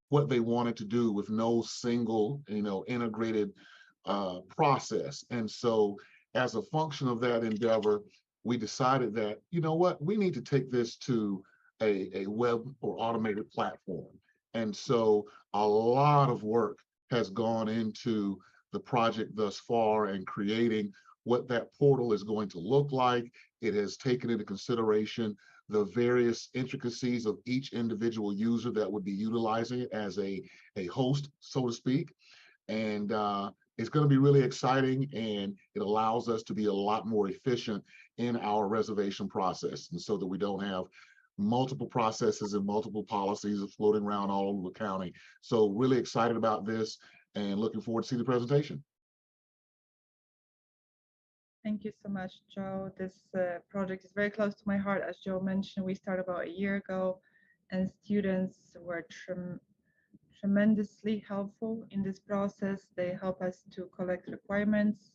what they wanted to do with no single, integrated process. And so as a function of that endeavor, we decided that, you know what, we need to take this to a web or automated platform. And so a lot of work has gone into the project thus far and creating what that portal is going to look like. It has taken into consideration the various intricacies of each individual user that would be utilizing it as a host, so to speak. And it's going to be really exciting, and it allows us to be a lot more efficient in our reservation process, and so that we don't have multiple processes and multiple policies floating around all over the county. So really excited about this and looking forward to see the presentation. Thank you so much, Joe. This project is very close to my heart. As Joe mentioned, we started about a year ago, and students were tremendously helpful in this process. They help us to collect requirements.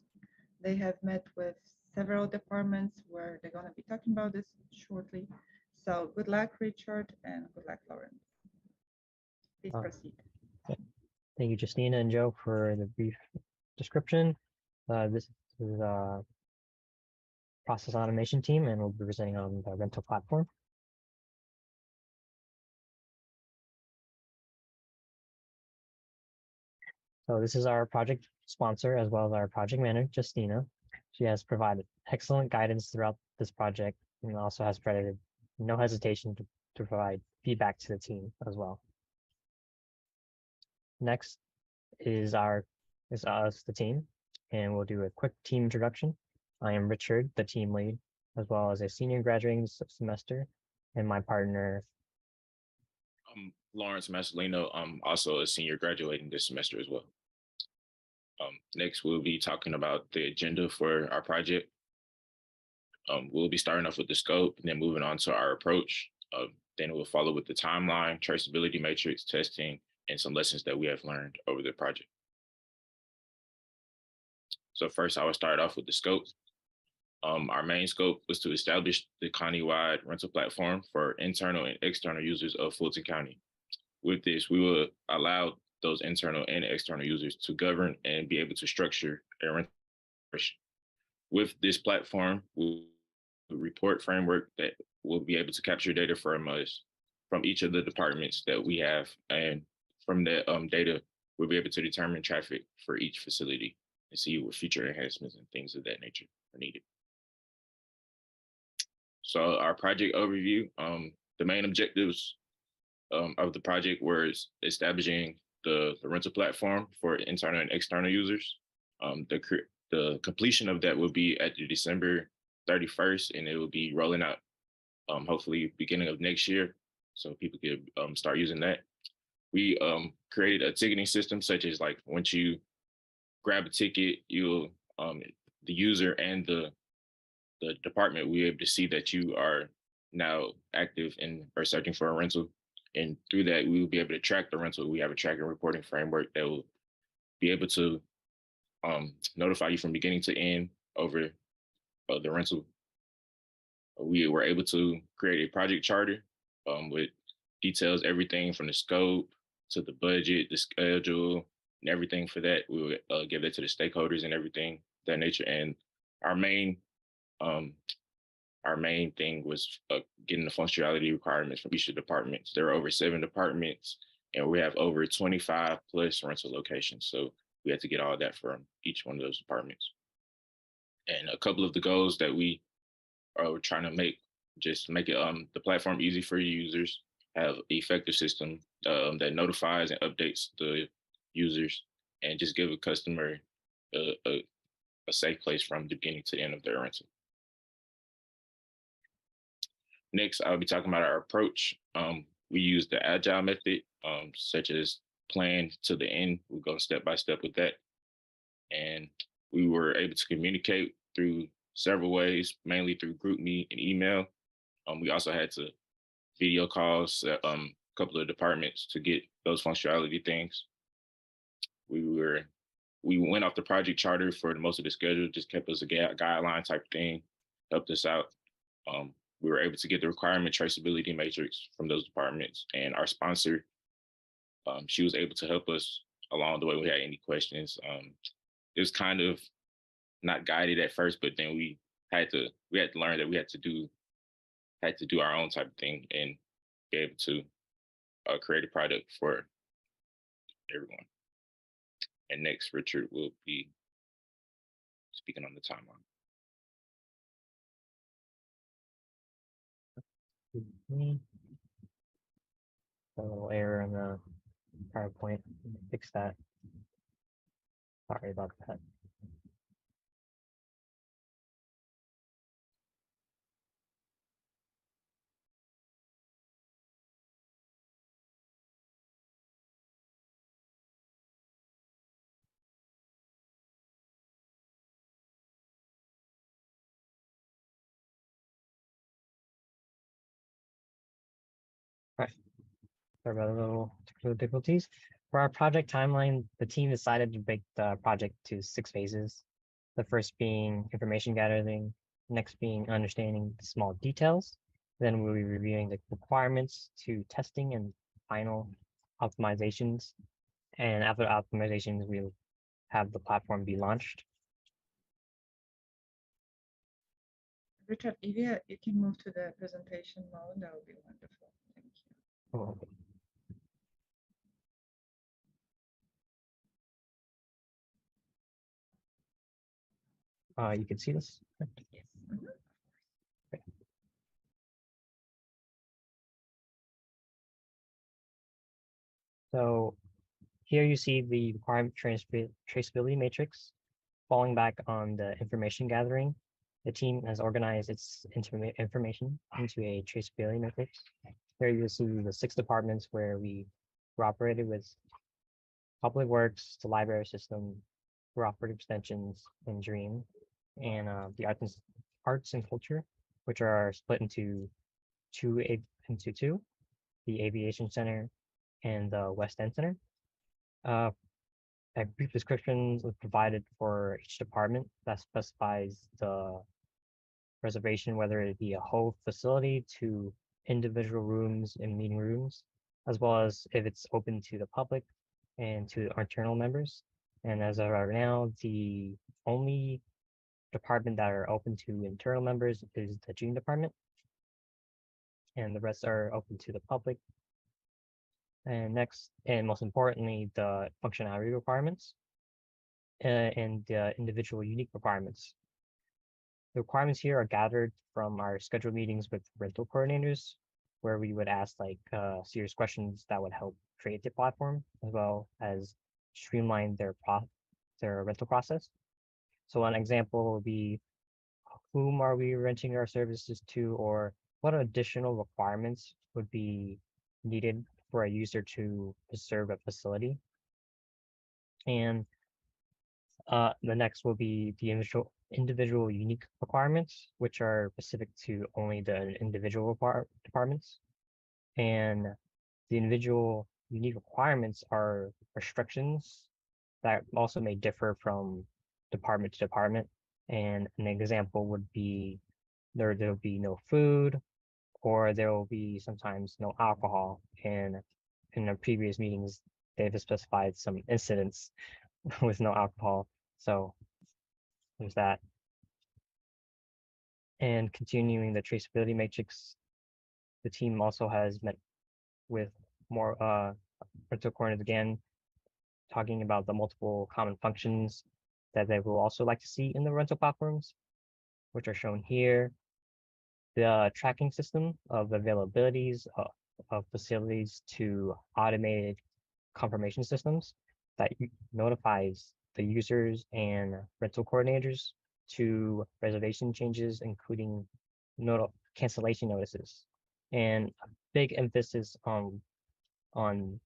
They have met with several departments where they're going to be talking about this shortly. So good luck, Richard, and good luck, Lauren. Please proceed. Thank you, Justina and Joe, for the brief description. This is a process automation team, and we'll be presenting on the rental platform. So this is our project sponsor, as well as our project manager, Justina. She has provided excellent guidance throughout this project, and also has provided no hesitation to provide feedback to the team as well. Next is us, the team, and we'll do a quick team introduction. I am Richard, the team lead, as well as a senior graduating this semester, and my partner. Lawrence Masolino, I'm also a senior graduating this semester as well. Next, we'll be talking about the agenda for our project. We'll be starting off with the scope and then moving on to our approach. Then we'll follow with the timeline, traceability matrix, testing, and some lessons that we have learned over the project. So first, I will start off with the scope. Our main scope was to establish the county-wide rental platform for internal and external users of Fulton County. With this, we will allow those internal and external users to govern and be able to structure a rental. With this platform, we'll report framework that will be able to capture data from us, from each of the departments that we have, and from that data, we'll be able to determine traffic for each facility and see what future enhancements and things of that nature are needed. So our project overview, the main objectives of the project were establishing the rental platform for internal and external users. The completion of that will be at the December 31st, and it will be rolling out hopefully beginning of next year, so people could start using that. We created a ticketing system, such as like once you grab a ticket, you'll the user and the department will be able to see that you are now active and are searching for a rental. And through that, we will be able to track the rental. We have a tracking reporting framework that will be able to notify you from beginning to end over the rental. We were able to create a project charter with details, everything from the scope to the budget, the schedule, and everything for that. We will give that to the stakeholders and everything of that nature. And our main thing was getting the functionality requirements from each of the departments. There are over 7 departments, and we have over 25 plus rental locations. So we had to get all that from each one of those departments. And a couple of the goals that we are trying to make, just make it the platform easy for users, have an effective system that notifies and updates the users, and just give a customer a safe place from the beginning to the end of their rental. Next, I'll be talking about our approach. We use the agile method, such as plan to the end. We'll go step by step with that. And we were able to communicate through several ways, mainly through GroupMe and email. We also had to video calls a couple of departments to get those functionality things. We went off the project charter for most of the schedule, just kept us a guideline type thing, helped us out. We were able to get the requirement traceability matrix from those departments, and our sponsor, she was able to help us along the way. We had any questions. It was kind of not guided at first, but then we had to learn that we had to do our own type of thing and be able to create a product for everyone. And next, Richard will be speaking on the timeline. A little error in the PowerPoint. Fix that. Sorry about that. Right. Sorry about the little technical difficulties. For our project timeline, the team decided to break the project to 6 phases. The first being information gathering, next being understanding the small details. Then we'll be reviewing the requirements to testing and final optimizations. And after optimizations, we'll have the platform be launched. Richard, if you can move to the presentation mode, that would be wonderful. Thank you. Oh. You can see this? Yes. Mm-hmm. Okay. So here you see the requirement traceability matrix. Falling back on the information gathering, the team has organized its information into a traceability matrix. Here you'll see the 6 departments where we cooperated with Public Works, the library system, cooperative extensions, and Dream, and the arts and culture, which are split into two, the Aviation Center and the West End Center. A brief description was provided for each department that specifies the reservation, whether it be a whole facility to individual rooms and meeting rooms, as well as if it's open to the public and to our internal members. And as of right now, the only department that are open to internal members is the June department, and the rest are open to the public. And next, and most importantly, the functionality requirements and the individual unique requirements. The requirements here are gathered from our scheduled meetings with rental coordinators, where we would ask like serious questions that would help create the platform, as well as streamline their rental process. So one example would be whom are we renting our services to, or what additional requirements would be needed for a user to reserve a facility. And the next will be the individual unique requirements, which are specific to only the individual departments. And the individual unique requirements are restrictions that also may differ from department to department. And an example would be there'll be no food, or there will be sometimes no alcohol. And in the previous meetings, they've specified some incidents with no alcohol. So there's that. And continuing the traceability matrix, the team also has met with more rental coordinators again, talking about the multiple common functions that they will also like to see in the rental platforms, which are shown here. The tracking system of availabilities of facilities to automated confirmation systems that notifies the users and rental coordinators to reservation changes, including cancellation notices, and a big emphasis on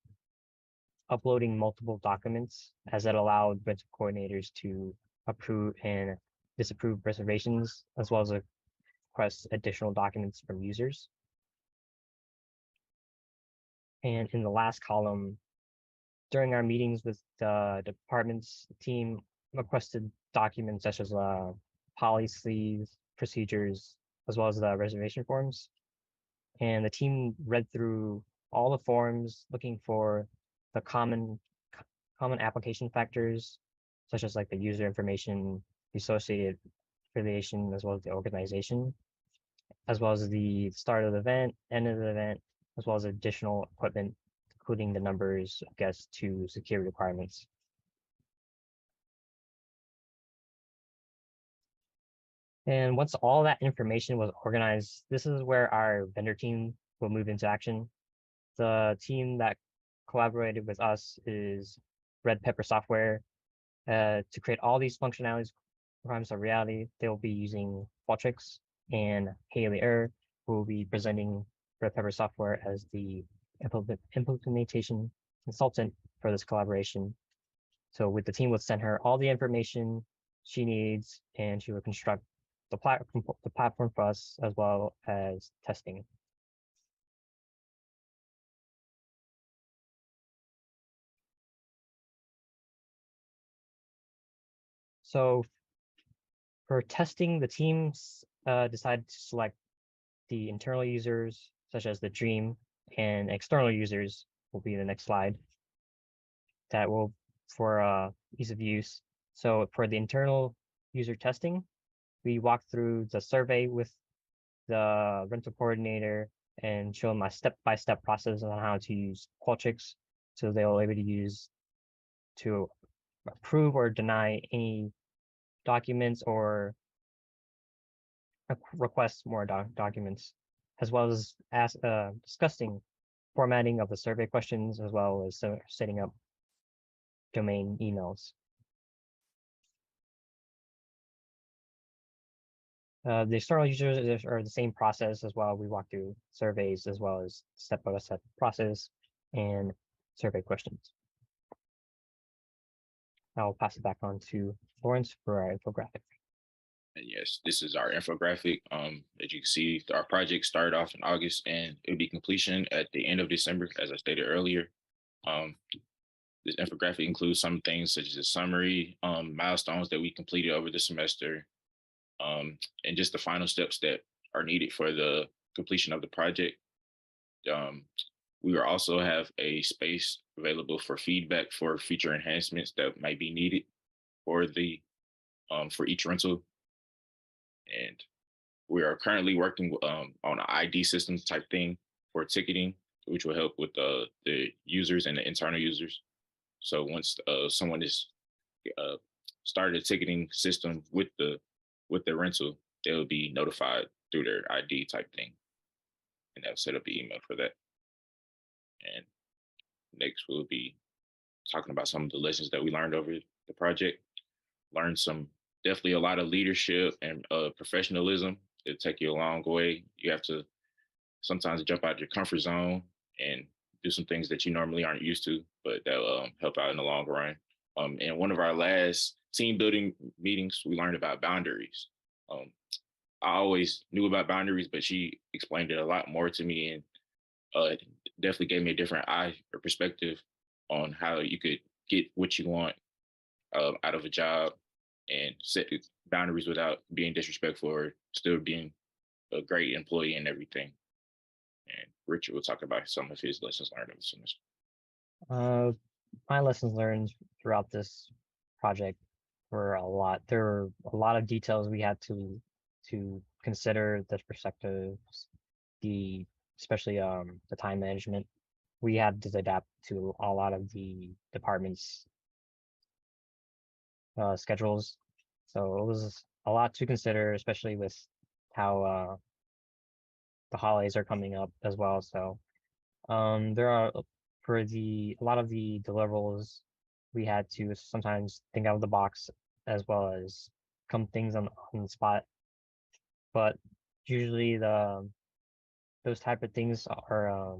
uploading multiple documents, as it allowed rental coordinators to approve and disapprove reservations, as well as request additional documents from users. And in the last column, during our meetings with the departments, the team requested documents such as policies, procedures, as well as the reservation forms. And the team read through all the forms, looking for the common application factors, such as like the user information, the associated affiliation, as well as the organization, as well as the start of the event, end of the event, as well as additional equipment, including the numbers of guests to security requirements. And once all that information was organized, this is where our vendor team will move into action. The team that collaborated with us is Red Pepper Software. To create all these functionalities, requirements of reality, they will be using Qualtrics, and Haley who will be presenting Red Pepper Software as the implementation consultant for this collaboration. So with the team will send her all the information she needs, and she will construct the platform for us, as well as testing. So for testing, the teams decided to select the internal users, such as the Dream, and external users will be the next slide. That will for ease of use. So for the internal user testing, we walked through the survey with the rental coordinator and show them a step-by-step process on how to use Qualtrics, so they will able to use to approve or deny any documents or request more documents, as well as discussing formatting of the survey questions, as well as setting up domain emails. The external users are the same process as well. We walk through surveys as well as step-by-step process and survey questions. I'll pass it back on to Lawrence for our infographic. And yes, this is our infographic. As you can see, our project started off in August and it'll be completion at the end of December, as I stated earlier. This infographic includes some things such as a summary, milestones that we completed over the semester, and just the final steps that are needed for the completion of the project. We will also have a space available for feedback for future enhancements that might be needed for the for each rental. And we are currently working on an ID system type thing for ticketing, which will help with the users and the internal users. So once someone is started a ticketing system with the rental, they'll be notified through their ID type thing, and they'll set up the email for that. And next, we'll be talking about some of the lessons that we learned over the project, learn some definitely a lot of leadership and professionalism. It'll take you a long way. You have to sometimes jump out your comfort zone and do some things that you normally aren't used to, but that'll help out in the long run. In one of our last team building meetings, we learned about boundaries. I always knew about boundaries, but she explained it a lot more to me, and it definitely gave me a different eye or perspective on how you could get what you want out of a job and set boundaries without being disrespectful or still being a great employee and everything. And Richard will talk about some of his lessons learned over the semester. My lessons learned throughout this project were a lot. There were a lot of details we had to consider, the perspectives, especially the time management. We had to adapt to a lot of the departments' schedules, so it was a lot to consider, especially with how the holidays are coming up as well. So there are a lot of the deliverables, we had to sometimes think out of the box as well as come things on the spot. But usually those type of things are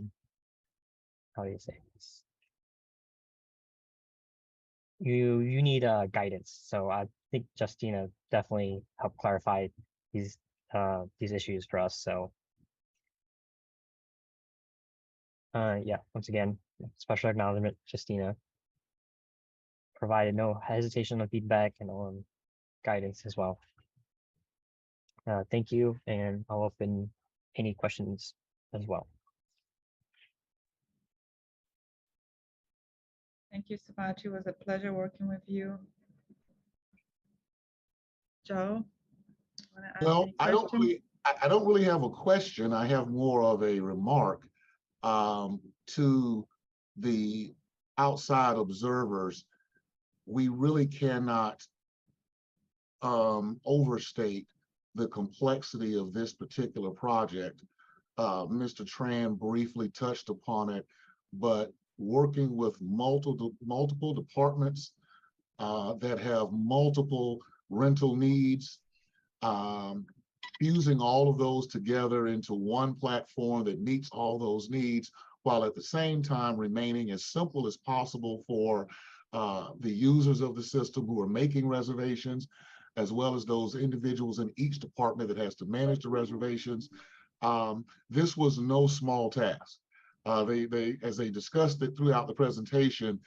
how do you say this? You need guidance. So I think Justina definitely helped clarify these issues for us. So yeah, once again, special acknowledgement, Justina provided no hesitation of feedback and guidance as well. Thank you, and I'll open any questions as well. Thank you so much. It was a pleasure working with you. Joe, wanna ask Well, any I don't questions? really have a question. I have more of a remark to the outside observers. We really cannot overstate the complexity of this particular project. Mr. Tran briefly touched upon it, but working with multiple departments that have multiple rental needs, fusing all of those together into one platform that meets all those needs, while at the same time remaining as simple as possible for the users of the system who are making reservations, as well as those individuals in each department that has to manage the reservations. This was no small task. As they discussed it throughout the presentation,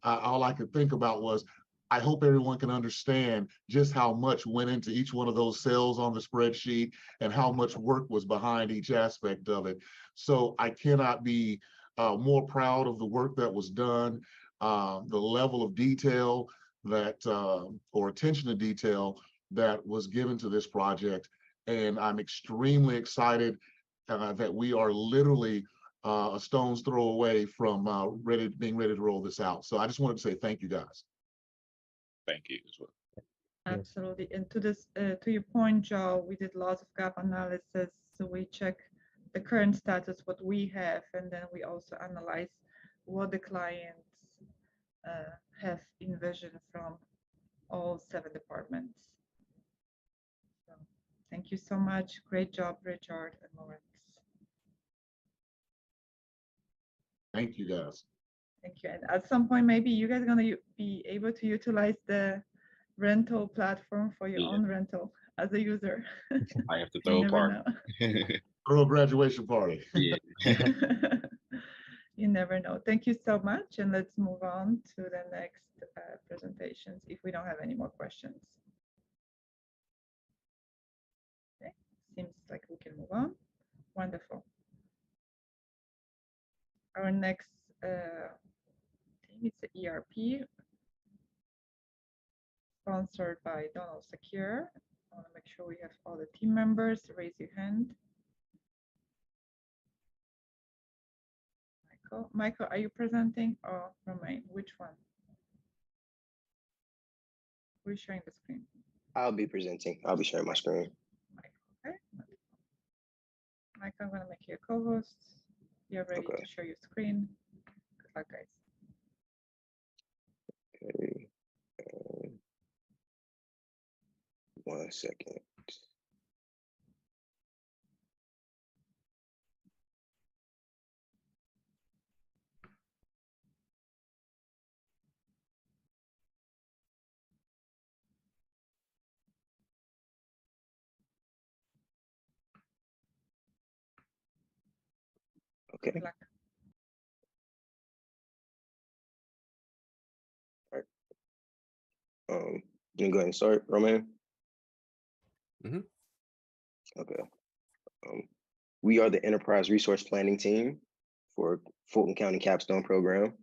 all I could think about was, I hope everyone can understand just how much went into each one of those cells on the spreadsheet and how much work was behind each aspect of it. So I cannot be more proud of the work that was done, the level of detail that, or attention to detail that was given to this project. And I'm extremely excited that we are literally a stone's throw away from being ready to roll this out. So I just wanted to say thank you, guys. Thank you as well. Absolutely. And to this, to your point, Joe, we did lots of gap analysis. So we check the current status, what we have, and then we also analyze what the clients have envisioned from all 7 departments. So thank you so much. Great job, Richard and Lawrence. Thank you, guys. Thank you. And at some point, maybe you guys are going to be able to utilize the rental platform for your own rental as a user. I have to throw a party. Throw a graduation party. Yeah. You never know. Thank you so much. And let's move on to the next presentations if we don't have any more questions. Okay. Seems like we can move on. Wonderful. Our next thing is the ERP, sponsored by Donald Secure. I want to make sure we have all the team members. Raise your hand. Michael, are you presenting or Romain? Which one? Who's sharing the screen? I'll be presenting. I'll be sharing my screen. Okay. Michael, I'm going to make you a co-host. You're ready to share your screen. Good luck, guys. Okay. 1 second. Okay. All right. You can go ahead and start, Roman. Okay. We are the Enterprise Resource Planning Team for Fulton County Capstone Program.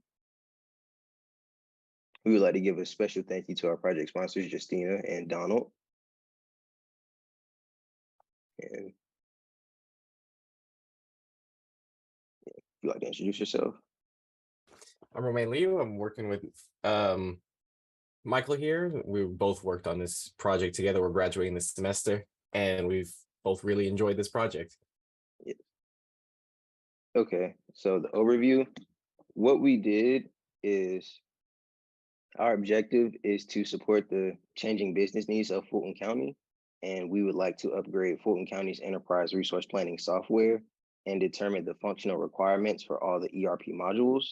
We would like to give a special thank you to our project sponsors, Justina and Donald. And if you'd like to introduce yourself. I'm Romain Liu. I'm working with Michael here. We both worked on this project together. We're graduating this semester, and we've both really enjoyed this project. Yeah. Okay, so the overview, what we did is our objective is to support the changing business needs of Fulton County, and we would like to upgrade Fulton County's enterprise resource planning software and determine the functional requirements for all the ERP modules.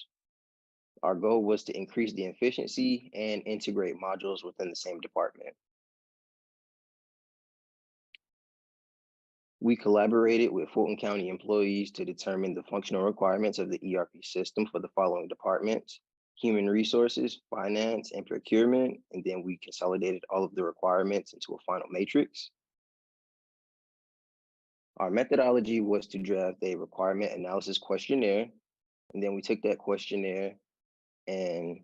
Our goal was to increase the efficiency and integrate modules within the same department. We collaborated with Fulton County employees to determine the functional requirements of the ERP system for the following departments: human resources, finance, and procurement. And then we consolidated all of the requirements into a final matrix. Our methodology was to draft a requirement analysis questionnaire. And then we took that questionnaire and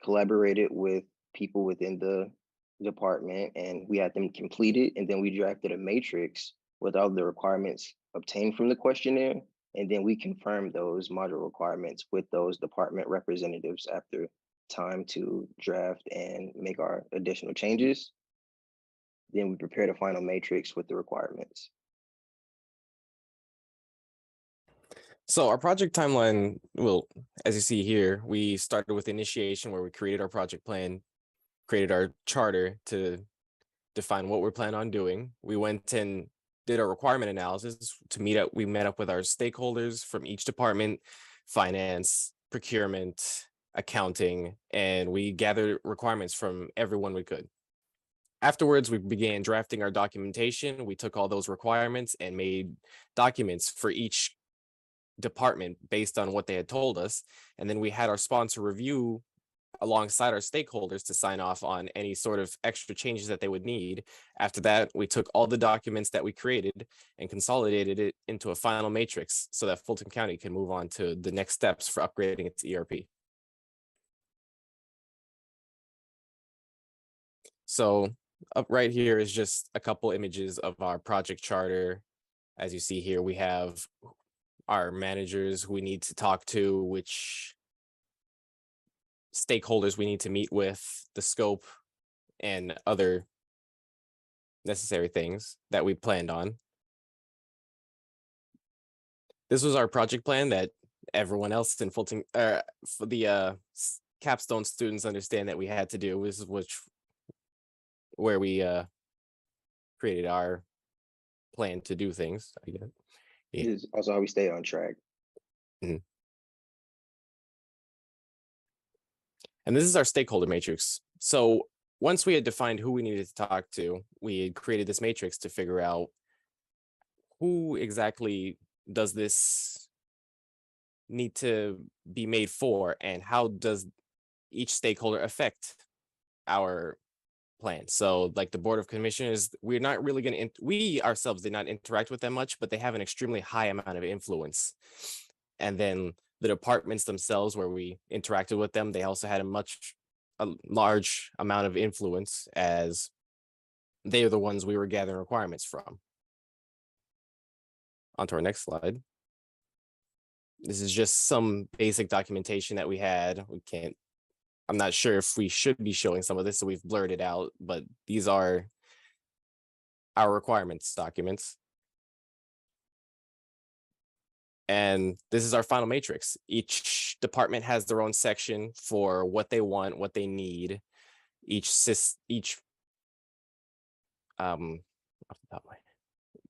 collaborated with people within the department, and we had them complete it. And then we drafted a matrix with all the requirements obtained from the questionnaire. And then we confirmed those module requirements with those department representatives after time to draft and make our additional changes. Then we prepared a final matrix with the requirements. So our project timeline, well, as you see here, we started with initiation where we created our project plan, created our charter to define what we're planning on doing. We went and did our requirement analysis to meet up. We met up with our stakeholders from each department, finance, procurement, accounting, and we gathered requirements from everyone we could. Afterwards, we began drafting our documentation. We took all those requirements and made documents for each department based on what they had told us. And then we had our sponsor review alongside our stakeholders to sign off on any sort of extra changes that they would need. After that, we took all the documents that we created and consolidated it into a final matrix so that Fulton County can move on to the next steps for upgrading its ERP. So up right here is just a couple images of our project charter. As you see here, we have our managers who we need to talk to, which stakeholders we need to meet with, the scope, and other necessary things that we planned on. This was our project plan that everyone else in Fulton, for the capstone students understand that we had to do. This is where we created our plan to do things. I guess. Yeah. This is also how we stay on track. Mm-hmm. And this is our stakeholder matrix. So once we had defined who we needed to talk to, we had created this matrix to figure out who exactly does this need to be made for, and how does each stakeholder affect our plan. So like the Board of Commissioners, we're not really going to, we ourselves did not interact with them much, but they have an extremely high amount of influence. And then the departments themselves, where we interacted with them, they also had a large amount of influence, as they are the ones we were gathering requirements from. On to our next slide. This is just some basic documentation that we had. I'm not sure if we should be showing some of this, so we've blurred it out, but these are our requirements documents. And this is our final matrix. Each department has their own section for what they want, what they need. Each off the top of my head,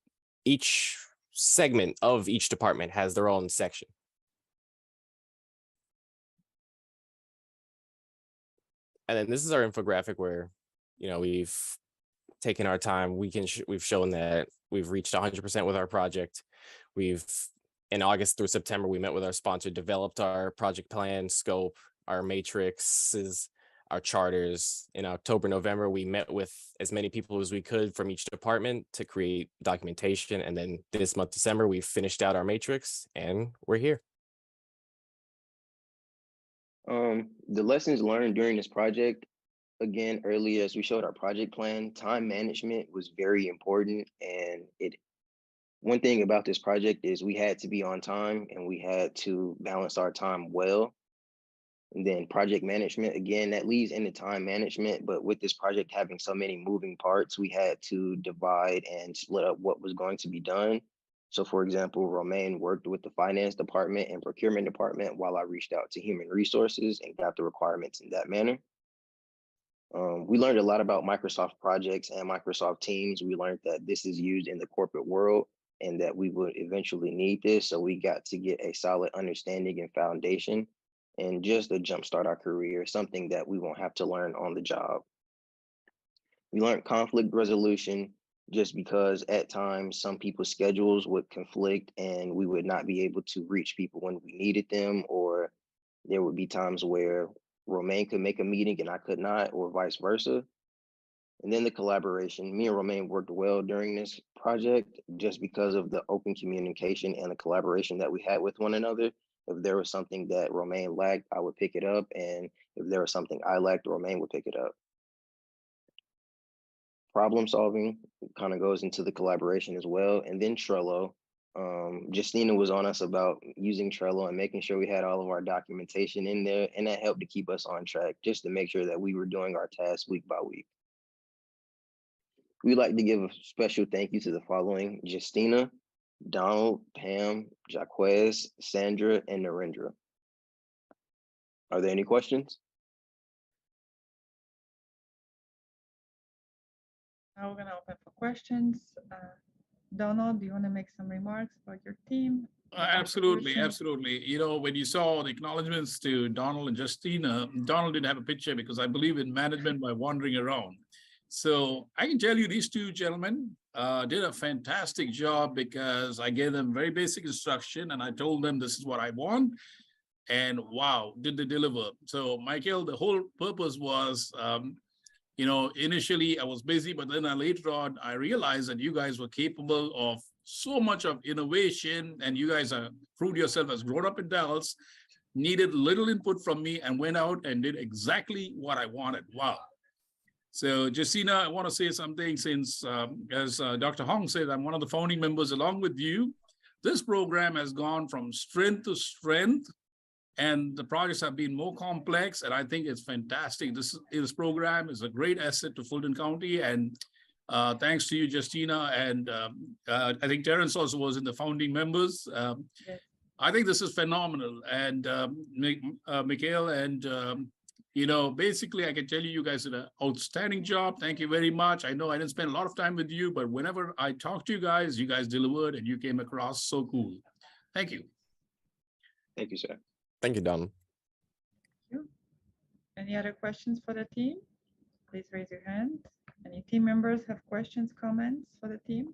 each segment of each department has their own section. And then this is our infographic where, we've taken our time. We've shown that we've reached 100% with our project. In August through September, we met with our sponsor, developed our project plan, scope, our matrices, our charters. In October, November, we met with as many people as we could from each department to create documentation. And then this month, December, we finished out our matrix and we're here. The lessons learned during this project, again, earlier as we showed our project plan, time management was very important. And one thing about this project is we had to be on time and we had to balance our time well. And then project management, again, that leads into time management. But with this project having so many moving parts, we had to divide and split up what was going to be done. So for example, Romaine worked with the finance department and procurement department while I reached out to human resources and got the requirements in that manner. We learned a lot about Microsoft projects and Microsoft Teams. We learned that this is used in the corporate world and that we would eventually need this. So we got to get a solid understanding and foundation and just to jumpstart our career, something that we won't have to learn on the job. We learned conflict resolution just because at times some people's schedules would conflict and we would not be able to reach people when we needed them, or there would be times where Romaine could make a meeting and I could not, or vice versa. And then the collaboration. Me and Romaine worked well during this project just because of the open communication and the collaboration that we had with one another. If there was something that Romaine lacked, I would pick it up. And if there was something I lacked, Romaine would pick it up. Problem solving kind of goes into the collaboration as well. And then Trello. Justina was on us about using Trello and making sure we had all of our documentation in there. And that helped to keep us on track, just to make sure that we were doing our tasks week by week. We'd like to give a special thank you to the following: Justina, Donald, Pam, Jaquez, Sandra, and Narendra. Are there any questions? Now we're going to open for questions. Donald, do you want to make some remarks about your team? Absolutely, absolutely. When you saw the acknowledgements to Donald and Justina, Donald didn't have a picture because I believe in management by wandering around. So I can tell you these two gentlemen did a fantastic job because I gave them very basic instruction and I told them this is what I want. And wow, did they deliver. So Michael, the whole purpose was, initially I was busy, but then later on, I realized that you guys were capable of so much of innovation and you guys proved yourself as grown-up adults, needed little input from me and went out and did exactly what I wanted. Wow. So Justina, I want to say something since, as Dr. Hong said, I'm one of the founding members along with you. This program has gone from strength to strength and the projects have been more complex, and I think it's fantastic. This program is a great asset to Fulton County, and thanks to you, Justina, and I think Terrence also was in the founding members. Yes. I think this is phenomenal, and Mikhail, and basically I can tell you guys did an outstanding job. Thank you very much. I know I didn't spend a lot of time with you, but whenever I talked to you guys delivered, and you came across so cool. Thank you. Thank you, sir. Thank you, Don. Thank you. Any other questions for the team? Please raise your hand. Any team members have questions, comments for the team?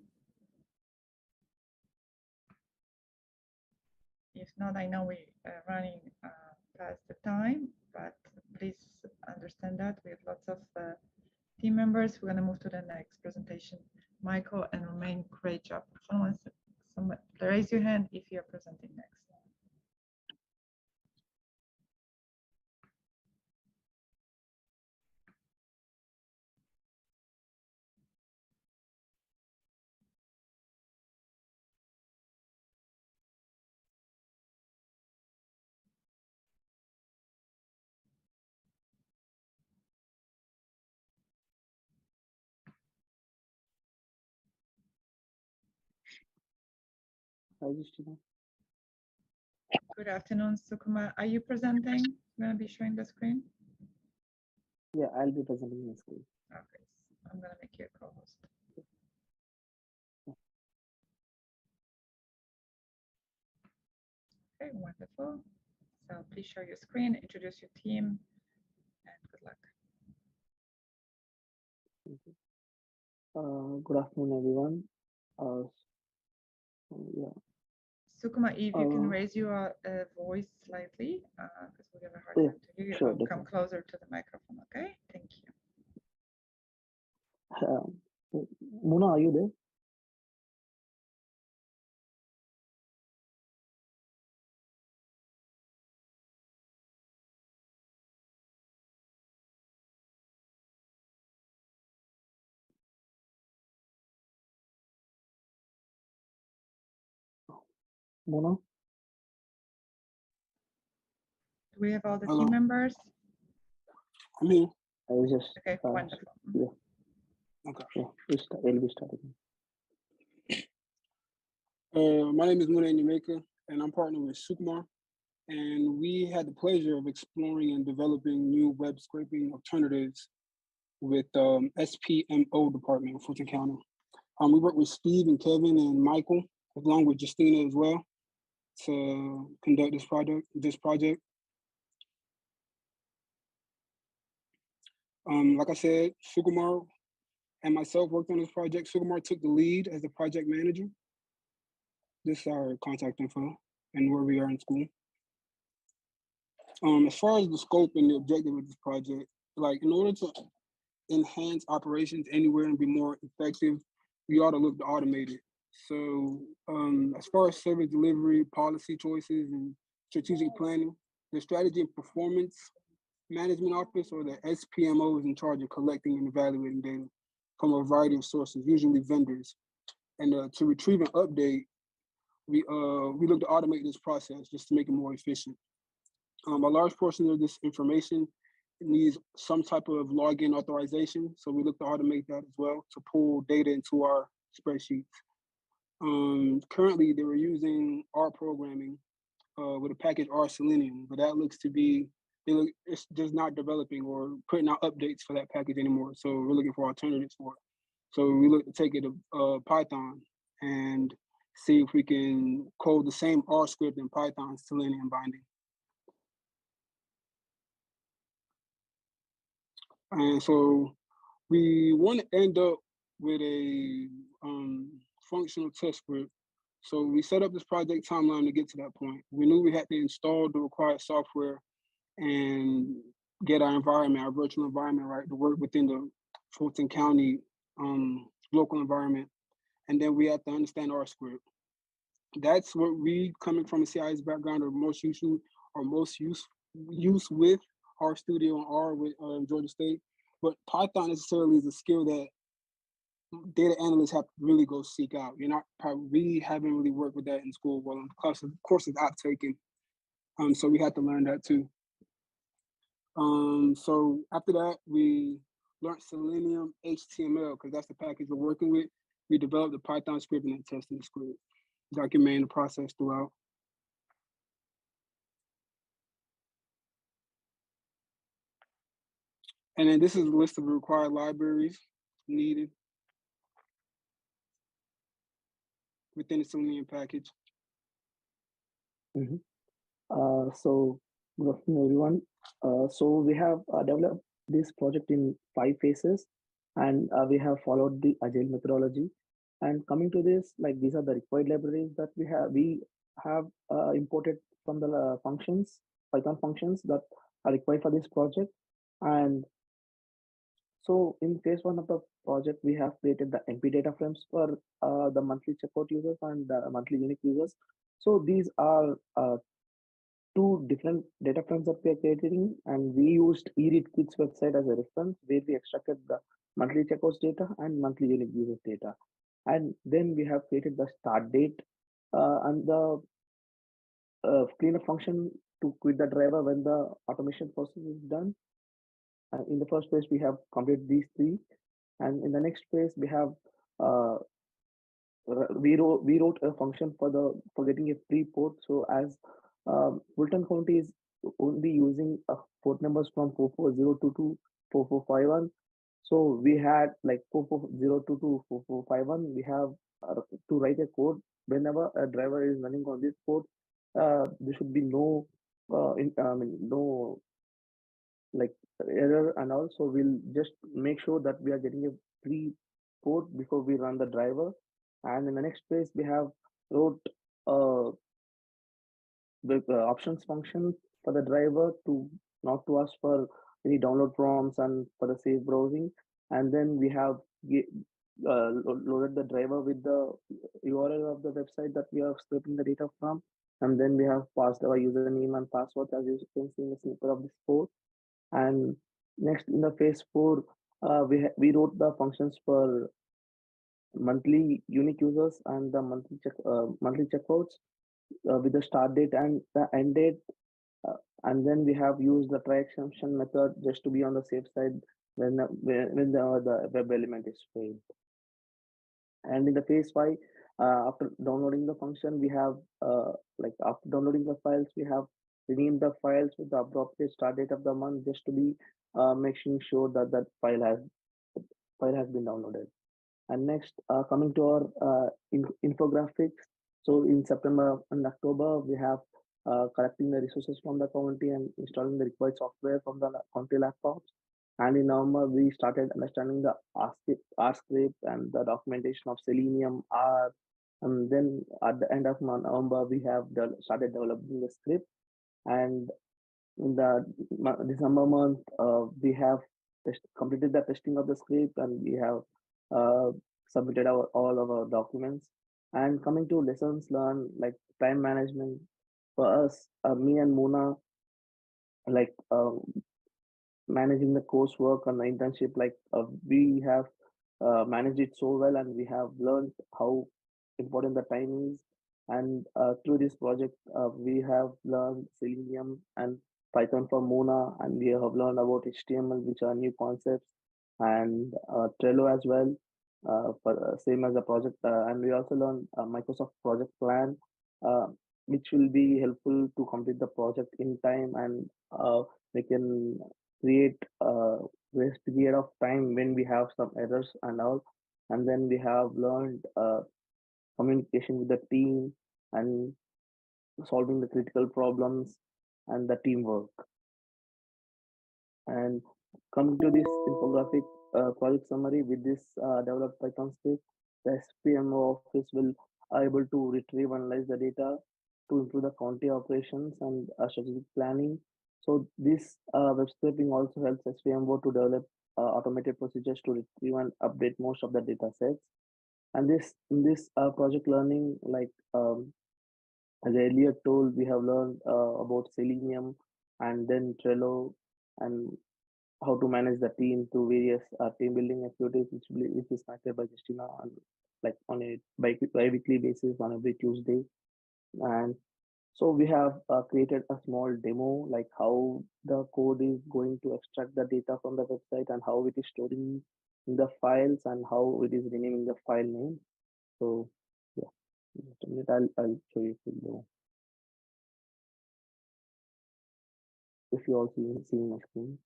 If not, I know we are running past the time, but please understand that we have lots of team members. We're going to move to the next presentation. Michael and Romaine, great job. Someone raise your hand if you're presenting next. Good afternoon, Sukuma. Are you presenting? I'm going to be showing the screen. Yeah, I'll be presenting the screen. Okay. I'm gonna make you a co-host. Okay, wonderful. So please share your screen, introduce your team, and good luck. Good afternoon, everyone. Yeah. Sukuma, if you can raise your voice slightly, because we have a hard Yeah, time to hear you. sure, Come definitely. closer to the microphone, okay? Thank you. Mona, are you there? Mona? Do we have all the Hello. team members? I'm here. I was just Okay, wonderful. yeah. Okay. Yeah, we'll be starting. My name is Muna Nyameka, and I'm partnered with Sukumar. And we had the pleasure of exploring and developing new web scraping alternatives with SPMO department of Fulton County. We worked with Steve and Kevin and Michael, along with Justina as well, to conduct this project. Like I said, Sukumar and myself worked on this project. Sukumar took the lead as the project manager. This is our contact info and where we are in school. As far as the scope and the objective of this project, like in order to enhance operations anywhere and be more effective, we ought to look to automate it. So as far as service delivery, policy choices, and strategic planning, the strategy and performance management office, or the SPMO, is in charge of collecting and evaluating data from a variety of sources, usually vendors. And to retrieve and update, we look to automate this process just to make it more efficient. A large portion of this information needs some type of login authorization, so we look to automate that as well to pull data into our spreadsheets. Currently, they were using R programming with a package R Selenium, but that looks to be it's just not developing or putting out updates for that package anymore. So we're looking for alternatives for it. So we look to take it to Python and see if we can code the same R script in Python Selenium binding. And so we want to end up with a functional test script. So we set up this project timeline to get to that point. We knew we had to install the required software and get our environment, our virtual environment, right, to work within the Fulton County local environment. And then we have to understand our script. That's what we, coming from a CIS background, are most useful or most use with R Studio and R with Georgia State. But Python necessarily is a skill that data analysts have to really go seek out. We haven't really worked with that in school. Well, in the courses I've taken, so we had to learn that too. So after that, we learned Selenium HTML because that's the package we're working with. We developed the Python script and then tested the script, documenting the process throughout. And then this is a list of the required libraries needed within the Selenium package. So good afternoon, everyone. So we have developed this project in 5 phases, and we have followed the agile methodology. And coming to this, like these are the required libraries that we have imported from the functions, Python functions that are required for this project. And so in phase 1 of the project, we have created the MP data frames for the monthly checkout users and the monthly unique users. So these are 2 different data frames that we are creating, and we used eReadKit's website as a reference where we extracted the monthly checkouts data and monthly unique users data. And then we have created the start date and the cleanup function to quit the driver when the automation process is done. In the first phase, we have completed these 3. And in the next phase, we have we wrote a function for getting a free port. So as Fulton County is only using port numbers from 44022 to 4451. So we had like 4402 to 4451. We have to write a code whenever a driver is running on this code. There should be no, no like error, and also we'll just make sure that we are getting a free code before we run the driver. And in the next phase, we have wrote uh, the options function for the driver to not to ask for any download prompts and for the safe browsing. And then we have loaded the driver with the URL of the website that we are scraping the data from. And then we have passed our username and password, as you can see in the snippet of this code. And next in the phase 4, we wrote the functions for monthly unique users and the monthly checkouts with the start date and the end date. And then we have used the try exception method just to be on the safe side when the web element is failed. And in the phase 5, after downloading the function, we have like after downloading the files, we have renamed the files with the appropriate start date of the month just to be making sure that that file has been downloaded. And next, coming to our infographics. So in September and October, we have collecting the resources from the county and installing the required software from the county laptops. And in November, we started understanding the R script and the documentation of Selenium, R. And then at the end of November, we have started developing the script. And in the December month, we have completed the testing of the script, and we have submitted all of our documents. And coming to lessons learned, like time management, for us, me and Mona, like managing the coursework and the internship, like we have managed it so well, and we have learned how important the time is. And through this project, we have learned Selenium and Python for Mona, and we have learned about HTML, which are new concepts, and Trello as well, for same as the project. And we also learned Microsoft Project Plan, uh, which will be helpful to complete the project in time, and we can create a grace period of time when we have some errors and all. And then we have learned communication with the team and solving the critical problems and the teamwork. And coming to this infographic project summary, with this developed Python script, the SPMO office will able to retrieve and analyze the data to improve the county operations and strategic planning. So this web scraping also helps SPMO to develop automated procedures to retrieve and update most of the data sets. And this in this project learning, like as I earlier told, we have learned about Selenium and then Trello, and how to manage the team through various team building activities, which is connected by Justina on like on a bi-weekly basis on every Tuesday. And so we have created a small demo, like how the code is going to extract the data from the website and how it is storing in the files and how it is renaming the file name. So yeah, just a minute, I'll show you the demo. If you all see my screen.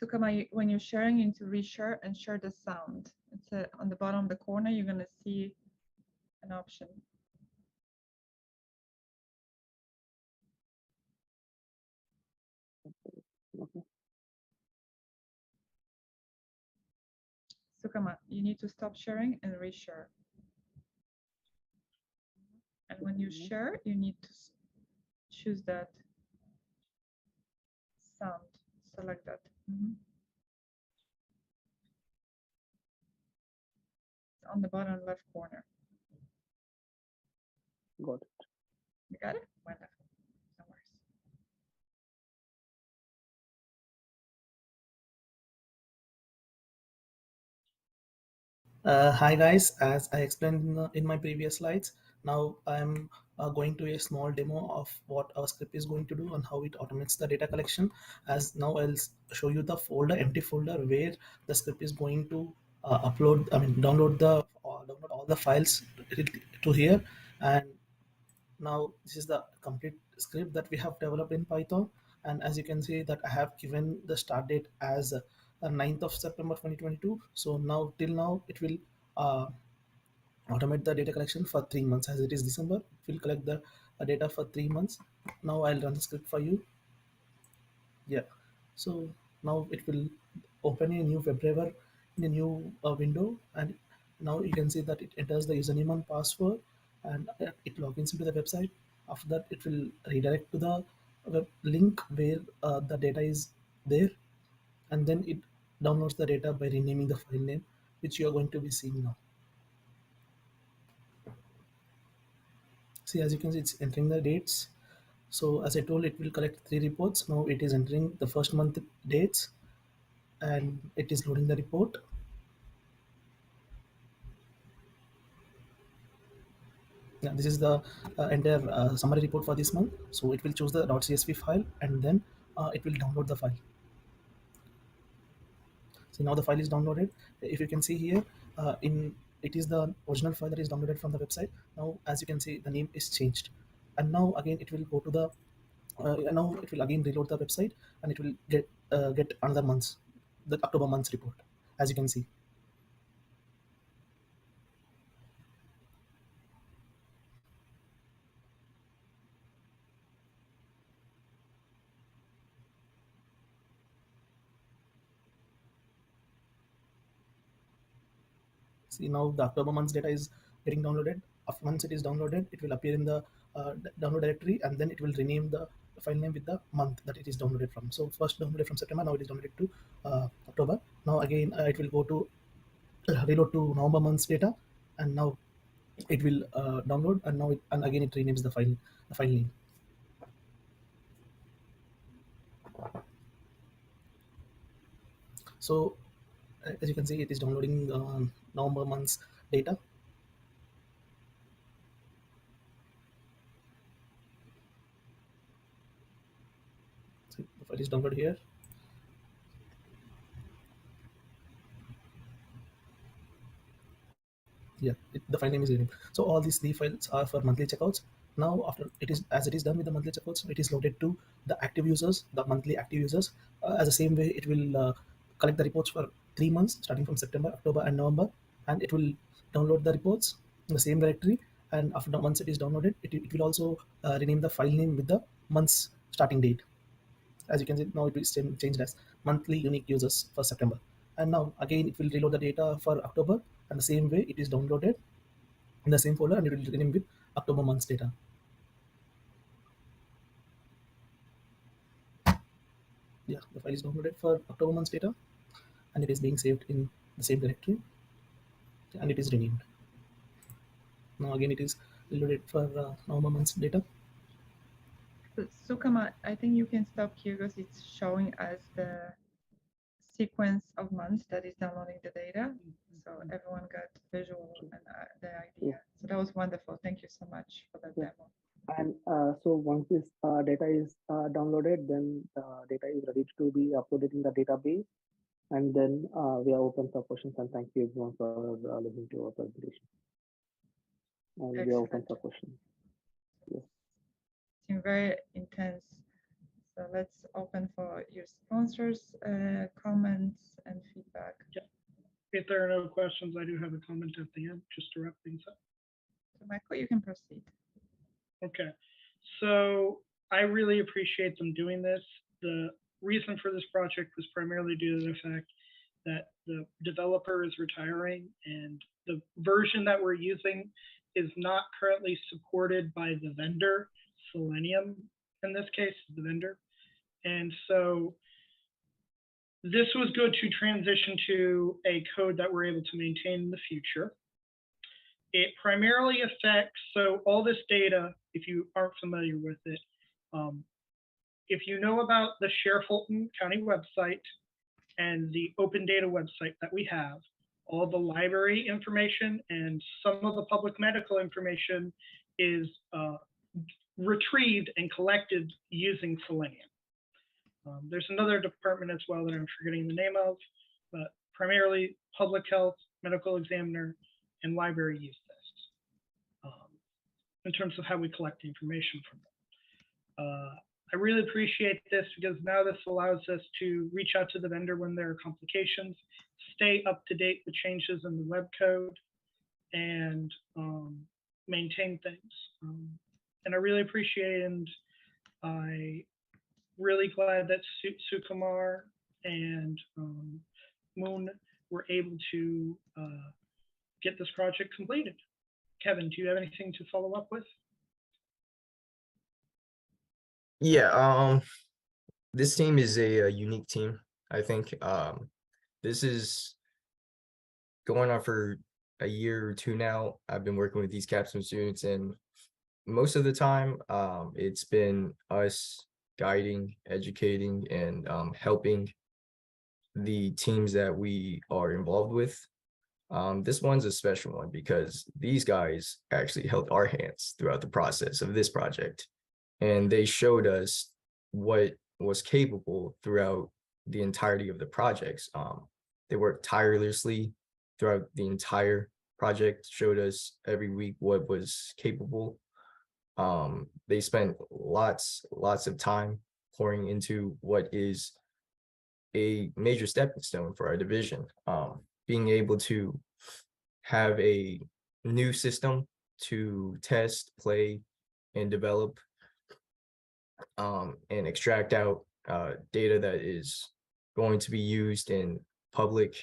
Sukama, when you're sharing, you need to reshare and share the sound. It's on the bottom of the corner, you're going to see an option. Okay. Sukama, you need to stop sharing and reshare. And when you share, you need to choose that sound. Select that. It's on the bottom left corner. Got it. You got it? Wonderful. No worries. Hi guys, as I explained in my previous slides, now I'm going to a small demo of what our script is going to do and how it automates the data collection. As now I'll show you the folder, empty folder, where the script is going to download all the files to here. And now this is the complete script that we have developed in Python. And as you can see that I have given the start date as 9th of September 2022. So now till now it will automate the data collection for 3 months. As it is December, it will collect the data for 3 months. Now I'll run the script for you. Yeah, so now it will open a new web driver in a new window, and now you can see that it enters the username and password, and it logins into the website. After that, it will redirect to the web link where the data is there, and then it downloads the data by renaming the file name, which you are going to be seeing now. See, as you can see, it's entering the dates. So as I told, it will collect 3 reports. Now it is entering the first month dates, and it is loading the report. Yeah, this is the entire summary report for this month. So it will choose the .csv file, and then it will download the file. So now the file is downloaded. If you can see here, it is the original file that is downloaded from the website. Now, as you can see, the name is changed, and now again it will go to the now it will again reload the website, and it will get another month's, the October month's report, as you can see. See, now the October month's data is getting downloaded. Once it is downloaded, it will appear in the download directory, and then it will rename the file name with the month that it is downloaded from. So first downloaded from September, now it is downloaded to October. Now again it will go to reload to November month's data, and now it will download, and now and again it renames the file name. So as you can see, it is downloading November month's data. So the file is downloaded here. Yeah, the file name is renamed. So all these 3 files are for monthly checkouts. Now after it is, as it is done with the monthly checkouts, it is loaded to the active users, the monthly active users. As the same way, it will collect the reports for 3 months starting from September, October and November, and it will download the reports in the same directory. And after once it is downloaded, it will also rename the file name with the month's starting date. As you can see, now it is changed as monthly unique users for September. And now again it will reload the data for October, and the same way it is downloaded in the same folder, and it will rename with October month's data. Yeah, the file is downloaded for October month's data, and it is being saved in the same directory, and it is renamed. Now again it is reloaded for November month's data. Sukama, I think you can stop here because it's showing us the sequence of months that is downloading the data. So everyone got visual and the idea. So that was wonderful. Thank you so much for that demo. And so once this data is downloaded, then data is ready to be uploaded in the database. And then we are open for questions, and thank you everyone for listening to our presentation. And we are open for questions. Yes. It's been very intense. So let's open for your sponsors' comments and feedback. Yeah. If there are no questions, I do have a comment at the end, just to wrap things up. So Michael, you can proceed. Okay. So I really appreciate them doing this. The reason for this project was primarily due to the fact that the developer is retiring, and the version that we're using is not currently supported by the vendor. Selenium, in this case, is the vendor. And so this was good to transition to a code that we're able to maintain in the future. It primarily affects, so all this data, if you aren't familiar with it, if you know about the Sheriff Fulton County website and the open data website that we have, all the library information and some of the public medical information is retrieved and collected using Selenium. There's another department as well that I'm forgetting the name of, but primarily public health, medical examiner, and library use this in terms of how we collect the information from them. I really appreciate this because now this allows us to reach out to the vendor when there are complications, stay up to date with changes in the web code, and maintain things. And I really appreciate it, and I really glad that Sukumar and Moon were able to get this project completed. Kevin, do you have anything to follow up with? Yeah, this team is a unique team. I think this is going on for a year or two now. I've been working with these capstone students, and most of the time, it's been us guiding, educating, and helping the teams that we are involved with. This one's a special one because these guys actually held our hands throughout the process of this project, and they showed us what was capable throughout the entirety of the projects. They worked tirelessly throughout the entire project, showed us every week what was capable. They spent lots of time pouring into what is a major stepping stone for our division. Being able to have a new system to test, play, and develop, and extract out data that is going to be used in public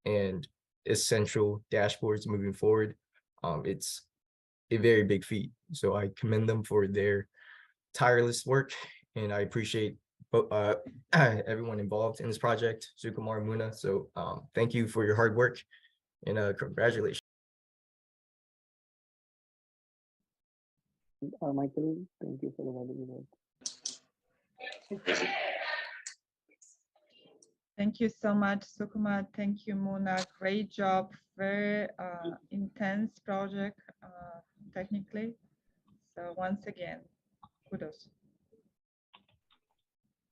and essential dashboards moving forward. It's a very big feat. So I commend them for their tireless work, and I appreciate everyone involved in this project, Sukumar, Muna. So thank you for your hard work, and congratulations. Michael, thank you for the valuable work. Thank you so much, Sukumar. Thank you, Mona. Great job. Very intense project technically. So once again, kudos.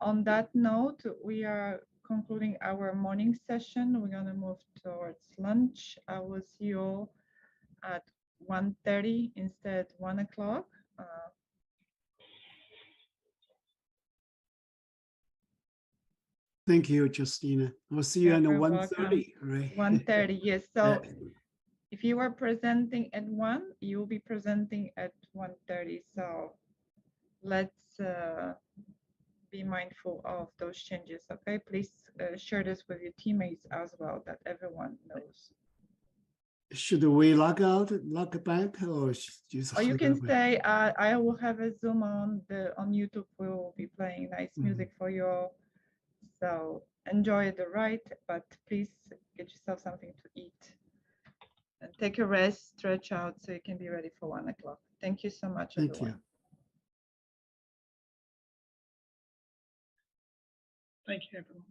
On that note, we are concluding our morning session. We're going to move towards lunch. I will see you all at 1:30 instead 1 o'clock. Thank you, Justina. We'll see you on the You're 1:30, right? 1:30, yes. So if you are presenting at 1, you will be presenting at 1:30. So let's be mindful of those changes, okay? Please share this with your teammates as well, that everyone knows. Should we log out, log back, or just? Or you hug can up? stay. I will have a Zoom on YouTube. We will be playing nice music for you all. So enjoy the ride, but please get yourself something to eat and take a rest, stretch out so you can be ready for 1 o'clock. Thank you so much, Thank everyone. you. Thank you, everyone.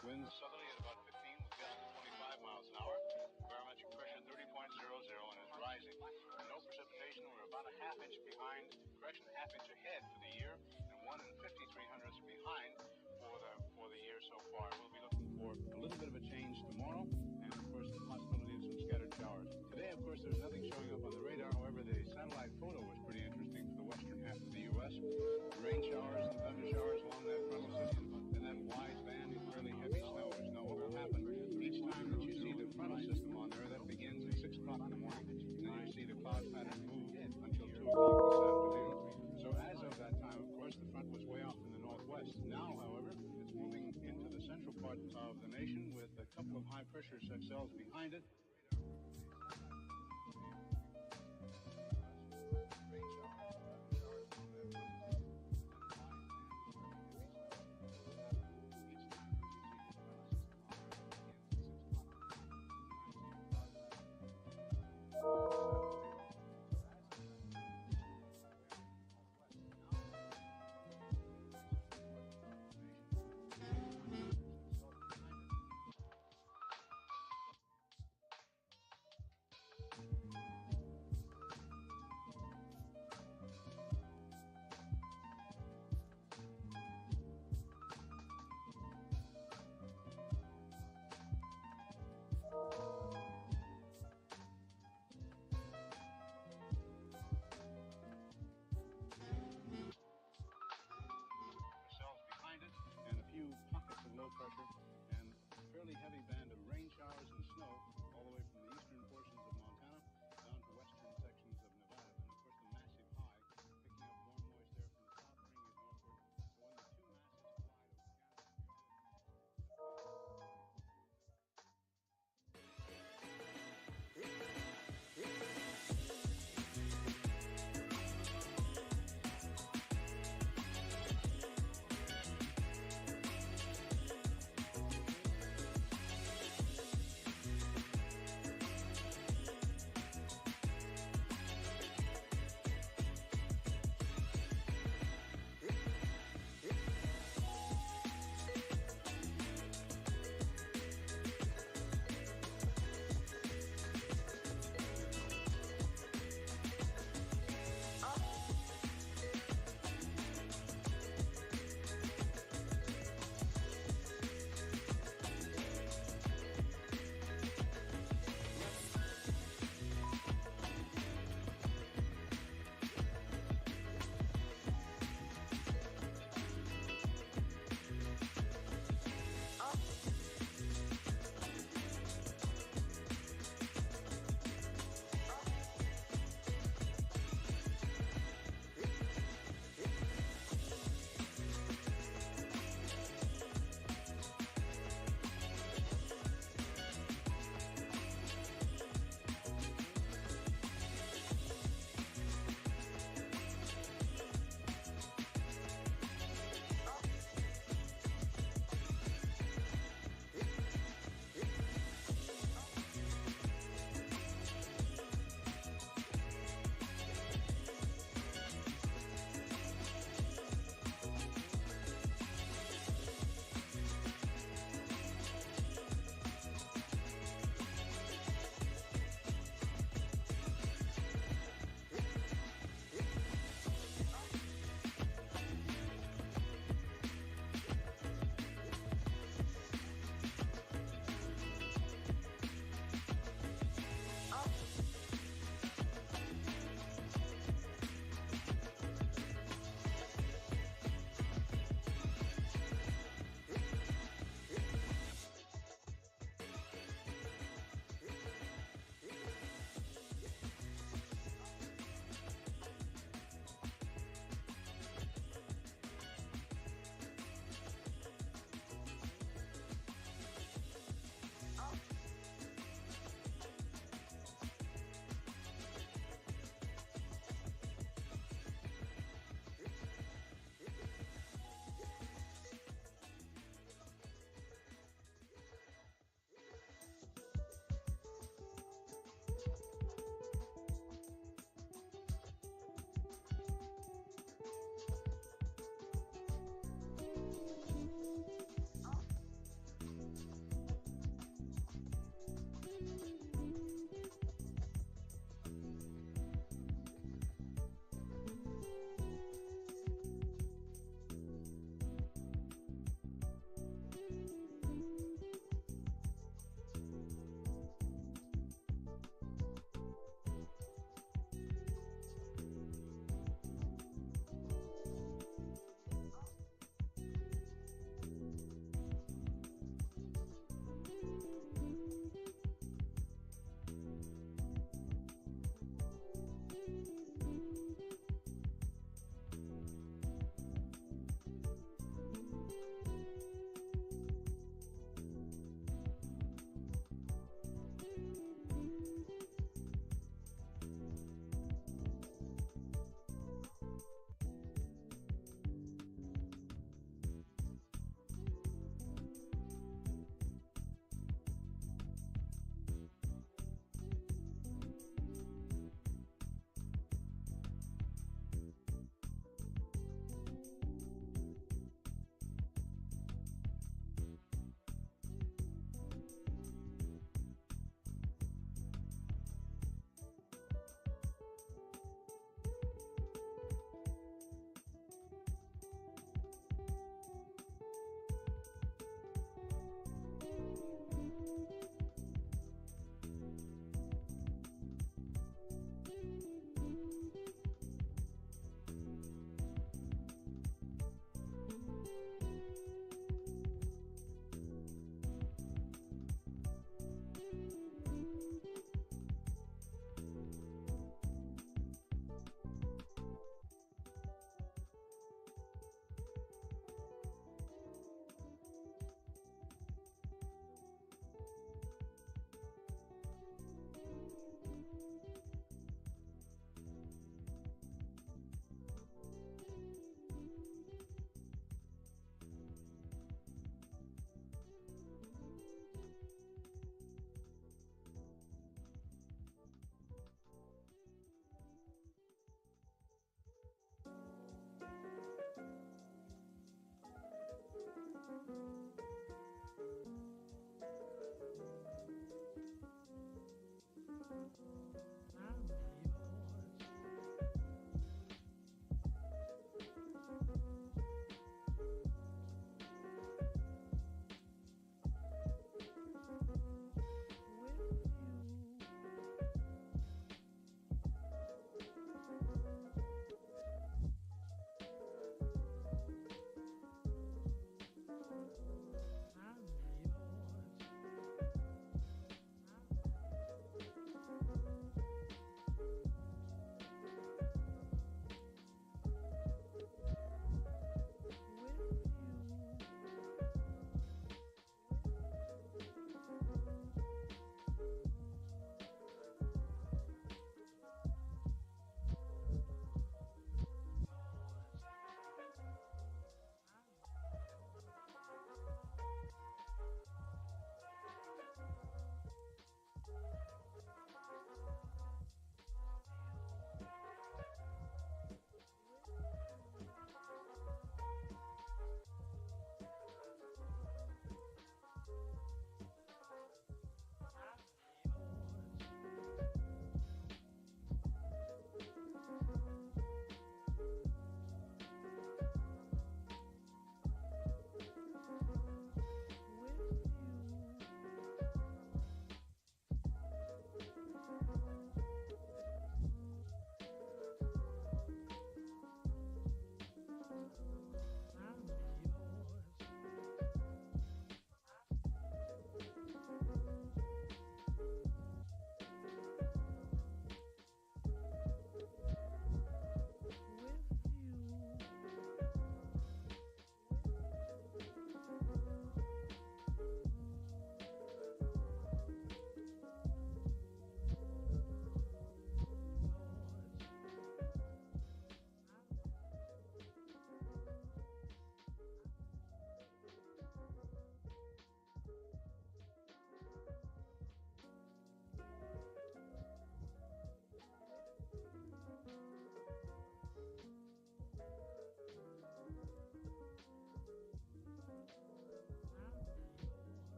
Winds southerly at about 15 with gusts of 25 miles an hour. Barometric pressure 30.00 and is rising. No precipitation. We're about a half inch behind, correction, a half inch ahead for the year, and 1 5300ths behind for the year so far. We'll be looking for a little bit of a change tomorrow, and of course the possibility of some scattered showers. Today, of course, there's nothing showing up on the radar. However, the satellite photo was pretty interesting for the western half of the U.S. Rain showers and thunder showers along that frontal system, and that wide band of fairly heavy snows. Now, what will happen each time that you see the frontal system on there, that begins at 6 o'clock in the morning, and then you see the cloud pattern move until 2 o'clock this afternoon. So as of that time, of course, the front was way off in the northwest. Now, however, it's moving into the central part of the nation with a couple of high pressure cells behind it.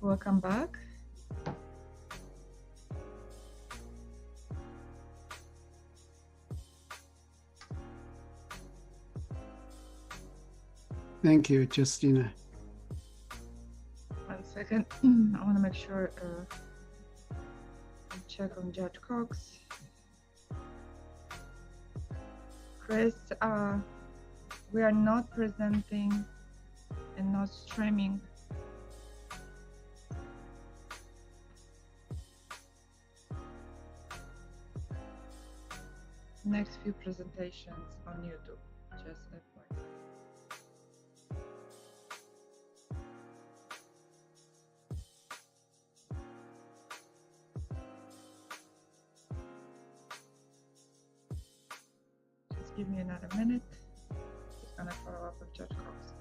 Welcome back. Thank you, Justina. 1 second. I want to make sure I check on Judge Cox. Chris, we are not presenting and not streaming. Next few presentations on YouTube, just FYI. Just give me another minute. Just gonna follow up with Judge Cox.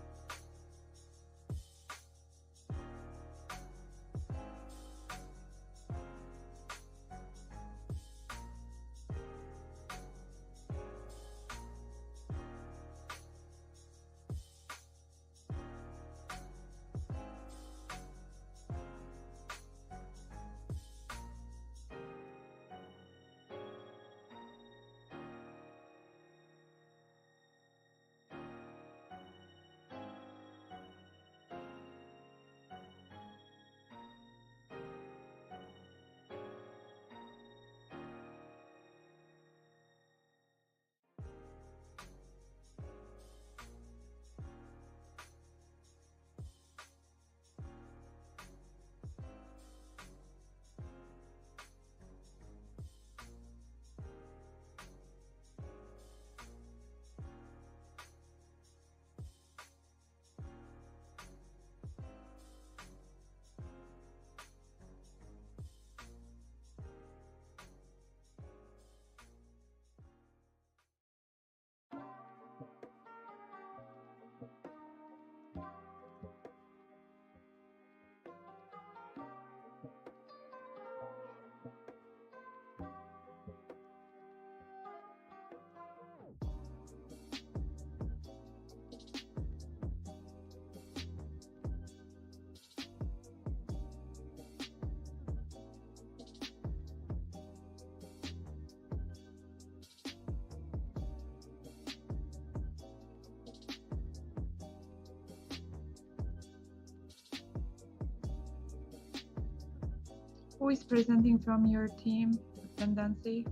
Who is presenting from your team, Tendency?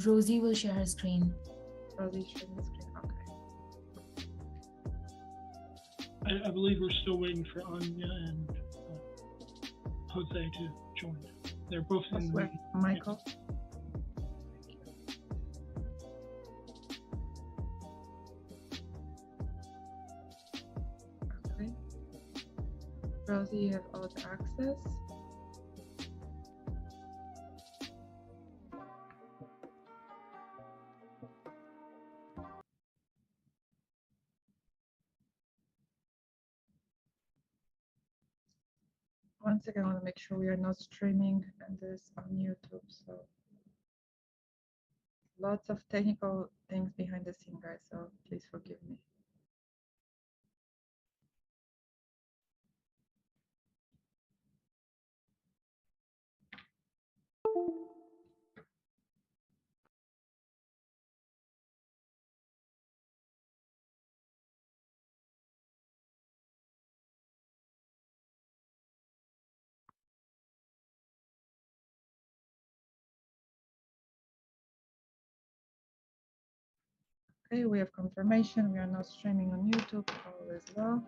Rosie will share her screen. Rosie sharing the screen, okay. I believe we're still waiting for Anya and Jose to join. They're both in the meeting. Michael. Okay. Rosie, you have all the access. Once again, I want to make sure we are not streaming and this on YouTube. So lots of technical things behind the scene, guys. So please forgive me. Okay, we have confirmation. We are not streaming on YouTube. All is well.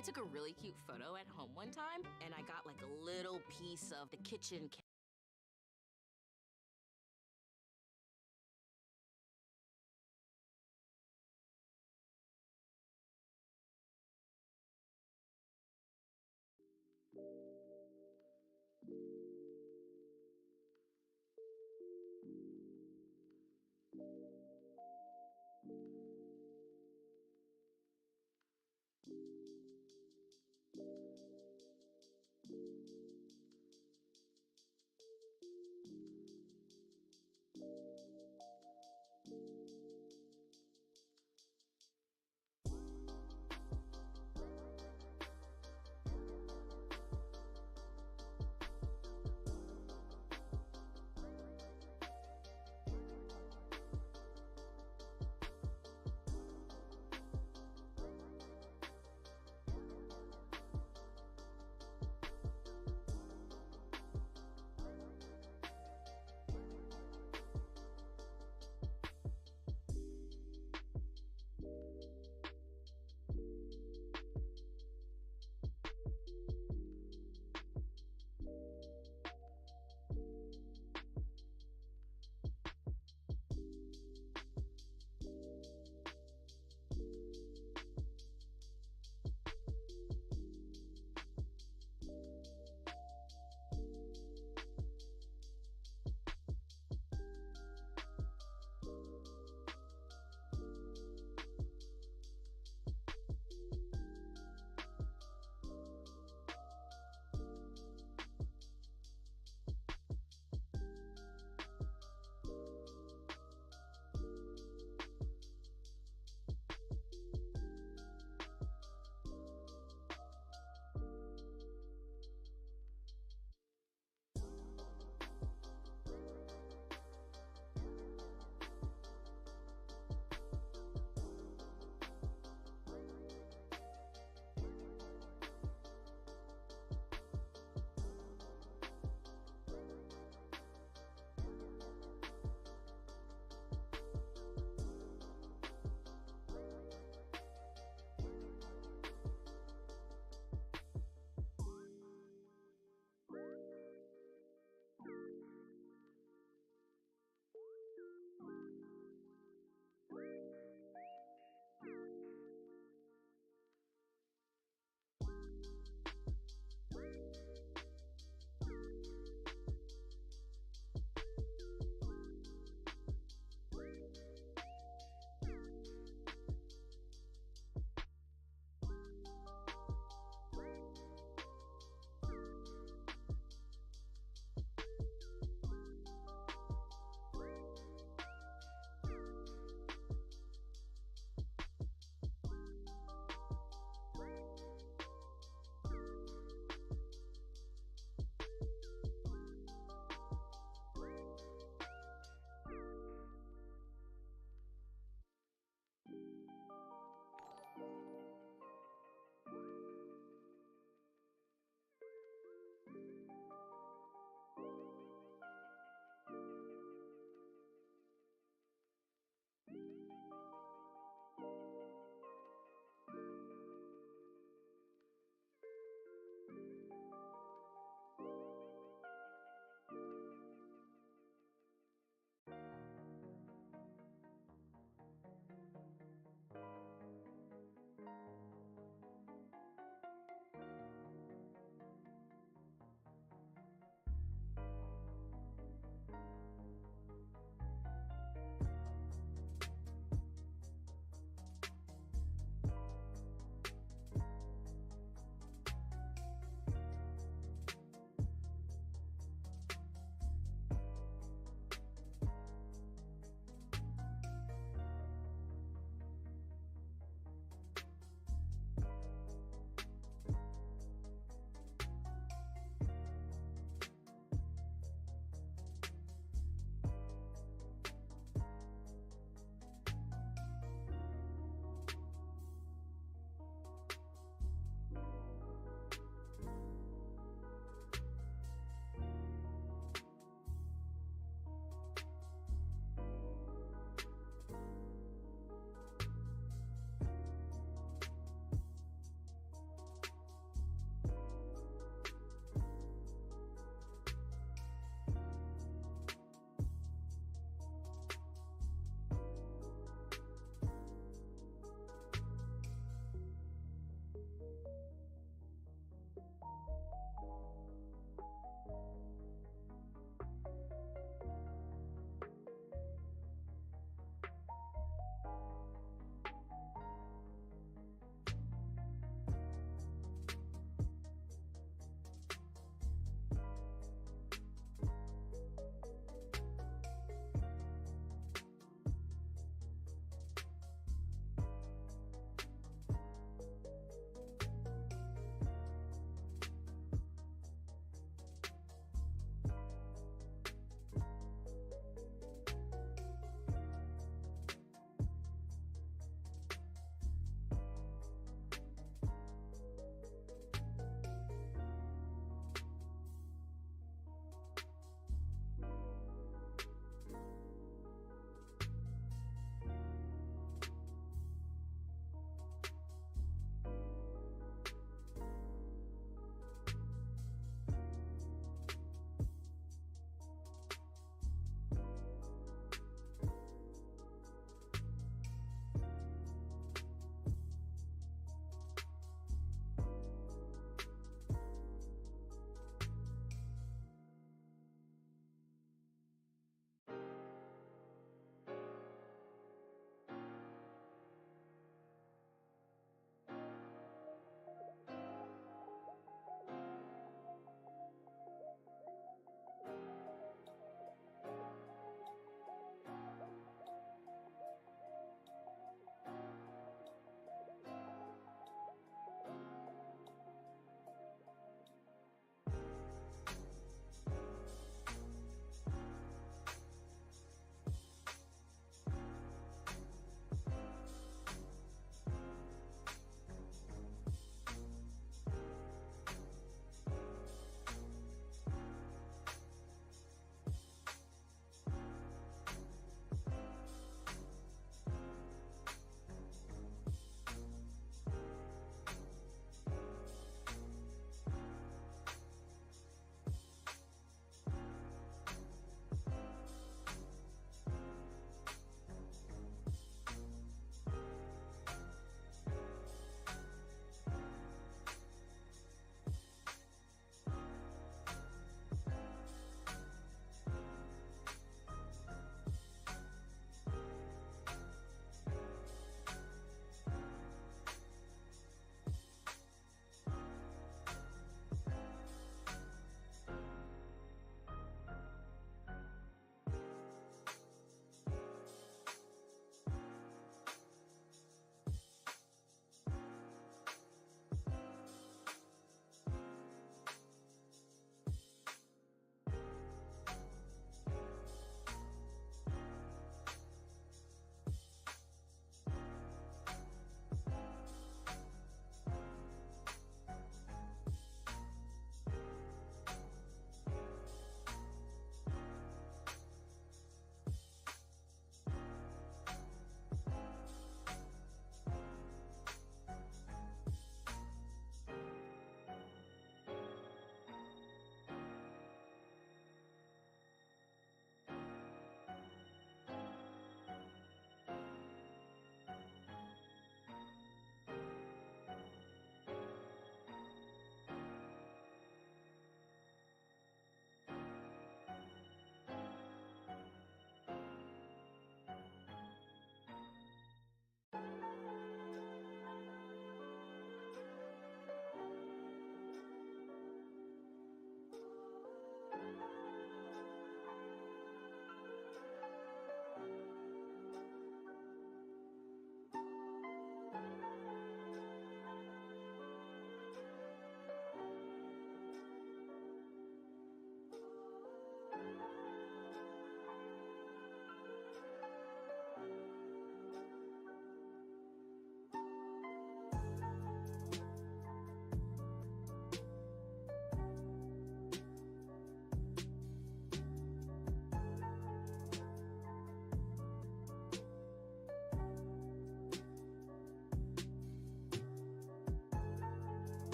I took a really cute photo at home one time, and I got like a little piece of the kitchen.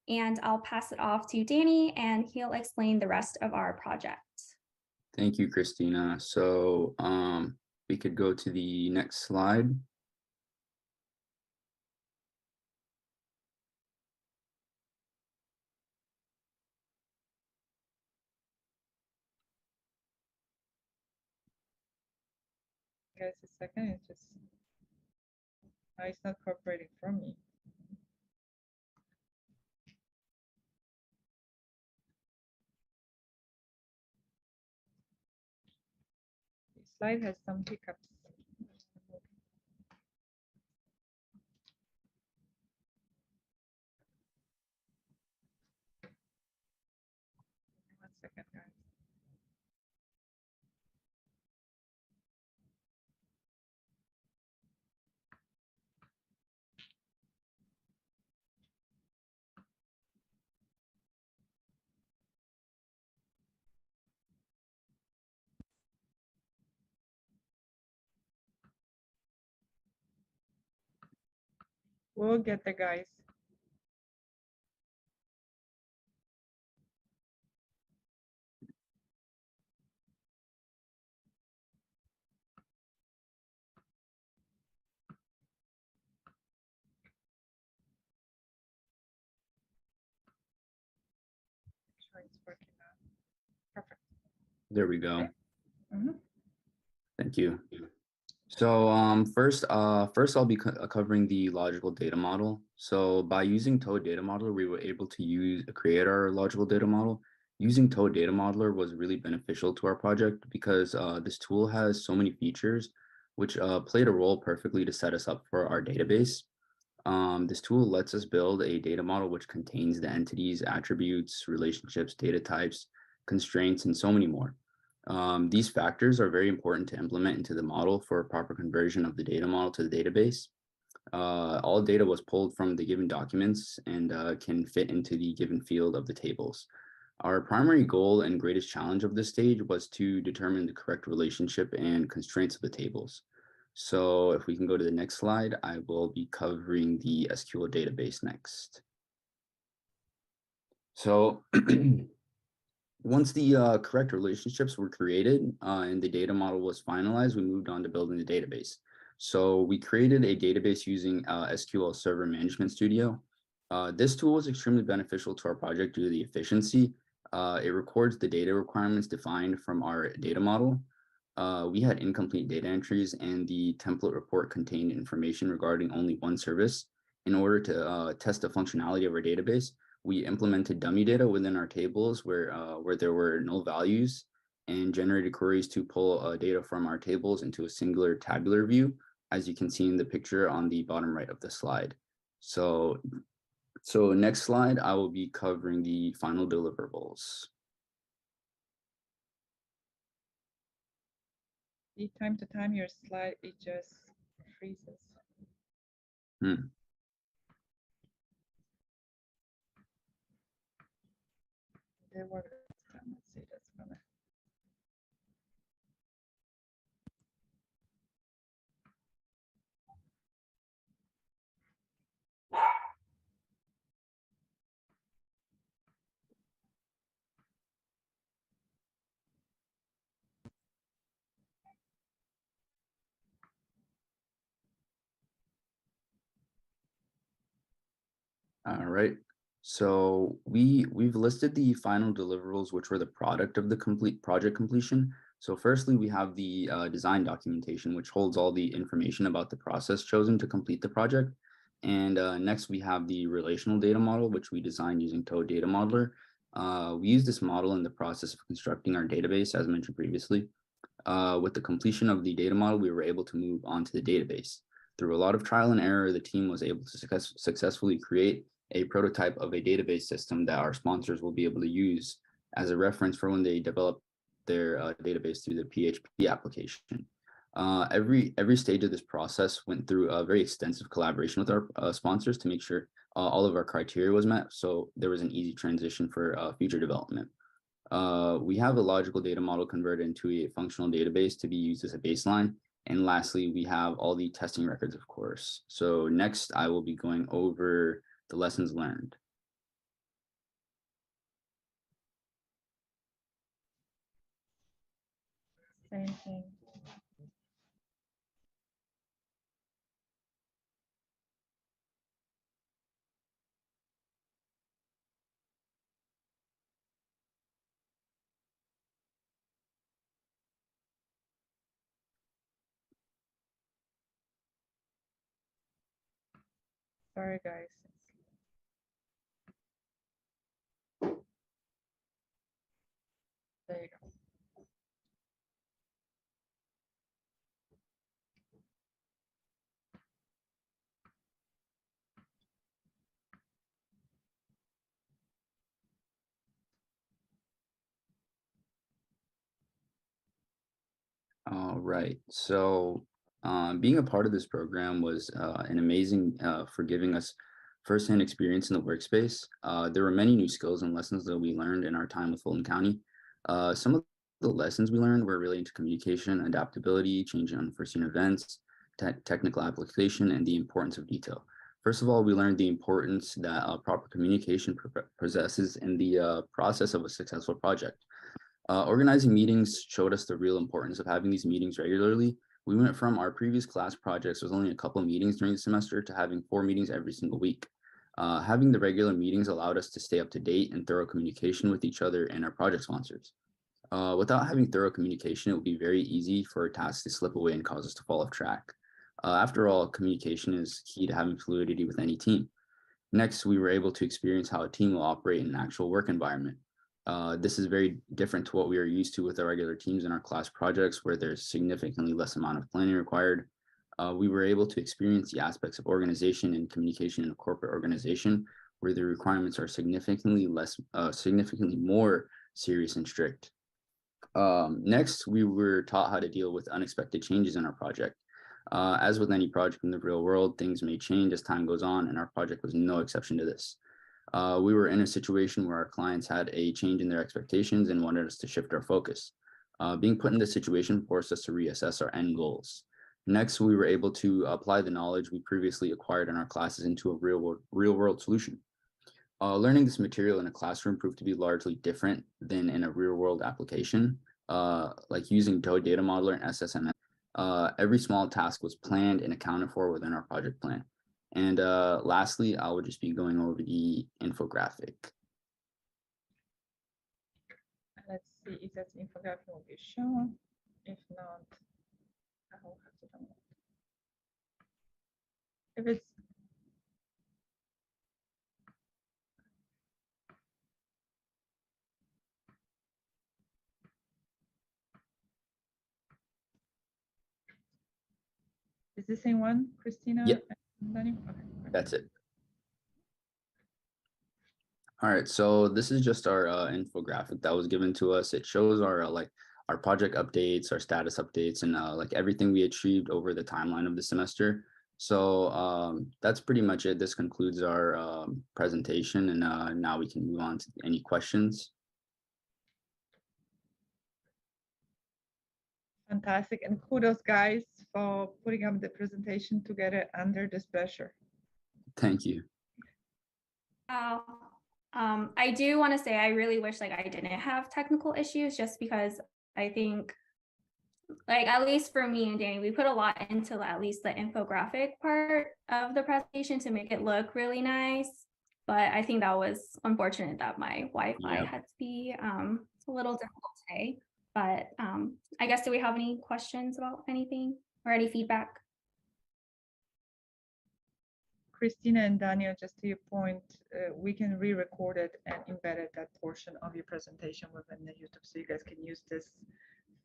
and I'll pass it off to Danny and he'll explain the rest of our project. Thank you, Christina. So we could go to the next slide. Guys, a second, it's just, it's not cooperating from me. The slide has some hiccups. One second, guys. We'll get there, guys. Sure it's working out. Perfect. There we go. Mhm. Thank you. So first I'll be covering the logical data model. So by using Toad Data Modeler, we were able to create our logical data model. Using Toad Data Modeler was really beneficial to our project because this tool has so many features which played a role perfectly to set us up for our database. This tool lets us build a data model which contains the entities, attributes, relationships, data types, constraints, and so many more. These factors are very important to implement into the model for proper conversion of the data model to the database. All data was pulled from the given documents and can fit into the given field of the tables. Our primary goal and greatest challenge of this stage was to determine the correct relationship and constraints of the tables. So if we can go to the next slide, I will be covering the SQL database next. So once the correct relationships were created and the data model was finalized, we moved on to building the database. So we created a database using SQL Server Management Studio. This tool was extremely beneficial to our project due to the efficiency. It records the data requirements defined from our data model. We had incomplete data entries and the template report contained information regarding only one service. In order to test the functionality of our database, we implemented dummy data within our tables where there were null values and generated queries to pull data from our tables into a singular tabular view, as you can see in the picture on the bottom right of the slide. So next slide, I will be covering the final deliverables. Time to time, your slide, it just freezes. There were, let's see, that's gonna. All right. So we've listed the final deliverables, which were the product of the complete project completion. So firstly, we have the design documentation, which holds all the information about the process chosen to complete the project. And next, we have the relational data model, which we designed using Toad Data Modeler. We use this model in the process of constructing our database, as mentioned previously. With the completion of the data model, we were able to move on to the database. Through a lot of trial and error, the team was able to successfully create a prototype of a database system that our sponsors will be able to use as a reference for when they develop their database through the PHP application. Every stage of this process went through a very extensive collaboration with our sponsors to make sure all of our criteria was met. So there was an easy transition for future development. We have a logical data model converted into a functional database to be used as a baseline. And lastly, we have all the testing records, of course. So next, I will be going over the lessons learned. Same thing. Sorry, guys. There you go. All right. So, being a part of this program was an amazing for giving us firsthand experience in the workspace. There were many new skills and lessons that we learned in our time with Fulton County. Some of the lessons we learned were related to communication, adaptability, changing unforeseen events, technical application, and the importance of detail. First of all, we learned the importance that proper communication possesses in the process of a successful project. Organizing meetings showed us the real importance of having these meetings regularly. We went from our previous class projects with only a couple of meetings during the semester to having 4 meetings every single week. Having the regular meetings allowed us to stay up to date and thorough communication with each other and our project sponsors. Without having thorough communication, it would be very easy for tasks to slip away and cause us to fall off track. After all, communication is key to having fluidity with any team. Next, we were able to experience how a team will operate in an actual work environment. This is very different to what we are used to with our regular teams in our class projects, where there's significantly less amount of planning required. We were able to experience the aspects of organization and communication in a corporate organization, where the requirements are significantly more serious and strict. Next, we were taught how to deal with unexpected changes in our project. As with any project in the real world, things may change as time goes on, and our project was no exception to this. We were in a situation where our clients had a change in their expectations and wanted us to shift our focus. Being put in this situation forced us to reassess our end goals. Next, we were able to apply the knowledge we previously acquired in our classes into a real world solution. Learning this material in a classroom proved to be largely different than in a real world application, like using data modeler and SSMS. Every small task was planned and accounted for within our project plan. And lastly, I will just be going over the infographic. Let's see if that infographic will be shown. If not, I will have to download. If it's is the same one, Christina? Yep. And Daniel? Okay. That's it. All right, so this is just our infographic that was given to us. It shows our our project updates, our status updates, and like everything we achieved over the timeline of the semester. So that's pretty much it. This concludes our presentation, and now we can move on to any questions. Fantastic, and kudos, guys, for putting up the presentation together under this pressure. Thank you. I do want to say I really wish I didn't have technical issues, just because I think at least for me and Danny, we put a lot into at least the infographic part of the presentation to make it look really nice. But I think that was unfortunate that my Wi-Fi had to be a little difficult today. But I guess, do we have any questions about anything or any feedback? Christina and Daniel, just to your point, we can re-record it and embed that portion of your presentation within the YouTube, so you guys can use this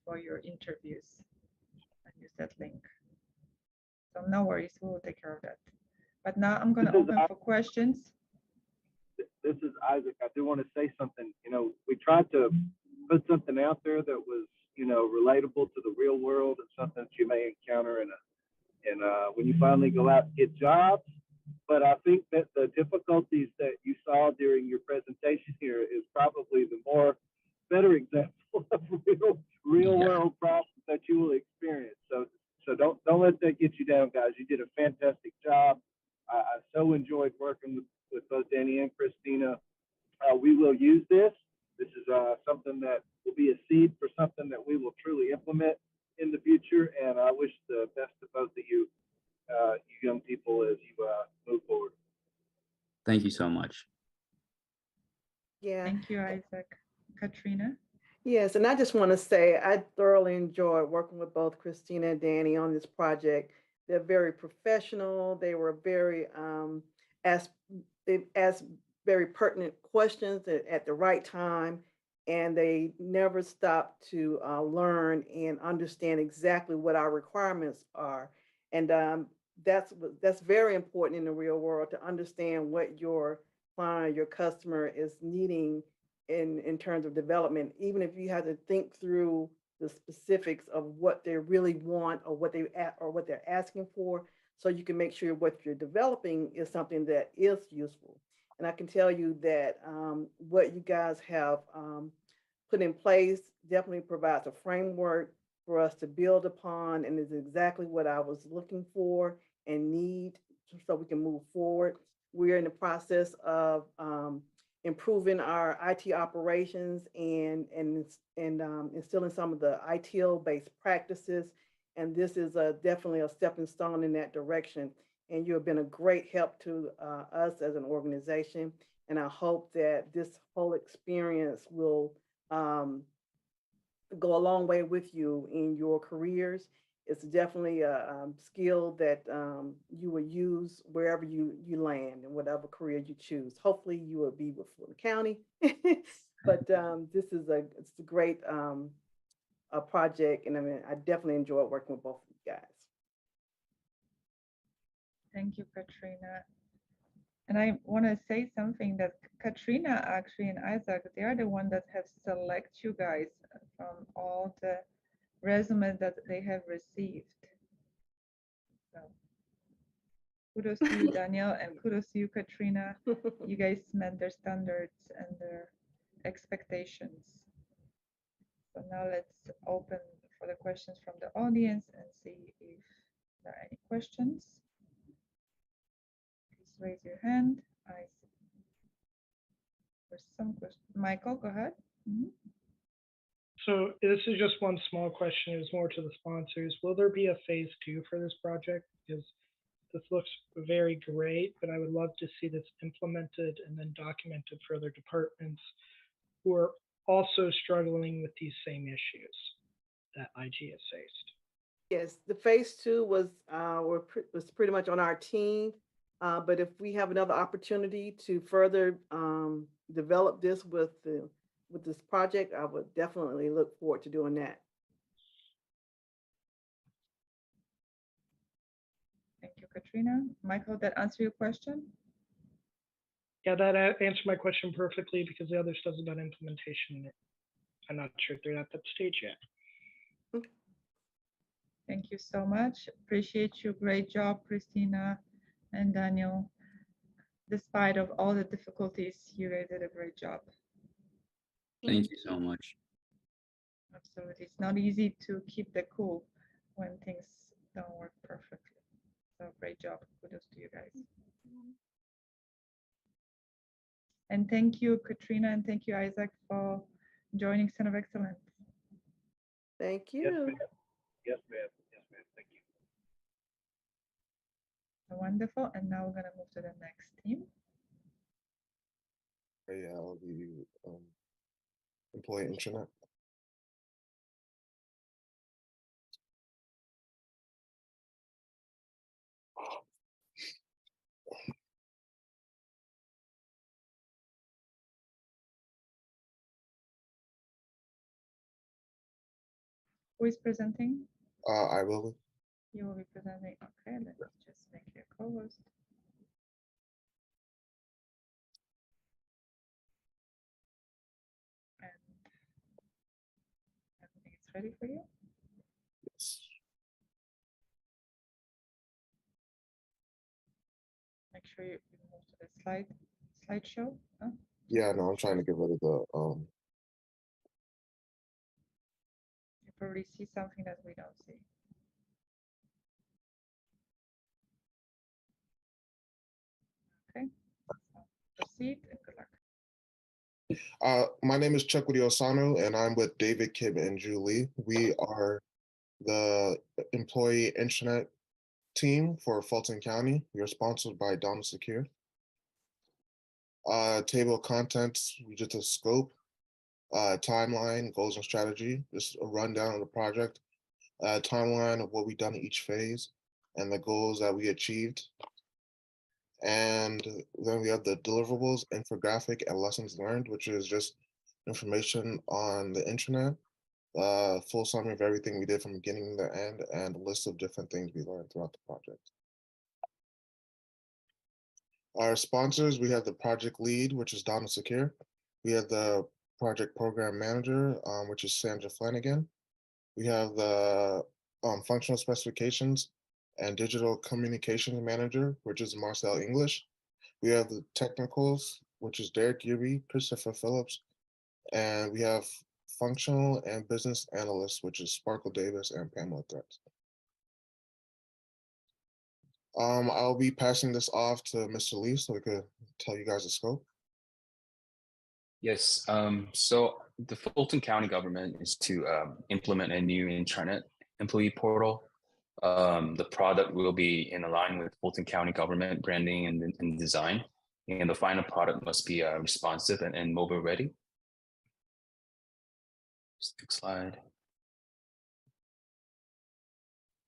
for your interviews and use that link. So no worries, we will take care of that. But now I'm going to open for questions. This is Isaac. I do want to say something. We tried to put something out there that was, relatable to the real world and something that you may encounter when you finally go out to get jobs. But I think that the difficulties that you saw during your presentation here is probably the better example of real world problems that you will experience. So don't let that get you down, guys. You did a fantastic job. I so enjoyed working with both Danny and Christina. We will use this. This is something that will be a seed for something that we will truly implement in the future. And I wish the best to both of you, you young people, as you move forward. Thank you so much. Yeah. Thank you, Isaac. Katrina? Yes, and I just want to say I thoroughly enjoyed working with both Christina and Danny on this project. They're very professional. They were very they asked very pertinent questions at the right time, and they never stopped to learn and understand exactly what our requirements are. And that's very important in the real world, to understand what your client, your customer is needing in terms of development, even if you have to think through the specifics of what they really want, or what they're asking for, so you can make sure what you're developing is something that is useful. And I can tell you that what you guys have put in place definitely provides a framework for us to build upon, and is exactly what I was looking for and need, so we can move forward. We're in the process of improving our IT operations and instilling some of the ITIL-based practices. And this is definitely a stepping stone in that direction. And you have been a great help to us as an organization. And I hope that this whole experience will go a long way with you in your careers. It's definitely a skill that you will use wherever you land, and whatever career you choose. Hopefully you will be with Fulton County, but this is it's a great project, and I mean, I definitely enjoyed working with both of you guys. Thank you, Katrina. And I want to say something, that Katrina actually and Isaac, they are the ones that have selected you guys from all the resumes that they have received. So kudos to you, Daniel, and kudos to you, Katrina. You guys met their standards and their expectations. So now let's open for the questions from the audience and see if there are any questions. Please raise your hand. I see. There's some questions. Michael, go ahead. So this is just one small question. It's more to the sponsors. Will there be a phase 2 for this project? Because this looks very great, but I would love to see this implemented and then documented for other departments who are also struggling with these same issues that IT has faced. Yes, the phase 2 was pretty much on our team. But if we have another opportunity to further develop this with this project, I would definitely look forward to doing that. Thank you, Katrina. Michael, that answer your question? Yeah, that answered my question perfectly, because the other stuff's about implementation. I'm not sure if they're at that stage yet. Thank you so much. Appreciate you. Great job, Christina and Daniel. Despite of all the difficulties, you guys did a great job. Thank you so much. Absolutely. It's not easy to keep the cool when things don't work perfectly. So great job. Kudos to you guys. And thank you, Katrina, and thank you, Isaac, for joining Center of Excellence. Thank you. Yes, ma'am. Yes, ma'am. Yes, ma'am. Thank you. Wonderful. And now we're going to move to the next team. Yeah, I'll be employee internet. Who is presenting? I will. You will be presenting. Okay, let me just make you a co-host. And everything is ready for you? Yes. Make sure you move to the slideshow. Huh? Yeah, no, I'm trying to get rid of the You probably see something that we don't see. Okay, so proceed and good luck. My name is Chukwudi Osano, and I'm with David, Kib, and Julie. We are the employee intranet team for Fulton County. We are sponsored by Donna Secure. Table of contents, we just a scope, timeline, goals and strategy, just a rundown of the project, timeline of what we've done in each phase, and the goals that we achieved. And then we have the deliverables, infographic, and lessons learned, which is just information on the internet, full summary of everything we did from beginning to end, and a list of different things we learned throughout the project. Our sponsors, we have the project lead, which is Donna Secure. We have the project program manager, which is Sandra Flanagan. We have the functional specifications and digital communications manager, which is Marcel English. We have the technicals, which is Derek Geary, Christopher Phillips, and we have functional and business analysts, which is Sparkle Davis and Pamela Threats. I'll be passing this off to Mr. Lee so we could tell you guys the scope. Yes, so the Fulton County government is to implement a new intranet employee portal. The product will be in line with Fulton County government branding and design, and the final product must be responsive and mobile ready. Next slide.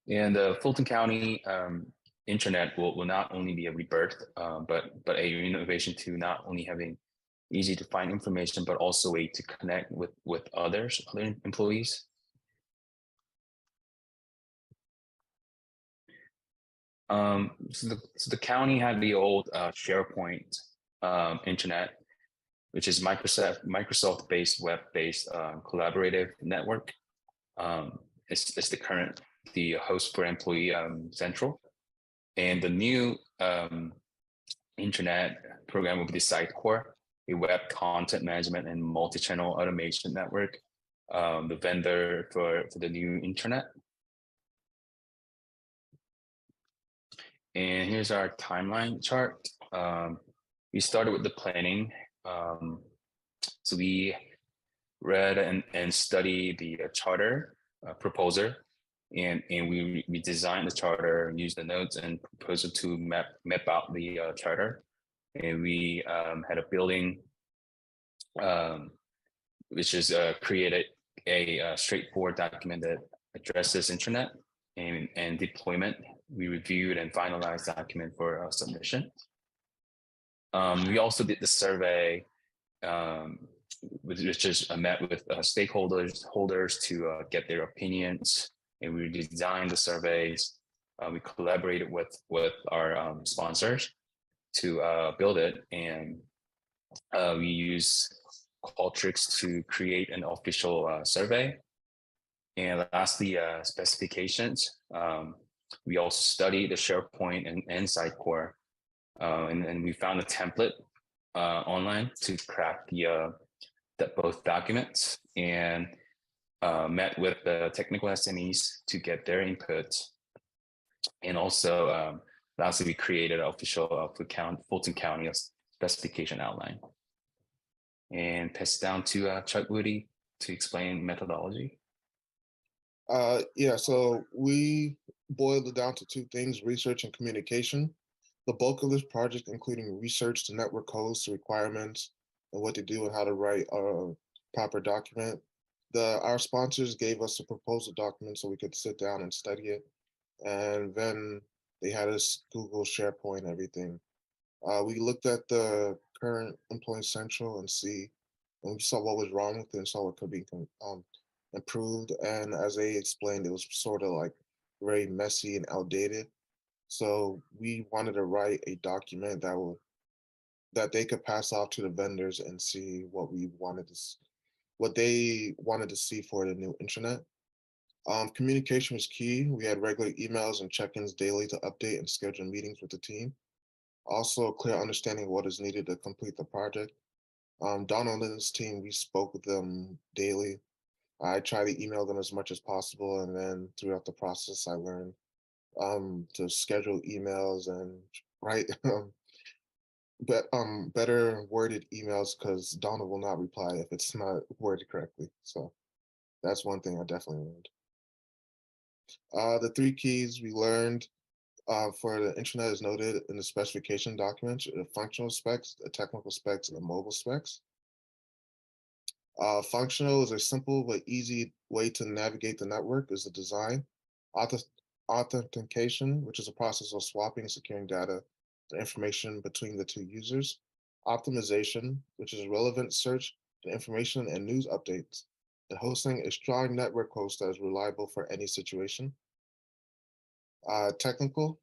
And the Fulton County intranet will not only be a rebirth, but a innovation to not only having easy to find information, but also a way to connect with other employees. So the county had the old SharePoint internet, which is Microsoft-based, web-based collaborative network. It's the host for Employee Central, and the new internet program will be the Sitecore, a web content management and multi-channel automation network, the vendor for the new internet. And here's our timeline chart. We started with the planning. So we read and studied the charter proposer, and we designed the charter, used the notes and proposal to map out the charter. And we had a building, which is created a straightforward document that addresses internet and deployment. We reviewed and finalized document for submission. We also did the survey, which is met with stakeholders to get their opinions, and we designed the surveys. We collaborated with our sponsors to build it, and we use Qualtrics to create an official survey. And lastly, specifications. We also studied the SharePoint and Sitecore, and we found a template online to craft both documents, and met with the technical SMEs to get their input. And also, lastly, we created an official Fulton County specification outline. And pass it down to Chuck Woody to explain methodology. Yeah, so we boiled it down to two things: research and communication. The bulk of this project, including research to network codes, to requirements, and what to do and how to write a proper document. Our sponsors gave us a proposal document so we could sit down and study it. And then they had us Google SharePoint, everything. We looked at the current Employee Central and we saw what was wrong with it and saw what could be improved. And as they explained, it was sort of like very messy and outdated. So we wanted to write a document that they could pass off to the vendors and see what they wanted to see for the new internet. Communication was key. We had regular emails and check-ins daily to update and schedule meetings with the team. Also, a clear understanding of what is needed to complete the project. Donald and his team, we spoke with them daily. I try to email them as much as possible, and then throughout the process, I learned to schedule emails and better worded emails because Donna will not reply if it's not worded correctly. So that's one thing I definitely learned. The 3 keys we learned for the internet is noted in the specification documents: the functional specs, the technical specs, and the mobile specs. Functional is a simple but easy way to navigate the network. Is the design. Authentication, which is a process of swapping, securing data and information between the 2 users. Optimization, which is relevant search and information and news updates, and hosting a strong network host that is reliable for any situation. Technical,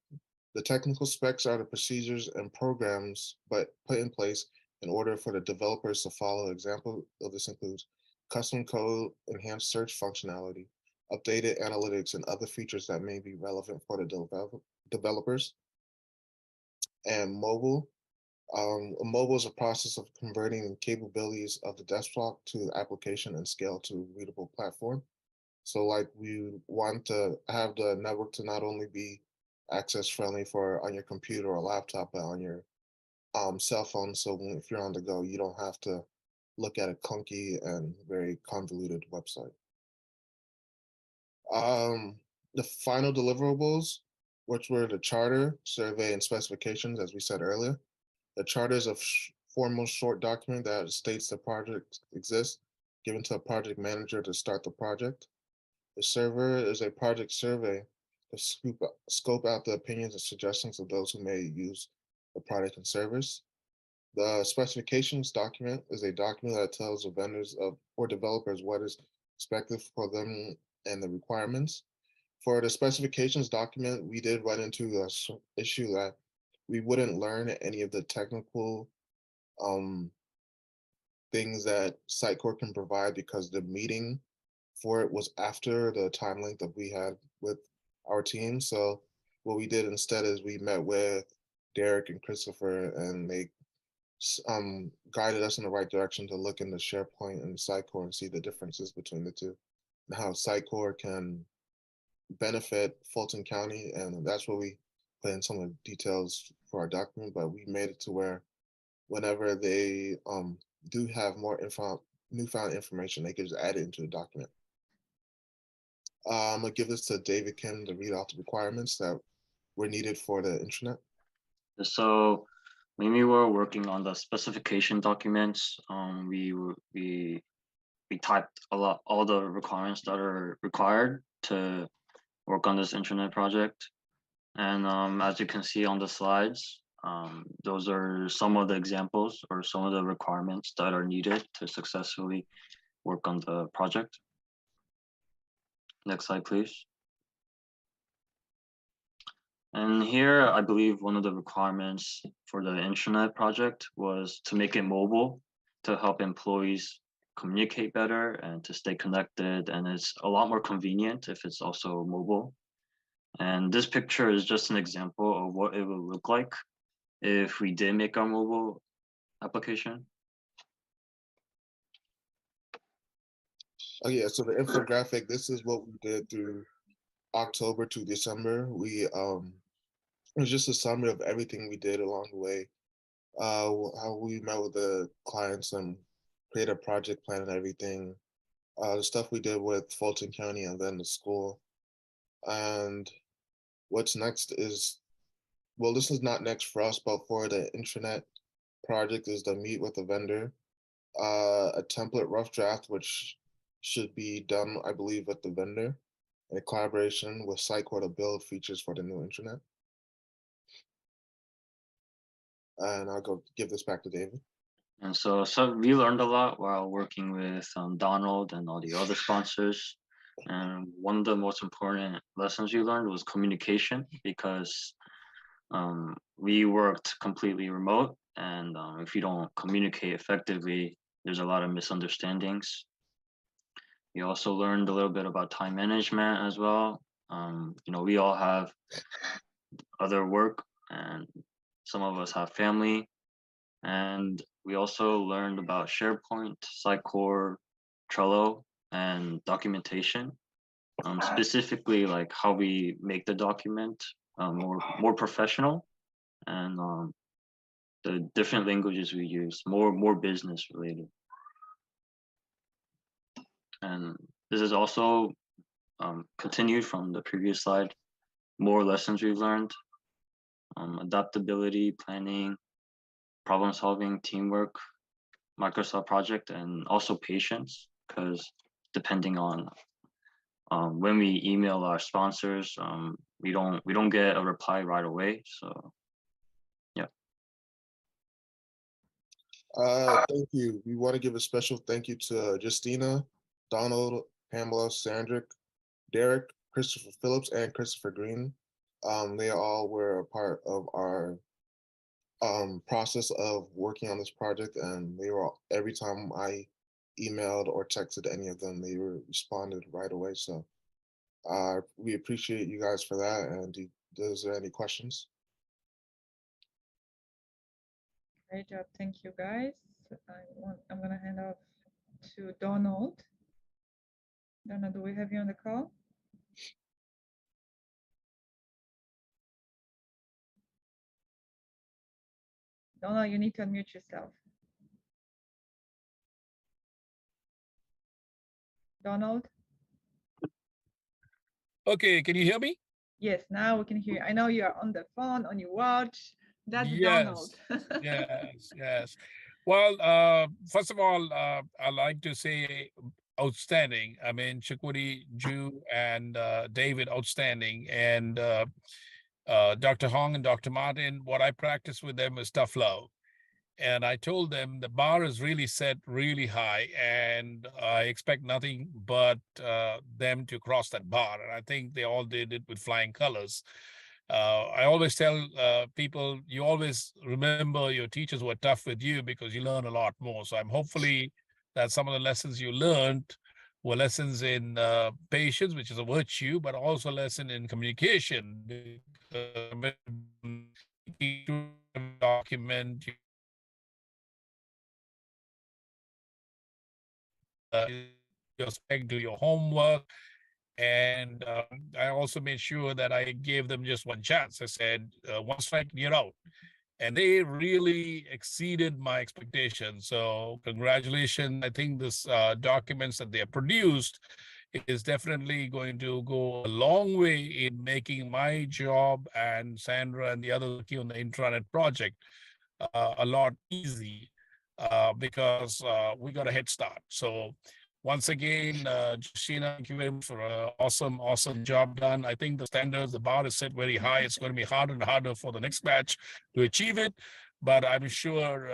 the technical specs are the procedures and programs but put in place in order for the developers to follow. Example of this includes custom code, enhanced search functionality, updated analytics, and other features that may be relevant for the developers. And mobile. Mobile is a process of converting the capabilities of the desktop to the application and scale to a readable platform. So like we want to have the network to not only be access friendly for on your computer or laptop, but on your cell phone. So if you're on the go, you don't have to look at a clunky and very convoluted website. The final deliverables, which were the charter, survey, and specifications, as we said earlier. The charter is a formal short document that states the project exists, given to a project manager to start the project. The server is a project survey to scope out the opinions and suggestions of those who may use the product and service. The specifications document is a document that tells the vendors or developers what is expected for them and the requirements. For the specifications document, we did run into the issue that we wouldn't learn any of the technical things that Sitecore can provide because the meeting for it was after the time length that we had with our team. So what we did instead is we met with Derek and Christopher, and they guided us in the right direction to look into SharePoint and Sitecore and see the differences between the two and how Sitecore can benefit Fulton County. And that's what we put in some of the details for our document, but we made it to where whenever they do have more newfound information, they can just add it into the document. I'm gonna give this to David Kim to read off the requirements that were needed for the intranet. So when we were working on the specification documents, we typed all the requirements that are required to work on this intranet project. And as you can see on the slides, those are some of the examples or some of the requirements that are needed to successfully work on the project. Next slide, please. And here, I believe one of the requirements for the intranet project was to make it mobile to help employees communicate better and to stay connected. And it's a lot more convenient if it's also mobile. And this picture is just an example of what it would look like if we did make our mobile application. Oh yeah, so the infographic, this is what we did through October to December. We it was just a summary of everything we did along the way. How we met with the clients and created a project plan and everything. The stuff we did with Fulton County and then the school. And what's next is, well, this is not next for us, but for the intranet project is to meet with the vendor, a template rough draft, which should be done, I believe, with the vendor, in collaboration with Sitecore to build features for the new intranet. And I'll go give this back to David. And so we learned a lot while working with Donald and all the other sponsors. And one of the most important lessons we learned was communication, because we worked completely remote. And if you don't communicate effectively, there's a lot of misunderstandings. We also learned a little bit about time management as well. We all have other work, and some of us have family. And we also learned about SharePoint, Sitecore, Trello, and documentation. Specifically, like how we make the document more professional. And the different languages we use, more business related. And this is also continued from the previous slide. More lessons we've learned, adaptability, planning, problem solving, teamwork, Microsoft project, and also patience, because depending on when we email our sponsors, we don't get a reply right away. So yeah. Thank you. We want to give a special thank you to Justina, Donald, Pamela, Sandrick, Derek, Christopher Phillips, and Christopher Green. They all were a part of our process of working on this project, and they were every time I emailed or texted any of them, they were responded right away. So we appreciate you guys for that. And is there any questions? Great job. Thank you, guys. I'm going to hand off to Donald. Donald, do we have you on the call? Donald, you need to unmute yourself. Donald? Okay, can you hear me? Yes, now we can hear you. I know you are on the phone, on your watch. That's Donald. Yes, yes. Well, first of all, I'd like to say outstanding. I mean, Chakuri, Ju, and David, outstanding. And Dr. Hong and Dr. Martin, what I practice with them is tough love. And I told them the bar is really set really high, and I expect nothing but them to cross that bar. And I think they all did it with flying colors. I always tell people, you always remember your teachers were tough with you because you learn a lot more. So I'm hopefully that some of the lessons you learned were lessons in patience, which is a virtue, but also a lesson in communication. Document your spec, do your homework. And I also made sure that I gave them just one chance. I said, one strike, you're out. And they really exceeded my expectations. So congratulations. I think this documents that they have produced is definitely going to go a long way in making my job and Sandra and the others working on the intranet project a lot easy because we got a head start. So once again, Justina, thank you very much for an awesome job done. I think the standards, the bar is set very high. It's going to be harder and harder for the next batch to achieve it. But I'm sure,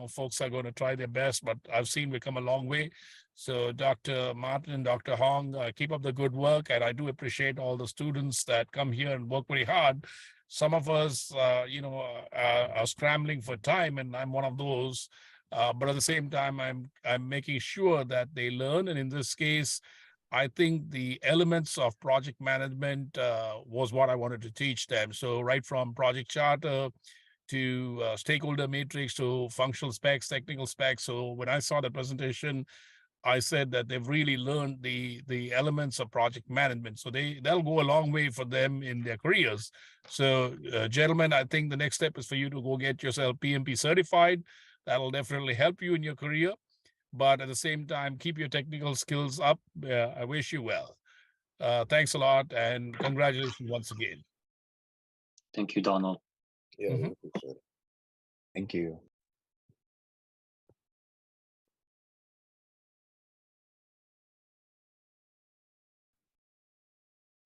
folks are going to try their best, but I've seen we come a long way. So Dr. Martin and Dr. Hong, keep up the good work. And I do appreciate all the students that come here and work very hard. Some of us, are scrambling for time, and I'm one of those. But at the same time, I'm making sure that they learn. And in this case, I think the elements of project management was what I wanted to teach them. So right from project charter to stakeholder matrix to functional specs, technical specs. So when I saw the presentation, I said that they've really learned the elements of project management. So that'll go a long way for them in their careers. So gentlemen, I think the next step is for you to go get yourself PMP certified. That'll definitely help you in your career. But at the same time, keep your technical skills up. I wish you well. Thanks a lot, and congratulations once again. Thank you, Donald. Yeah, we appreciate it. Thank you.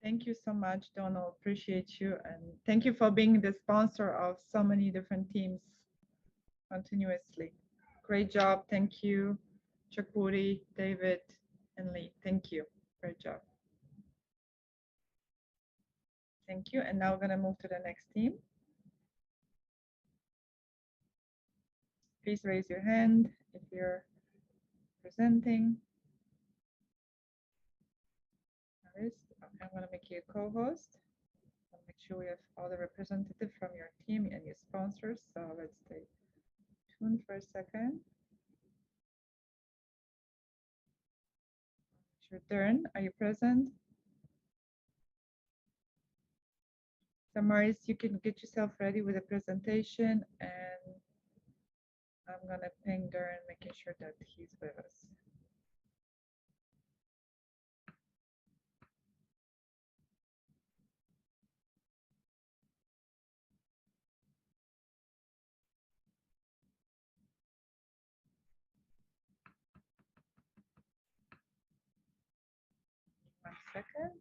Thank you so much, Donald. Appreciate you. And thank you for being the sponsor of so many different teams continuously. Great job. Thank you, Chakuri, David, and Lee. Thank you. Great job. Thank you. And now we're going to move to the next team. Please raise your hand if you're presenting. I'm going to make you a co-host. I'll make sure we have all the representatives from your team and your sponsors. So let's stay tuned for a second. It's your turn. Are you present? So Maurice, you can get yourself ready with a presentation, and I'm gonna ping Darren, making sure that he's with us. One second.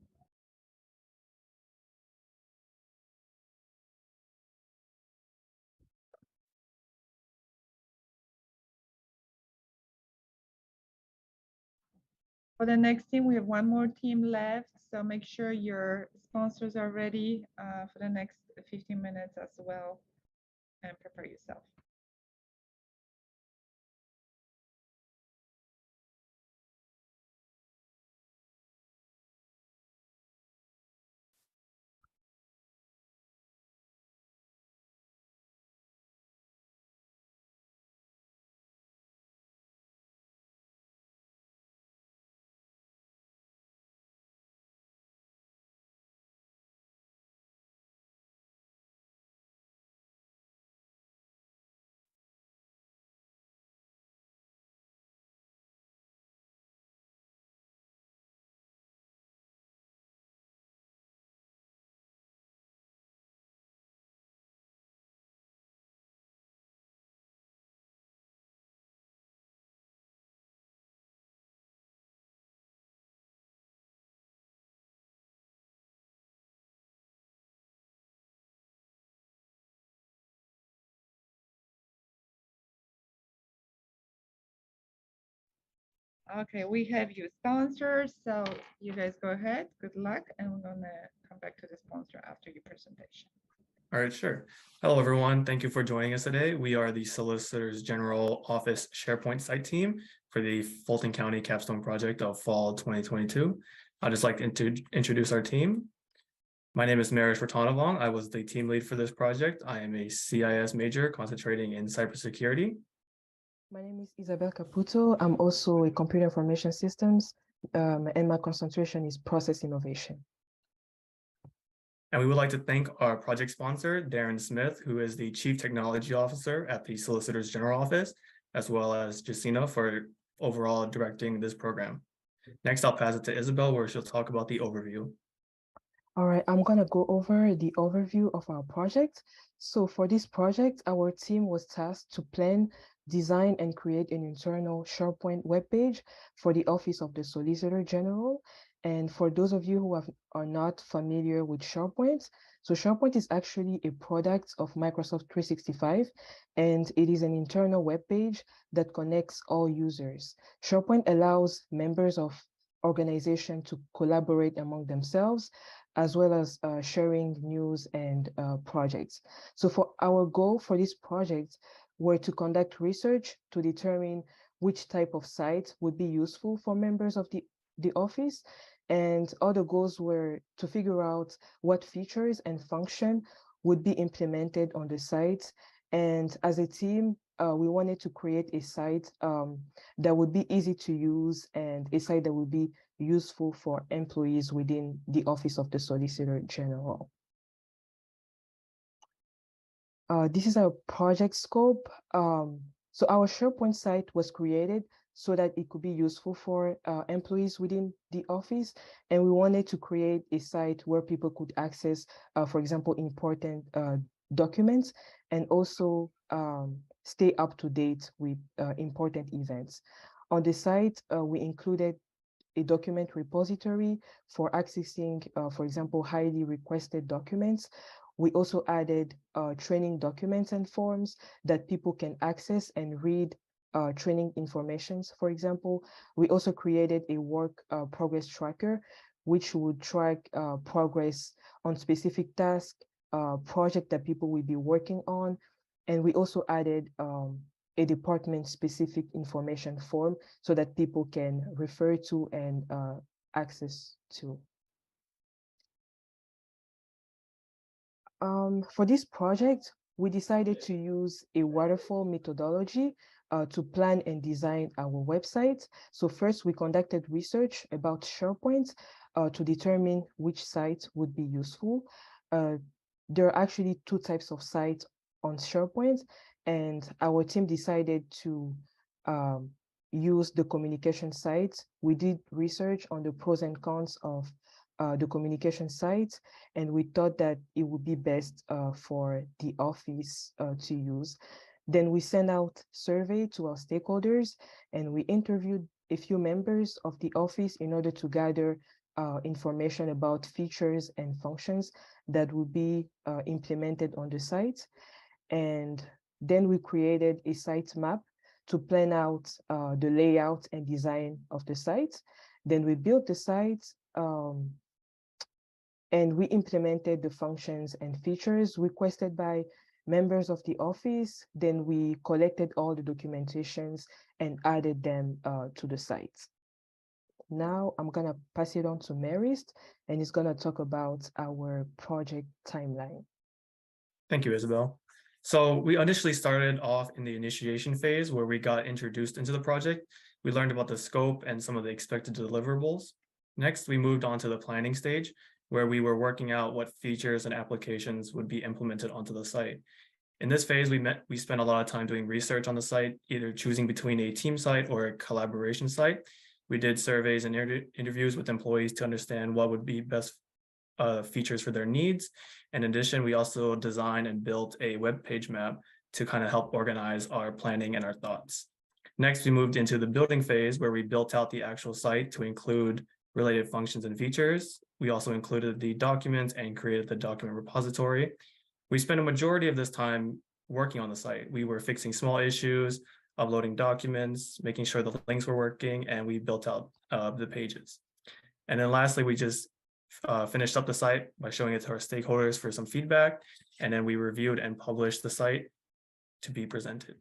For the next team, we have one more team left, so make sure your sponsors are ready for the next 15 minutes as well, and prepare yourself. Okay, we have you sponsors, so you guys go ahead. Good luck, and we're gonna come back to the sponsor after your presentation. All right, sure. Hello, everyone. Thank you for joining us today. We are the Solicitor's General Office SharePoint site team for the Fulton County Capstone project of fall 2022. I'd just like to introduce our team. My name is Marish Ratanavong. I was the team lead for this project. I am a CIS major concentrating in cybersecurity. My name is Isabel Caputo. I'm also a computer information systems, and my concentration is process innovation. And we would like to thank our project sponsor, Darren Smith, who is the Chief Technology Officer at the Solicitor's General Office, as well as Jacina for overall directing this program. Next, I'll pass it to Isabel, where she'll talk about the overview. All right, I'm gonna go over the overview of our project. So for this project, our team was tasked to plan, design, and create an internal SharePoint webpage for the Office of the Solicitor General. And for those of you who are not familiar with SharePoint, so SharePoint is actually a product of Microsoft 365, and it is an internal webpage that connects all users. SharePoint allows members of organization to collaborate among themselves, as well as sharing news and projects. So for our goal for this project were to conduct research to determine which type of site would be useful for members of the office. And other goals were to figure out what features and function would be implemented on the site. And as a team, we wanted to create a site that would be easy to use and a site that would be useful for employees within the Office of the Solicitor General. This is our project scope. So our SharePoint site was created so that it could be useful for employees within the office. And we wanted to create a site where people could access, for example, important documents, and also stay up to date with important events. On the site, we included a document repository for accessing, for example, highly requested documents. We also added training documents and forms that people can access and read training informations, for example. We also created a work progress tracker, which would track progress on specific tasks, project that people will be working on. And we also added a department-specific information form so that people can refer to and access to. For this project, we decided to use a waterfall methodology to plan and design our website. So first, we conducted research about SharePoint to determine which site would be useful. There are actually two types of sites on SharePoint. and our team decided to use the communication site. We did research on the pros and cons of the communication site, and we thought that it would be best for the office to use. Then we sent out survey to our stakeholders, and we interviewed a few members of the office in order to gather information about features and functions that will be implemented on the site. And then we created a site map to plan out the layout and design of the site. Then we built the site and we implemented the functions and features requested by members of the office. Then we collected all the documentations and added them to the site. Now I'm gonna pass it on to Marist, and he's gonna talk about our project timeline. Thank you, Isabel. So we initially started off in the initiation phase where we got introduced into the project. We learned about the scope and some of the expected deliverables. Next, we moved on to the planning stage where we were working out what features and applications would be implemented onto the site. In this phase, we spent a lot of time doing research on the site, either choosing between a team site or a collaboration site. We did surveys and interviews with employees to understand what would be best features for their needs. In addition, we also designed and built a web page map to kind of help organize our planning and our thoughts. Next, we moved into the building phase where we built out the actual site to include related functions and features. We also included the documents and created the document repository. We spent a majority of this time working on the site. We were fixing small issues, uploading documents, making sure the links were working, and we built out the pages. And then lastly, we just finished up the site by showing it to our stakeholders for some feedback, and then we reviewed and published the site to be presented.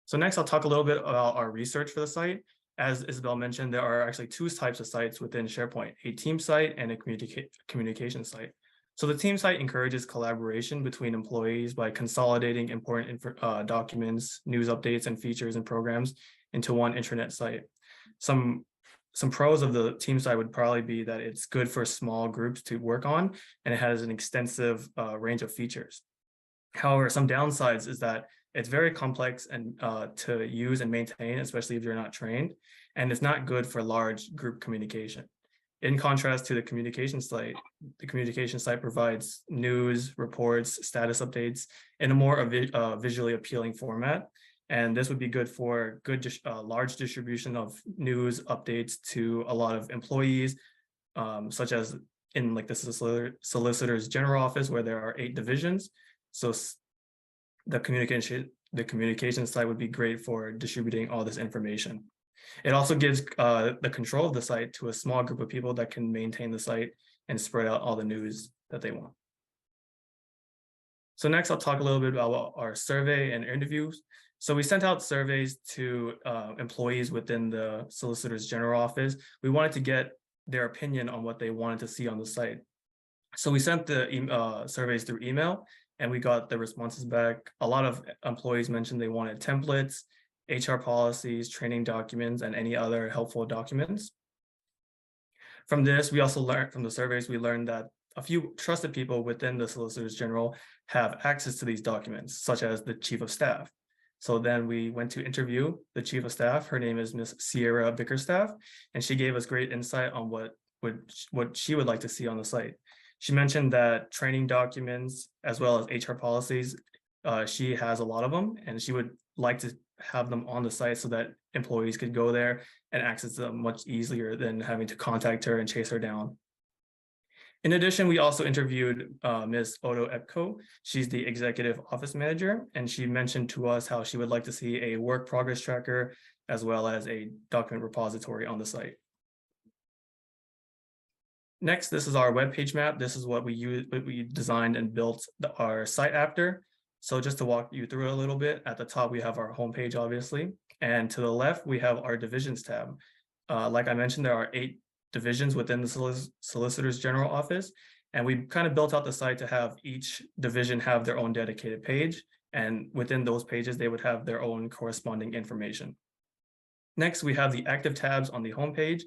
So next, I'll talk a little bit about our research for the site. As Isabel mentioned, there are actually two types of sites within SharePoint, a team site and a communication site. So the team site encourages collaboration between employees by consolidating important documents, news updates, and features and programs into one intranet site. Some pros of the team site would probably be that it's good for small groups to work on, and it has an extensive range of features. However, some downsides is that it's very complex and to use and maintain, especially if you're not trained, and it's not good for large group communication. In contrast to the communication site provides news, reports, status updates in a more visually appealing format. And this would be good for large distribution of news updates to a lot of employees, such as in like the solicitor's general office where there are 8 divisions. So the communication site would be great for distributing all this information. It also gives the control of the site to a small group of people that can maintain the site and spread out all the news that they want. So next, I'll talk a little bit about our survey and interviews. So we sent out surveys to employees within the Solicitor's General Office. We wanted to get their opinion on what they wanted to see on the site. So we sent the surveys through email, and we got the responses back. A lot of employees mentioned they wanted templates, HR policies, training documents, and any other helpful documents. From this, we also learned from the surveys, we learned that a few trusted people within the Solicitors General have access to these documents, such as the Chief of Staff. So then we went to interview the Chief of Staff. Her name is Miss Sierra Bickerstaff, and she gave us great insight on what she would like to see on the site. She mentioned that training documents, as well as HR policies, she has a lot of them, and she would like to have them on the site so that employees could go there and access them much easier than having to contact her and chase her down. In addition, we also interviewed Ms. Odo Epko. She's the executive office manager, and she mentioned to us how she would like to see a work progress tracker as well as a document repository on the site. Next, this is our web page map. This is what we designed and built our site after. So just to walk you through it a little bit, at the top, we have our homepage, obviously. And to the left, we have our divisions tab. Like I mentioned, there are 8 divisions within the Solicitor's General Office. And we kind of built out the site to have each division have their own dedicated page. And within those pages, they would have their own corresponding information. Next, we have the active tabs on the homepage.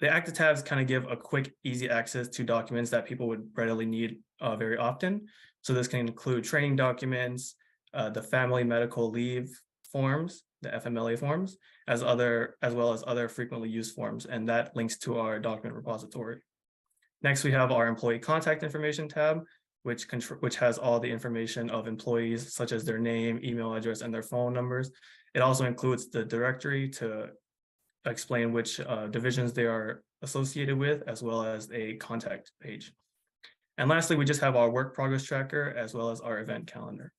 The active tabs kind of give a quick, easy access to documents that people would readily need very often. So this can include training documents, the family medical leave forms, the FMLA forms, as well as other frequently used forms, and that links to our document repository. Next, we have our employee contact information tab, which has all the information of employees, such as their name, email address, and their phone numbers. It also includes the directory to explain which divisions they are associated with, as well as a contact page. And lastly, we just have our work progress tracker, as well as our event calendar.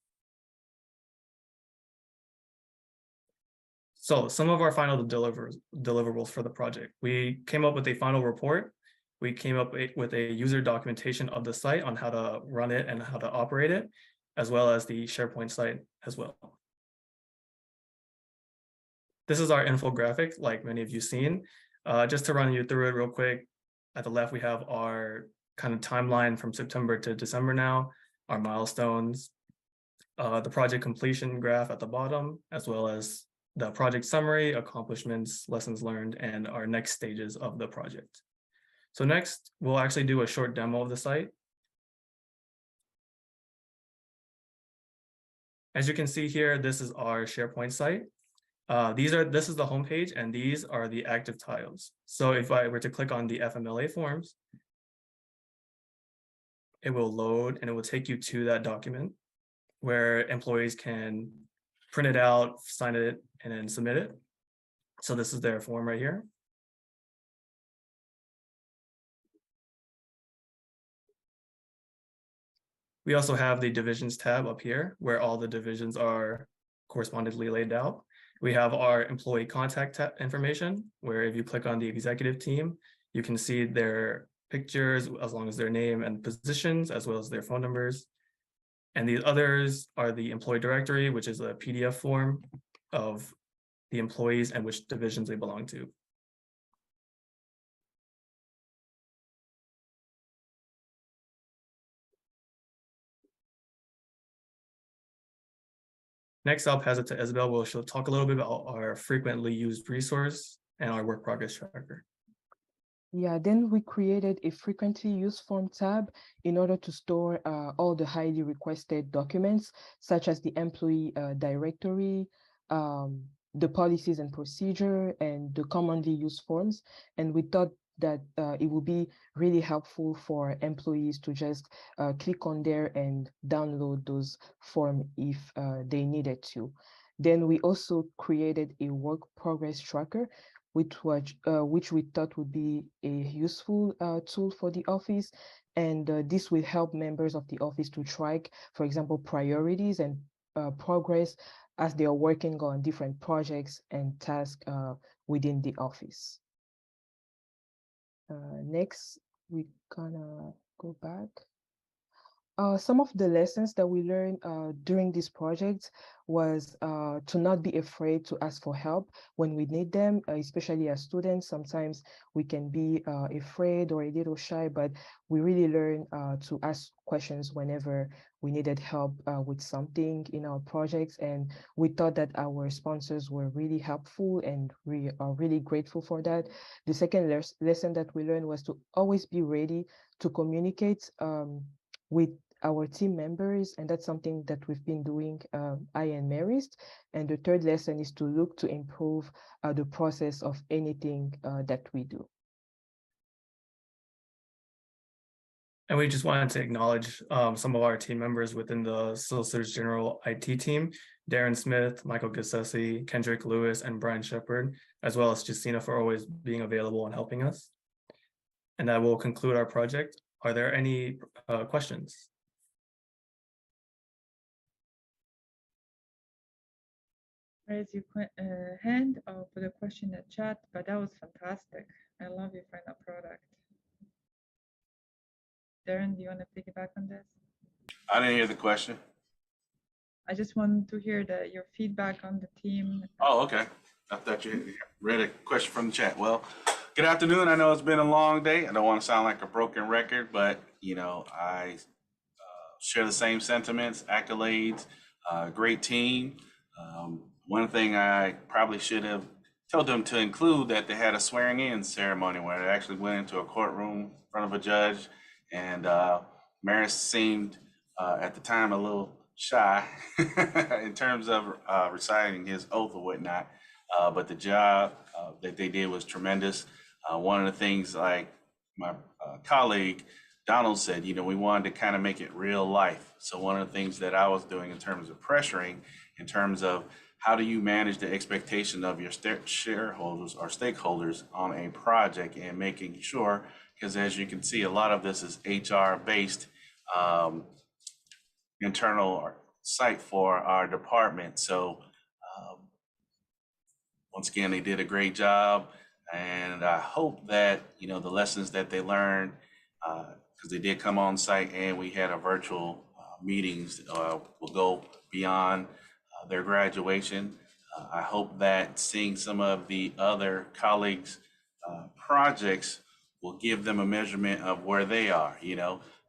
So some of our final deliverables for the project. We came up with a final report. We came up with a user documentation of the site on how to run it and how to operate it, as well as the SharePoint site as well. This is our infographic, like many of you seen. Just to run you through it real quick, at the left, we have our kind of timeline from September to December now, our milestones, the project completion graph at the bottom, as well as the project summary, accomplishments, lessons learned, and our next stages of the project. So next, we'll actually do a short demo of the site. As you can see here, this is our SharePoint site. This is the homepage, and these are the active tiles. So if I were to click on the FMLA forms, it will load and it will take you to that document where employees can print it out, sign it, and then submit it. So this is their form right here. We also have the divisions tab up here where all the divisions are correspondingly laid out. We have our employee contact information, where if you click on the executive team, you can see their pictures as long as their name and positions, as well as their phone numbers. And the others are the employee directory, which is a PDF form of the employees and which divisions they belong to. Next, I'll pass it to Isabel, where she'll talk a little bit about our frequently used resource and our work progress tracker. Yeah, then we created a frequently used form tab in order to store all the highly requested documents, such as the employee directory, the policies and procedure, and the commonly used forms. And we thought that it would be really helpful for employees to just click on there and download those forms if they needed to. Then we also created a work progress tracker, which we thought would be a useful tool for the office. And this will help members of the office to track, for example, priorities and progress as they are working on different projects and tasks within the office. Next, we're gonna go back. Some of the lessons that we learned during this project was to not be afraid to ask for help when we need them, especially as students. Sometimes we can be afraid or a little shy, but we really learn to ask questions whenever we needed help with something in our projects. And we thought that our sponsors were really helpful, and we are really grateful for that. The second lesson that we learned was to always be ready to communicate with our team members, and that's something that we've been doing, I and Marist. And the third lesson is to look to improve the process of anything that we do. And we just wanted to acknowledge some of our team members within the Solicitors General IT team, Darren Smith, Michael Gassesi, Kendrick Lewis, and Brian Shepard, as well as Justina for always being available and helping us. And that will conclude our project. Are there any questions? Raise your hand or put a question in the chat, but that was fantastic. I love your final product. Darren, do you want to piggyback on this? I didn't hear the question. I just wanted to hear your feedback on the team. Oh, okay. I thought you read a question from the chat. Well, good afternoon. I know it's been a long day. I don't want to sound like a broken record, but I share the same sentiments, accolades, great team. One thing I probably should have told them to include that they had a swearing in ceremony where they actually went into a courtroom in front of a judge, and Maris seemed at the time a little shy in terms of reciting his oath or whatnot. But the job that they did was tremendous. One of the things, like my colleague Donald said, we wanted to kind of make it real life. So one of the things that I was doing in terms of pressuring, in terms of how do you manage the expectation of your shareholders or stakeholders on a project, and making sure, because as you can see, a lot of this is HR based, internal site for our department. So once again, they did a great job, and I hope that the lessons that they learned, because they did come on site and we had a virtual meetings, will go beyond their graduation. I hope that seeing some of the other colleagues' projects will give them a measurement of where they are.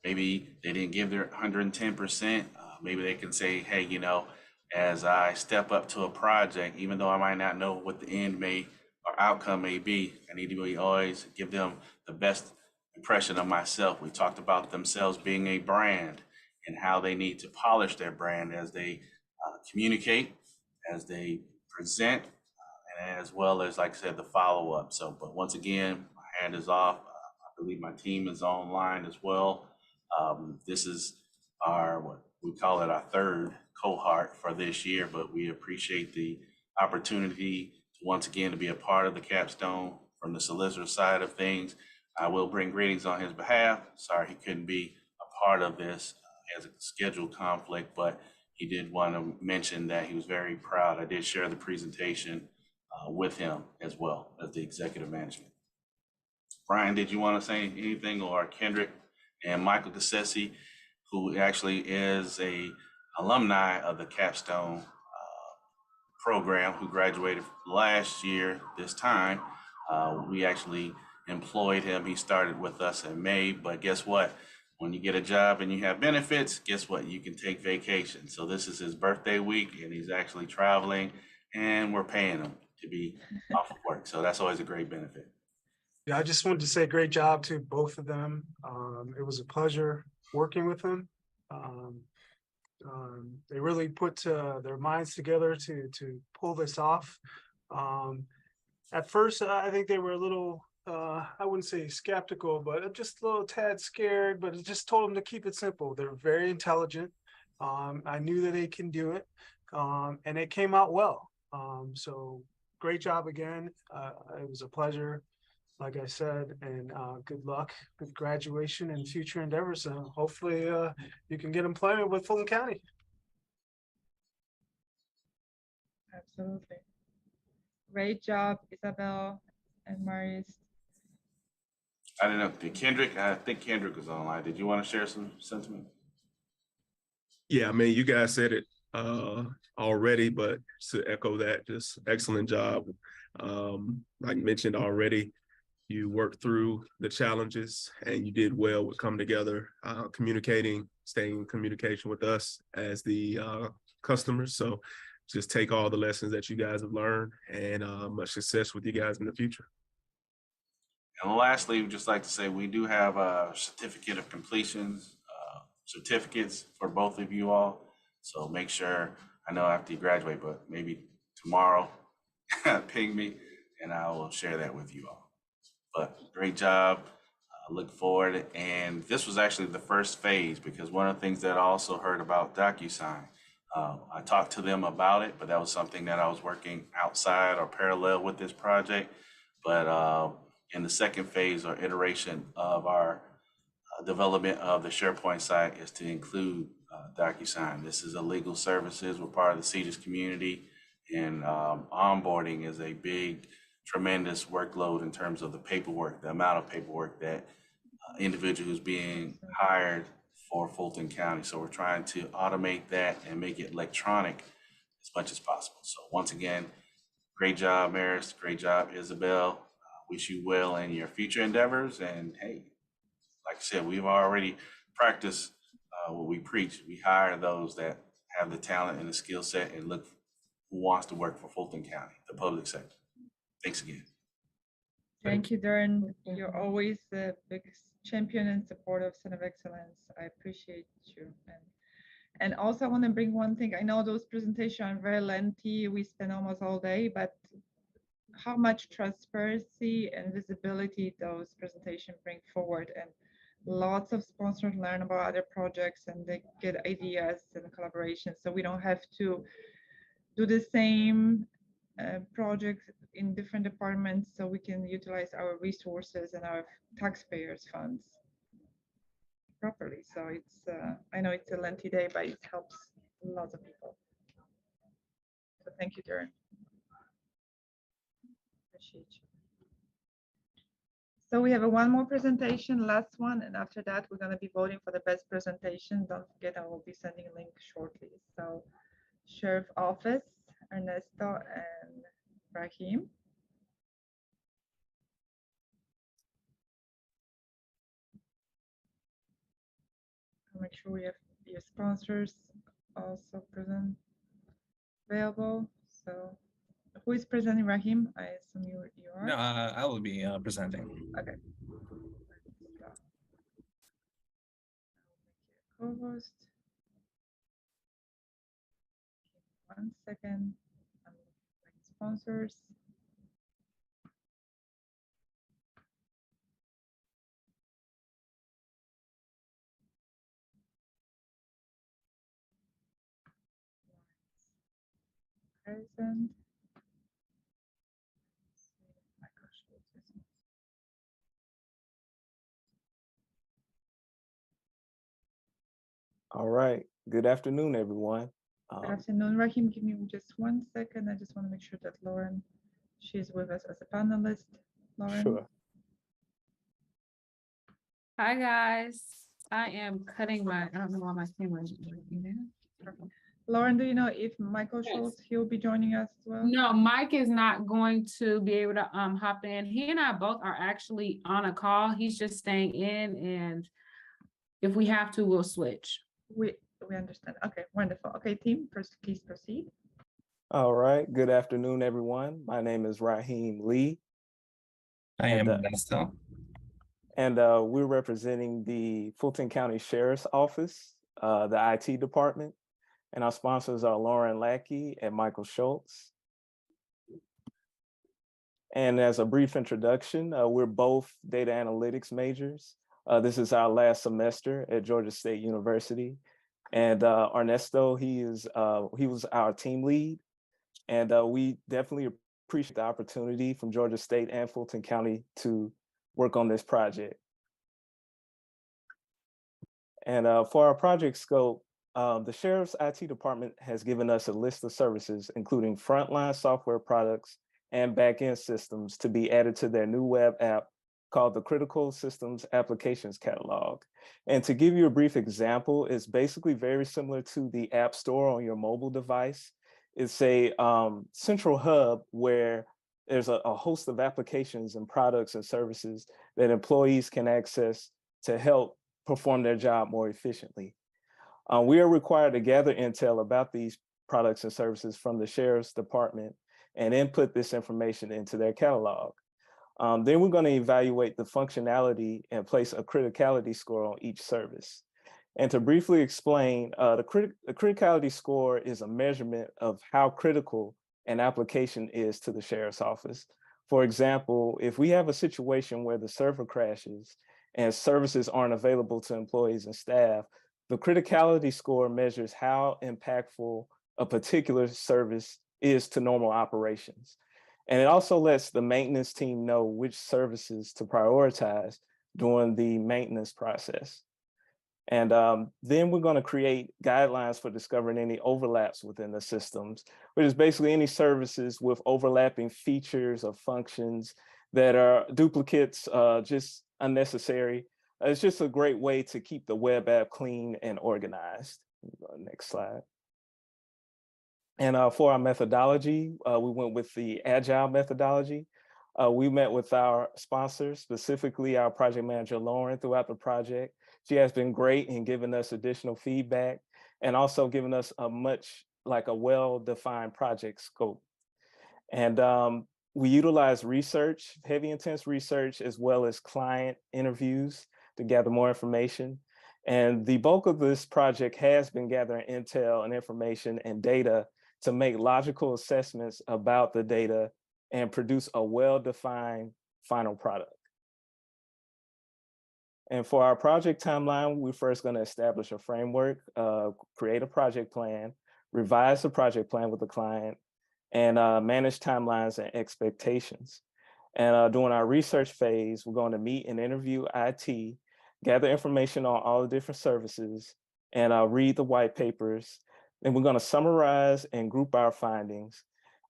Maybe they didn't give their 110%. Maybe they can say, hey, as I step up to a project, even though I might not know what the end may or outcome may be, I need to always give them the best impression of myself. We talked about themselves being a brand and how they need to polish their brand as they communicate, as they present, and as well as, like I said, the follow-up. So, but once again, my hand is off. I believe my team is online as well. This is what we call it, our third cohort for this year, but we appreciate the opportunity to once again to be a part of the capstone from the solicitor side of things. I will bring greetings on his behalf. Sorry he couldn't be a part of this. He has a schedule conflict, but he did want to mention that he was very proud. I did share the presentation with him as well as the executive management. Brian, did you want to say anything, or Kendrick and Michael Cassesi, who actually is a alumni of the Capstone program, who graduated last year this time. We actually employed him. He started with us in May, but guess what? When you get a job and you have benefits, guess what? You can take vacation. So this is his birthday week, and he's actually traveling, and we're paying him to be off of work. So that's always a great benefit. Yeah, I just wanted to say great job to both of them. It was a pleasure working with them. They really put their minds together to pull this off. At first, I think they were a little, I wouldn't say skeptical, but just a little tad scared, but I just told them to keep it simple. They're very intelligent. I knew that they can do it, and it came out well. So great job again. It was a pleasure, like I said, and good luck with graduation and future endeavors. So hopefully you can get employment with Fulton County. Absolutely. Great job, Isabel and Maurice. I don't know, Kendrick, I think Kendrick was online. Did you want to share some sentiment? Yeah, I mean, you guys said it already, but to echo that, just excellent job. Like mentioned already, you worked through the challenges and you did well with coming together, communicating, staying in communication with us as the customers. So just take all the lessons that you guys have learned, and much success with you guys in the future. And lastly, we'd just like to say we do have a certificate of completions, certificates for both of you all. So make sure, I know after you graduate, but maybe tomorrow, ping me and I will share that with you all. But great job, look forward. And this was actually the first phase, because one of the things that I also heard about DocuSign, I talked to them about it, but that was something that I was working outside or parallel with this project. But in the second phase or iteration of our development of the SharePoint site is to include DocuSign. This is a legal services. We're part of the CEDAS community, and onboarding is a big, tremendous workload in terms of the paperwork, the amount of paperwork that individual who's being hired for Fulton County. So we're trying to automate that and make it electronic as much as possible. So once again, great job, Maris. Great job, Isabel. Wish you well in your future endeavors. And hey, like I said, we've already practiced what we preach. We hire those that have the talent and the skill set and look who wants to work for Fulton County, the public sector. Thanks again. Thank you, Darren. You're always the biggest champion and support of Center of Excellence. I appreciate you. And also I want to bring one thing. I know those presentations are very lengthy. We spend almost all day, but how much transparency and visibility those presentations bring forward. And lots of sponsors learn about other projects and they get ideas and collaboration. So we don't have to do the same projects in different departments, so we can utilize our resources and our taxpayers' funds properly. So it's, I know it's a lengthy day, but it helps lots of people. So thank you, Darren. Appreciate you. So we have one more presentation, last one, and after that we're going to be voting for the best presentation. Don't forget, I will be sending a link shortly. So Sheriff Office, Ernesto and Rahim. I'll make sure we have your sponsors also present, available. So who is presenting, Rahim? I assume you are. No, I will be presenting. Okay. Co-host. One second. I'm looking for sponsors. Present. All right. Good afternoon, everyone. Good afternoon, Rahim. Give me just 1 second. I just want to make sure that Lauren, she's with us as a panelist. Lauren. Sure. Hi guys, I am cutting my, I don't know why my camera isn't working there. Lauren, do you know if Michael Schultz, he'll be joining us as well? No, Mike is not going to be able to hop in. He and I both are actually on a call. He's just staying in, and if we have to, we'll switch. We understand. Okay, wonderful. Okay, team, first please proceed. All right. Good afternoon, everyone. My name is Rahim Lee. I am Ernesto. And we're representing the Fulton County Sheriff's Office, the IT department, and our sponsors are Lauren Lackey and Michael Schultz. And as a brief introduction, we're both data analytics majors. This is our last semester at Georgia State University. And Ernesto, he was our team lead. And we definitely appreciate the opportunity from Georgia State and Fulton County to work on this project. And for our project scope, the Sheriff's IT department has given us a list of services, including frontline software products and backend systems to be added to their new web app called the Critical Systems Applications Catalog. And to give you a brief example, it's basically very similar to the App Store on your mobile device. It's a central hub where there's a host of applications and products and services that employees can access to help perform their job more efficiently. We are required to gather intel about these products and services from the Sheriff's Department and input this information into their catalog. Then we're going to evaluate the functionality and place a criticality score on each service. And to briefly explain, the criticality score is a measurement of how critical an application is to the Sheriff's Office. For example, if we have a situation where the server crashes and services aren't available to employees and staff, the criticality score measures how impactful a particular service is to normal operations. And it also lets the maintenance team know which services to prioritize during the maintenance process. And then we're going to create guidelines for discovering any overlaps within the systems, which is basically any services with overlapping features or functions that are duplicates, just unnecessary. It's just a great way to keep the web app clean and organized. Next slide. And for our methodology, we went with the Agile methodology. We met with our sponsors, specifically our project manager, Lauren, throughout the project. She has been great in giving us additional feedback and also giving us a well-defined project scope. And we utilize research, heavy intense research, as well as client interviews to gather more information. And the bulk of this project has been gathering intel and information and data to make logical assessments about the data and produce a well-defined final product. And for our project timeline, we're first going to establish a framework, create a project plan, revise the project plan with the client, and manage timelines and expectations. And during our research phase, we're going to meet and interview IT, gather information on all the different services, and read the white papers. Then we're going to summarize and group our findings.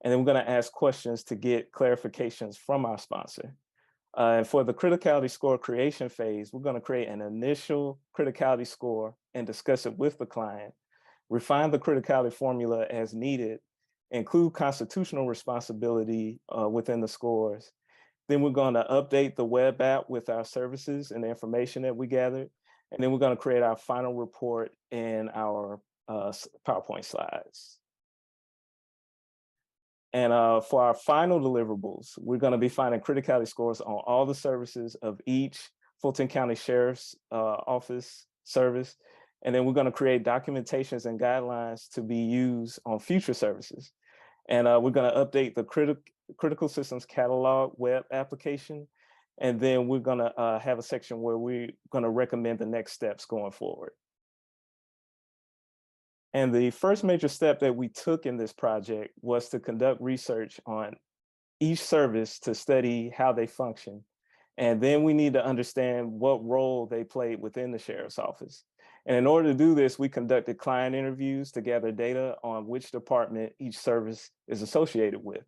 And then we're going to ask questions to get clarifications from our sponsor. And for the criticality score creation phase, we're going to create an initial criticality score and discuss it with the client, refine the criticality formula as needed, include constitutional responsibility within the scores. Then we're going to update the web app with our services and the information that we gathered. And then we're going to create our final report in our PowerPoint slides. And for our final deliverables, we're going to be finding criticality scores on all the services of each Fulton County Sheriff's Office service. And then we're going to create documentations and guidelines to be used on future services. And we're going to update the critical systems catalog web application. And then we're going to have a section where we're going to recommend the next steps going forward. And the first major step that we took in this project was to conduct research on each service to study how they function. And then we need to understand what role they played within the sheriff's office. And in order to do this, we conducted client interviews to gather data on which department each service is associated with.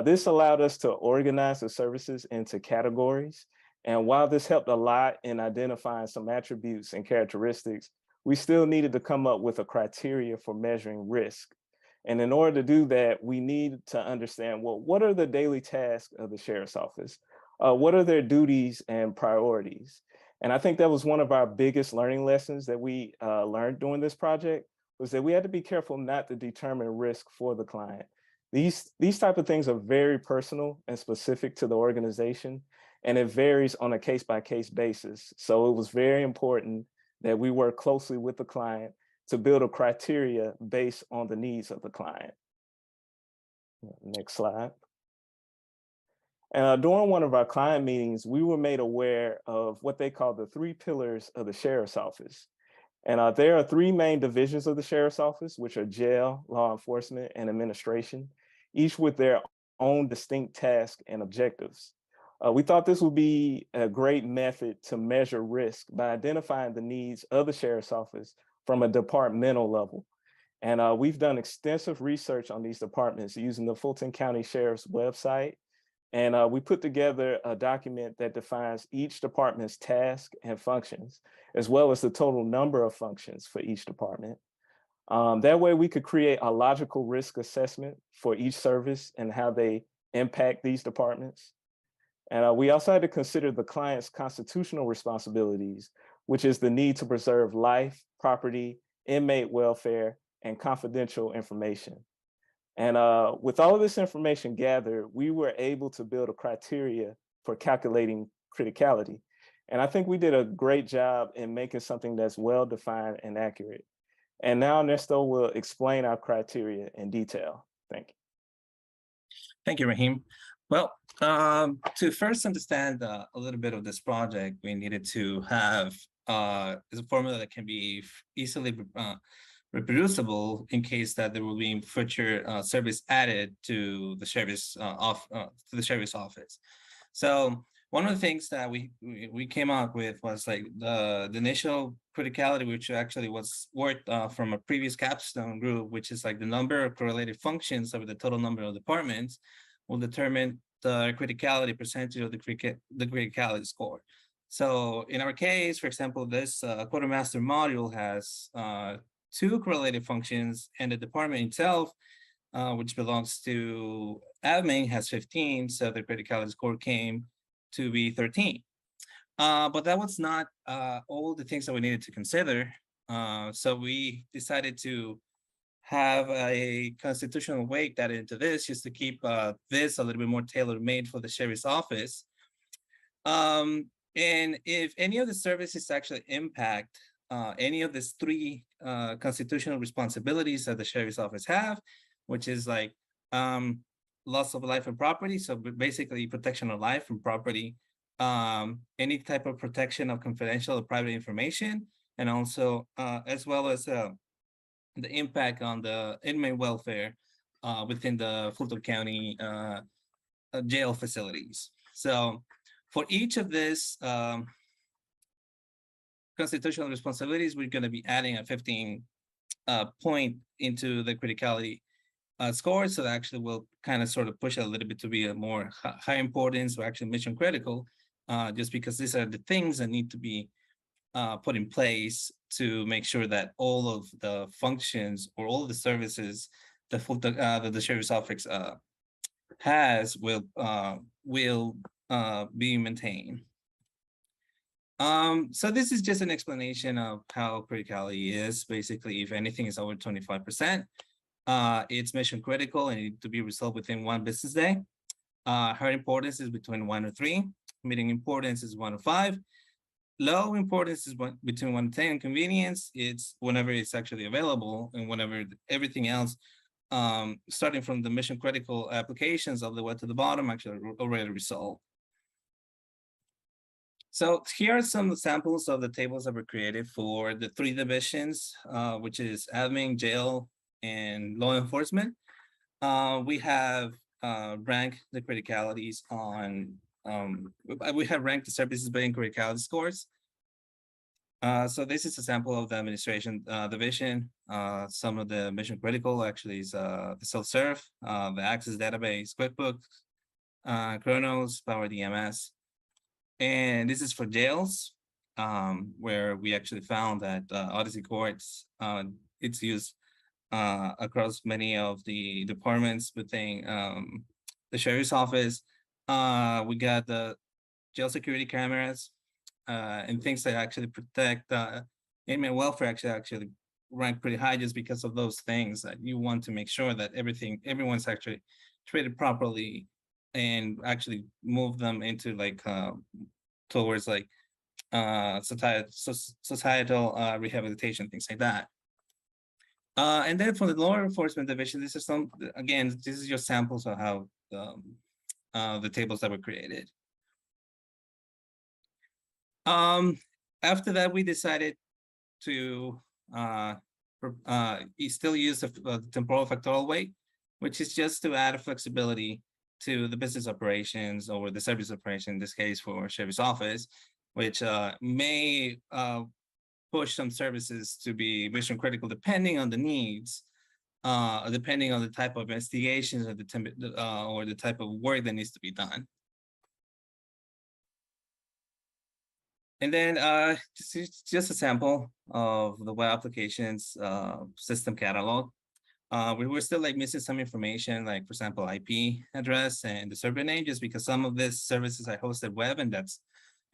This allowed us to organize the services into categories. And while this helped a lot in identifying some attributes and characteristics, we still needed to come up with a criteria for measuring risk. And in order to do that, we need to understand, well, what are the daily tasks of the sheriff's office? What are their duties and priorities? And I think that was one of our biggest learning lessons that we learned during this project, was that we had to be careful not to determine risk for the client. These type of things are very personal and specific to the organization, and it varies on a case-by-case basis. So it was very important that we work closely with the client to build a criteria based on the needs of the client. Next slide. And during one of our client meetings, we were made aware of what they call the 3 pillars of the sheriff's office. And there are 3 main divisions of the sheriff's office, which are jail, law enforcement, and administration, each with their own distinct tasks and objectives. We thought this would be a great method to measure risk by identifying the needs of the sheriff's office from a departmental level. And we've done extensive research on these departments using the Fulton County Sheriff's website. And we put together a document that defines each department's tasks and functions, as well as the total number of functions for each department. That way we could create a logical risk assessment for each service and how they impact these departments. And we also had to consider the client's constitutional responsibilities, which is the need to preserve life, property, inmate welfare, and confidential information. And with all of this information gathered, we were able to build a criteria for calculating criticality. And I think we did a great job in making something that's well-defined and accurate. And now Ernesto will explain our criteria in detail. Thank you. Thank you, Raheem. Well, to first understand a little bit of this project, we needed to have a formula that can be easily reproducible in case that there will be future service added to the sheriff's office. So one of the things that we came up with was like the initial criticality, which actually was worked from a previous capstone group, which is like the number of correlated functions over the total number of departments will determine the criticality percentage of the criticality score. So in our case, for example, this quartermaster module has 2 correlated functions, and the department itself, which belongs to admin, has 15, so the criticality score came to be 13. But that was not all the things that we needed to consider. So we decided to have a constitutional weight added into this just to keep this a little bit more tailor-made for the sheriff's office. And if any of the services actually impact any of these three constitutional responsibilities that the sheriff's office have, which is like loss of life and property, so basically protection of life and property, any type of protection of confidential or private information, and also as well as the impact on the inmate welfare within the Fulton County jail facilities. So for each of these constitutional responsibilities, we're going to be adding a 15 point into the criticality score. So that actually will kind of sort of push it a little bit to be a more high importance or actually mission critical, just because these are the things that need to be put in place to make sure that all of the functions or all of the services that the sheriff's office has will be maintained. So this is just an explanation of how criticality is. Basically, if anything is over 25%, it's mission critical and need to be resolved within 1 business day. High importance is between 1 or 3. Medium importance is 1 or 5. Low importance is between 1 and 10. And convenience, it's whenever it's actually available, and whenever everything else, starting from the mission critical applications all the way to the bottom, actually already resolved. So here are some samples of the tables that were created for the 3 divisions, which is admin, jail, and law enforcement. We have ranked the criticalities on, we have ranked the services by criticality scores. So this is a sample of the administration division. Some of the mission critical actually is the self-serve, the Access database, QuickBooks, Chronos, Power DMS. And this is for jails, where we actually found that Odyssey Courts, it's used across many of the departments within the sheriff's office. We got the jail security cameras and things that actually protect inmate welfare actually rank pretty high just because of those things that you want to make sure that everyone's actually treated properly and actually move them into like towards like societal rehabilitation, things like that. And then for the law enforcement division, this is this is just samples of how the tables that were created. After that, we decided to still use the temporal factorial weight, which is just to add flexibility to the business operations or the service operation, in this case for sheriff's office, which may push some services to be mission critical depending on the needs, depending on the type of investigations or the type of work that needs to be done. And then just a sample of the web applications system catalog. We were still like missing some information, like for example, IP address and the server name, just because some of these services I hosted web, and that's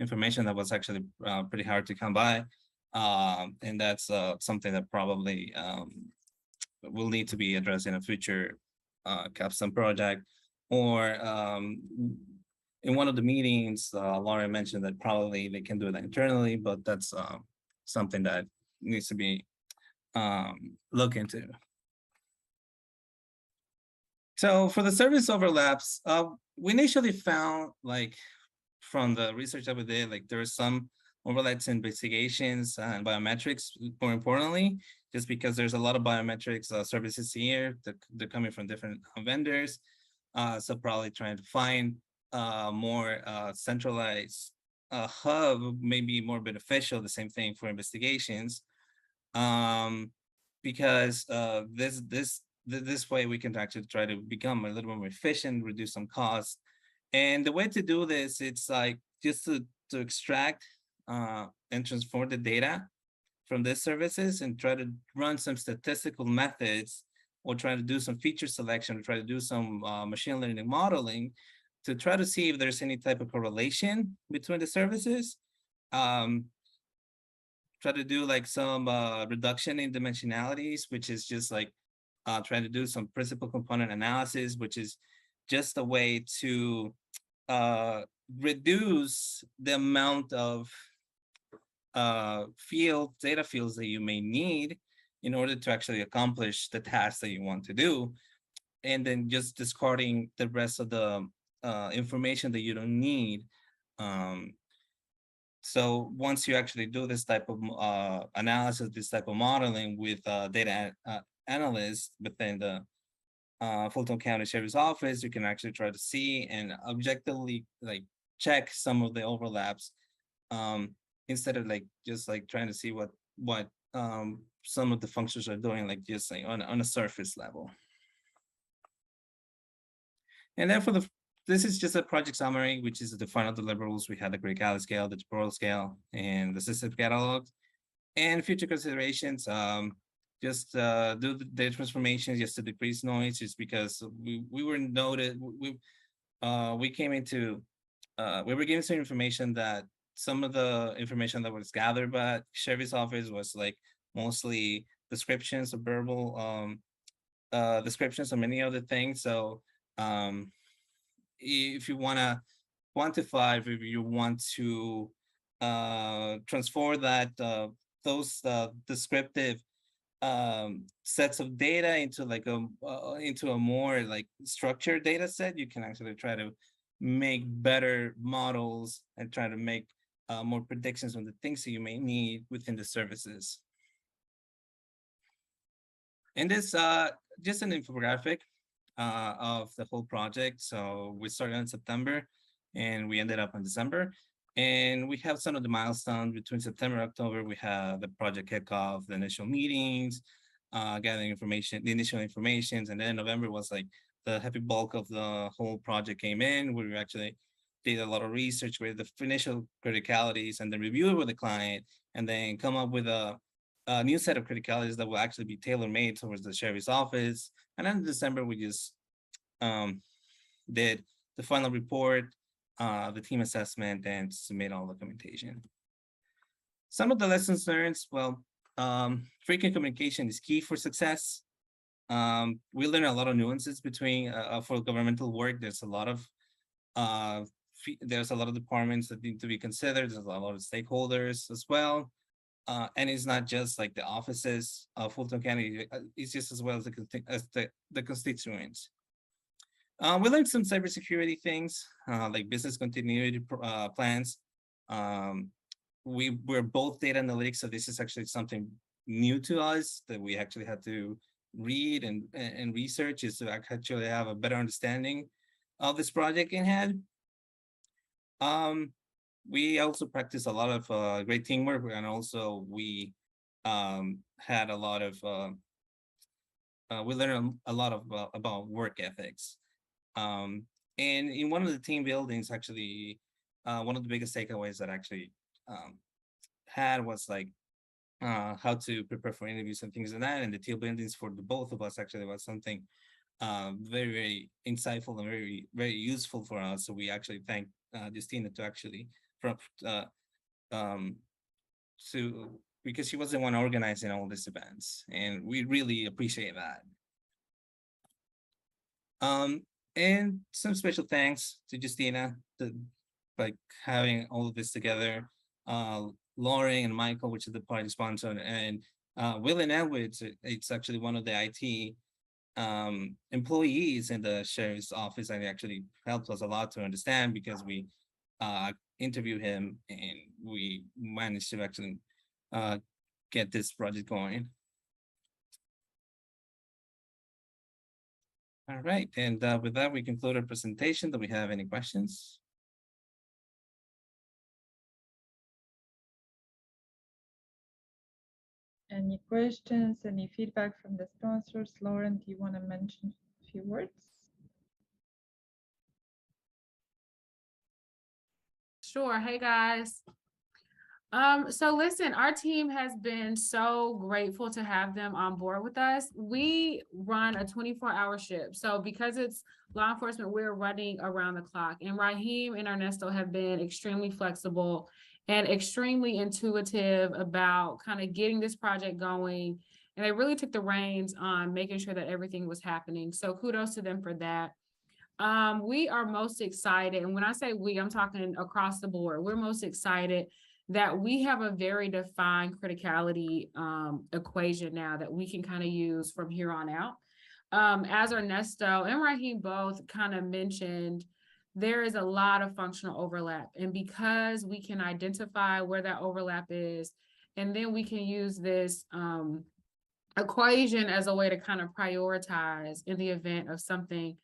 information that was actually pretty hard to come by. And that's something that probably will need to be addressed in a future CAPSTONE project. Or in one of the meetings, Laura mentioned that probably they can do it internally, but that's something that needs to be looked into. So for the service overlaps, we initially found, like from the research that we did, like there are some overlaps in investigations and biometrics, more importantly, just because there's a lot of biometrics services here that they're coming from different vendors. So probably trying to find more centralized hub may be more beneficial. The same thing for investigations, because this way we can actually try to become a little more efficient, reduce some costs. And the way to do this, it's like just to extract and transform the data from these services and try to run some statistical methods, or try to do some feature selection, or try to do some machine learning modeling to try to see if there's any type of correlation between the services. Try to do like some reduction in dimensionalities, which is just like trying to do some principal component analysis, which is just a way to reduce the amount of data fields that you may need in order to actually accomplish the task that you want to do, and then just discarding the rest of the information that you don't need. So once you actually do this type of analysis, this type of modeling with data analysts within the Fulton County Sheriff's Office, you can actually try to see and objectively like check some of the overlaps, instead of like just like trying to see what some of the functions are doing, like just like on a surface level. And then this is just a project summary, which is the final deliverables. We had the criticality scale, the temporal scale, and the system catalog. And future considerations, just do the data transformations just to decrease noise, just because we were noted, we came into, we were given some information that some of the information that was gathered by Sheriff's Office was like mostly descriptions of verbal descriptions of many other things. So if you want to quantify, if you want to transform that those descriptive sets of data into like into a more like structured data set, you can actually try to make better models and try to make more predictions on the things that you may need within the services. And this just an infographic of the whole project. So we started in September and we ended up in December. And we have some of the milestones between September and October. We have the project kickoff, the initial meetings, gathering information, the initial informations. And then November was like the heavy bulk of the whole project came in, where we actually did a lot of research with the initial criticalities and then review it with the client, and then come up with a new set of criticalities that will actually be tailor-made towards the Sheriff's Office. And then in December, we just did the final report, the team assessment, and submit all the documentation. Some of the lessons learned, well, frequent communication is key for success. We learned a lot of nuances between, for governmental work, there's a lot of departments that need to be considered. There's a lot of stakeholders as well. And it's not just like the offices of Fulton County, it's just as well as the constituents. We learned some cybersecurity things, like business continuity plans. We're both data analytics, so this is actually something new to us that we actually had to read and research, is to actually have a better understanding of this project in hand. We also practiced a lot of great teamwork, and also we had a lot of, we learned a lot of about work ethics. And in one of the team buildings, actually, one of the biggest takeaways that actually had was like how to prepare for interviews and things like that. And the team buildings for the both of us actually was something very, very insightful and very, very useful for us. So we actually thank Justina to actually because she was the one organizing all these events, and we really appreciate that. And some special thanks to Justina, like having all of this together. Lauren and Michael, which is the party sponsor, and Will and Edward, it's actually one of the IT employees in the Sheriff's Office, and it actually helped us a lot to understand, because we interviewed him and we managed to actually get this project going. All right, and with that, we conclude our presentation. Do we have any questions? Any questions, any feedback from the sponsors? Lauren, do you want to mention a few words? Sure. Hey, guys. So listen, our team has been so grateful to have them on board with us. We run a 24-hour shift. So because it's law enforcement, we're running around the clock. And Raheem and Ernesto have been extremely flexible and extremely intuitive about kind of getting this project going and they really took the reins on making sure that everything was happening. So kudos to them for that. We are most excited, and when I say we, I'm talking across the board. We're most excited that we have a very defined criticality equation now that we can kind of use from here on out. As Ernesto and Raheem both kind of mentioned, there is a lot of functional overlap. And because we can identify where that overlap is, and then we can use this equation as a way to kind of prioritize in the event of something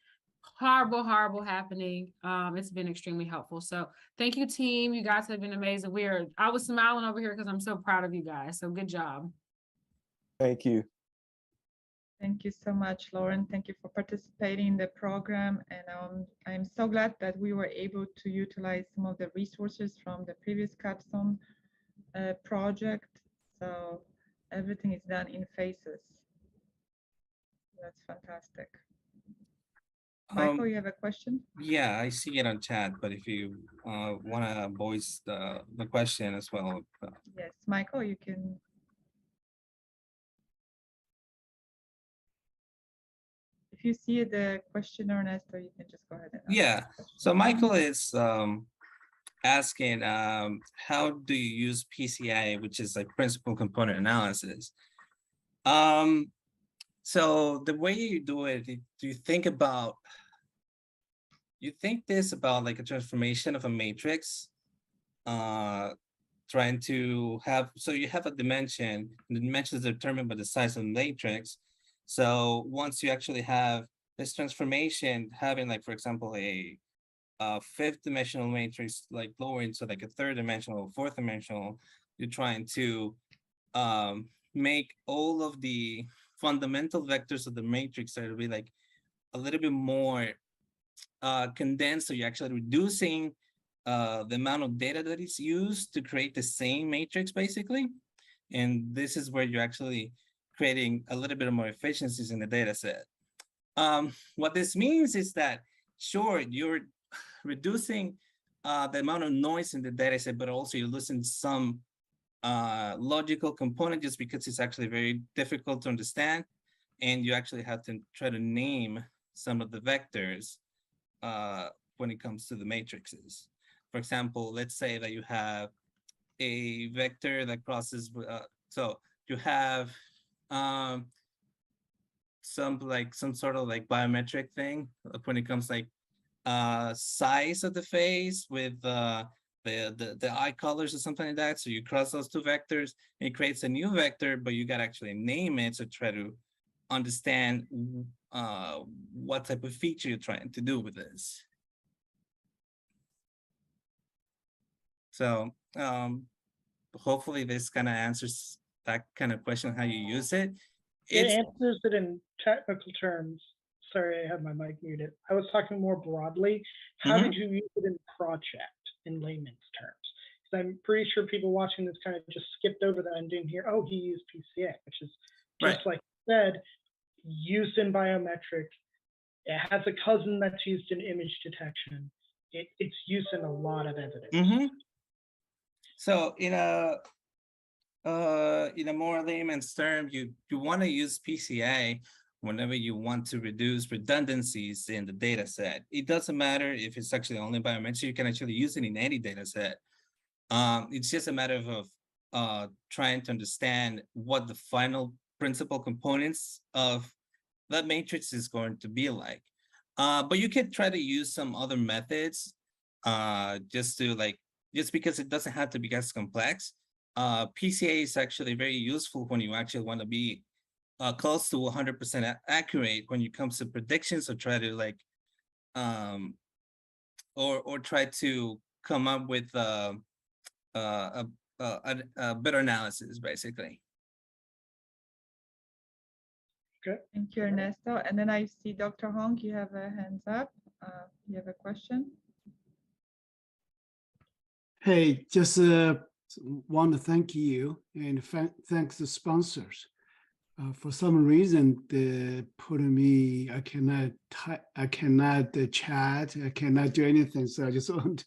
horrible happening. It's been extremely helpful. So thank you, team. You guys have been amazing. I was smiling over here because I'm so proud of you guys. So good job. Thank you. Thank you so much, Lauren. Thank you for participating in the program. And I'm so glad that we were able to utilize some of the resources from the previous Capstone project. So everything is done in phases. That's fantastic. Michael, you have a question? Yeah, I see it on chat, but if you want to voice the question as well. Yes, Michael, you can. If you see the question, Ernesto, you can just go ahead and ask. Yeah, so Michael is asking, how do you use PCA, which is like principal component analysis? So the way you do it, do you think this about like a transformation of a matrix, trying to have, so you have a dimension, and the dimension is determined by the size of the matrix. So once you actually have this transformation, having like, for example, a fifth dimensional matrix, like lower into like a third dimensional, fourth dimensional, you're trying to make all of the fundamental vectors of the matrix that will be like a little bit more condensed. So you're actually reducing the amount of data that is used to create the same matrix, basically. And this is where you're actually creating a little bit more efficiencies in the data set. What this means is that, sure, you're reducing the amount of noise in the data set, but also you're losing some logical component just because it's actually very difficult to understand. And you actually have to try to name some of the vectors when it comes to the matrices. For example, let's say that you have a vector that crosses, so you have some sort of like biometric thing when it comes like size of the face with the eye colors or something like that. So you cross those two vectors, and it creates a new vector, but you got to actually name it to try to understand what type of feature you're trying to do with this. So hopefully this kind of answers that kind of question, how you use it. It answers it in technical terms. Sorry, I had my mic muted. I was talking more broadly. How did you use it in project in layman's terms? Because I'm pretty sure people watching this kind of just skipped over that and didn't hear, oh, he used PCA, which is just like you said, used in biometric. It has a cousin that's used in image detection. It's used in a lot of evidence. So in a more layman's term, you want to use PCA whenever you want to reduce redundancies in the data set. It doesn't matter if it's actually only biometric, you can actually use it in any data set. It's just a matter of trying to understand what the final principal components of that matrix is going to be like. But you can try to use some other methods just because it doesn't have to be as complex. PCA is actually very useful when you actually want to be close to 100% accurate when it comes to predictions, or try to like, or try to come up with a better analysis, basically. Okay. Thank you, Ernesto. And then I see Dr. Hong, you have a hands up. You have a question? Hey, just want to thank you and thanks the sponsors. For some reason, they put me, I cannot chat, I cannot do anything. So I just want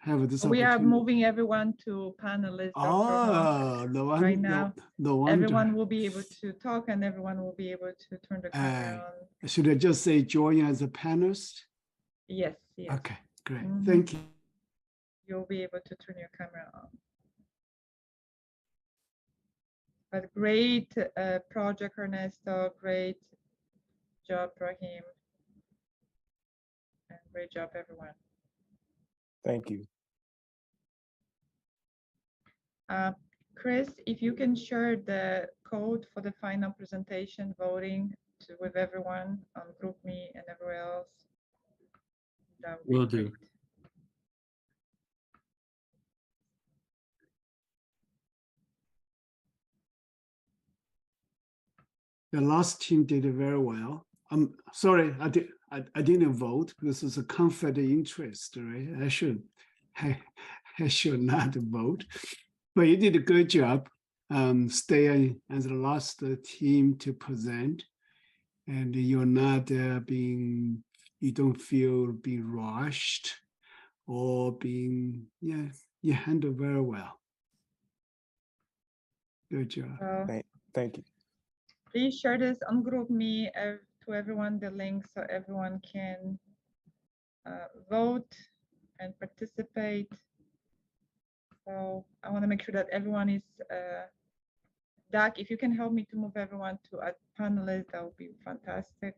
have this We are opportunity. moving everyone to panelists. Dr. Hong. Oh, the one, Right now, no wonder. everyone will be able to talk and everyone will be able to turn the camera on. Should I just say join as a panelist? Yes, yes. Okay, great. Mhm. Thank you. You'll be able to turn your camera on. But great project, Ernesto. Great job, Rahim. And great job, everyone. Thank you. Chris, if you can share the code for the final presentation voting with everyone on GroupMe and everywhere else, that would be Will great. do. The last team did very well. I'm sorry, I didn't vote because it's a conflict of interest, right? I should not vote, but you did a good job. Staying as the last team to present, and you're not you don't feel being rushed or being, you handle very well. Good job. Thank you. Please share this on GroupMe to everyone, the link, so everyone can vote and participate. So I want to make sure that everyone is, Dak, if you can help me to move everyone to a panelist, that would be fantastic.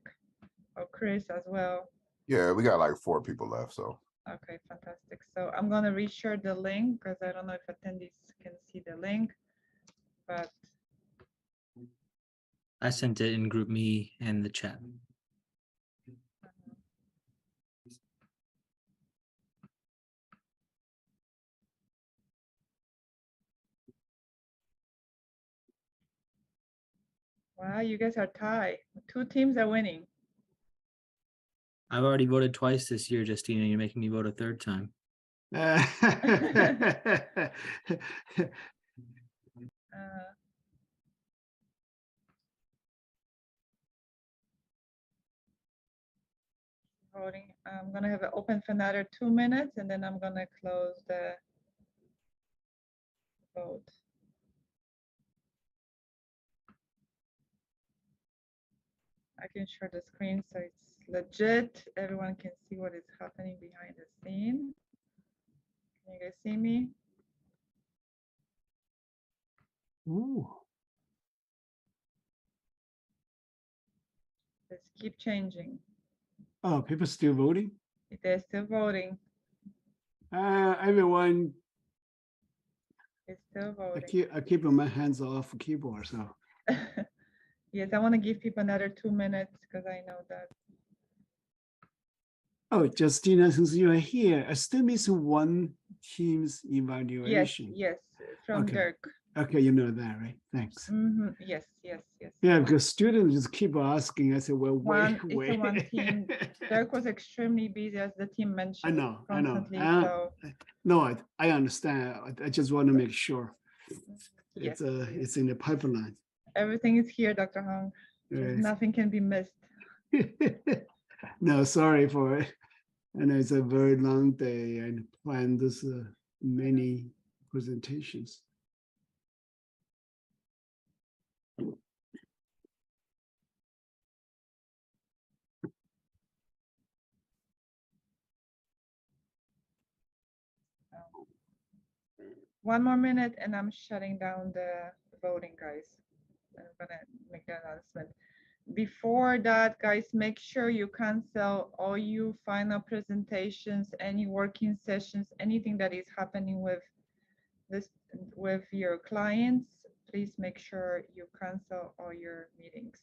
Or Chris as well. Yeah, we got like 4 people left, so. Okay, fantastic. So I'm going to reshare the link because I don't know if attendees can see the link, but I sent it in GroupMe and the chat. wow, you guys are tied. 2 teams are winning. I've already voted twice this year, Justina. You're making me vote a third time. Voting. I'm going to have it open for another 2 minutes and then I'm going to close the vote. I can share the screen so it's legit. Everyone can see what is happening behind the scene. Can you guys see me? Ooh. Let's keep changing. Oh, people still voting? They're still voting. Everyone, It's still voting. I keep my hands off keyboard, so. Yes, I want to give people another 2 minutes because I know that. Oh, Justina, since you are here, I still missing one team's Yes, evaluation. yes, from Okay. Dirk. Okay, you know that, right? Thanks. Yes, yes, yes. Yeah, because students just keep asking. I said, well, It's wait. a one team. Dirk was extremely busy, as the team mentioned. I know. Constantly, so No, I understand. I just want to make sure yes, it's in the pipeline. everything is here, Dr. Hong. Right. Nothing can be missed. No, sorry for it. I know it's a very long day and planned this many presentations. One more minute and I'm shutting down the voting, guys. I'm gonna make the announcement. Before that, guys, make sure you cancel all you final presentations, any working sessions, anything that is happening with your clients. Please make sure you cancel all your meetings.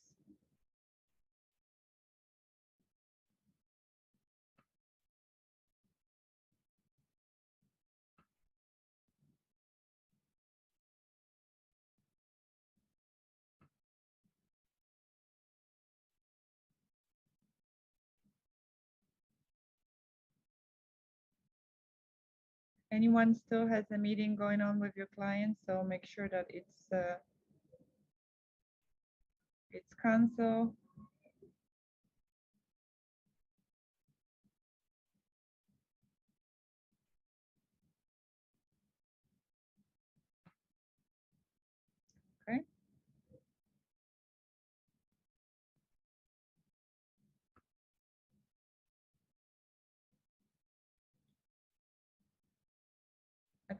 Anyone still has a meeting going on with your clients, so make sure that it's canceled.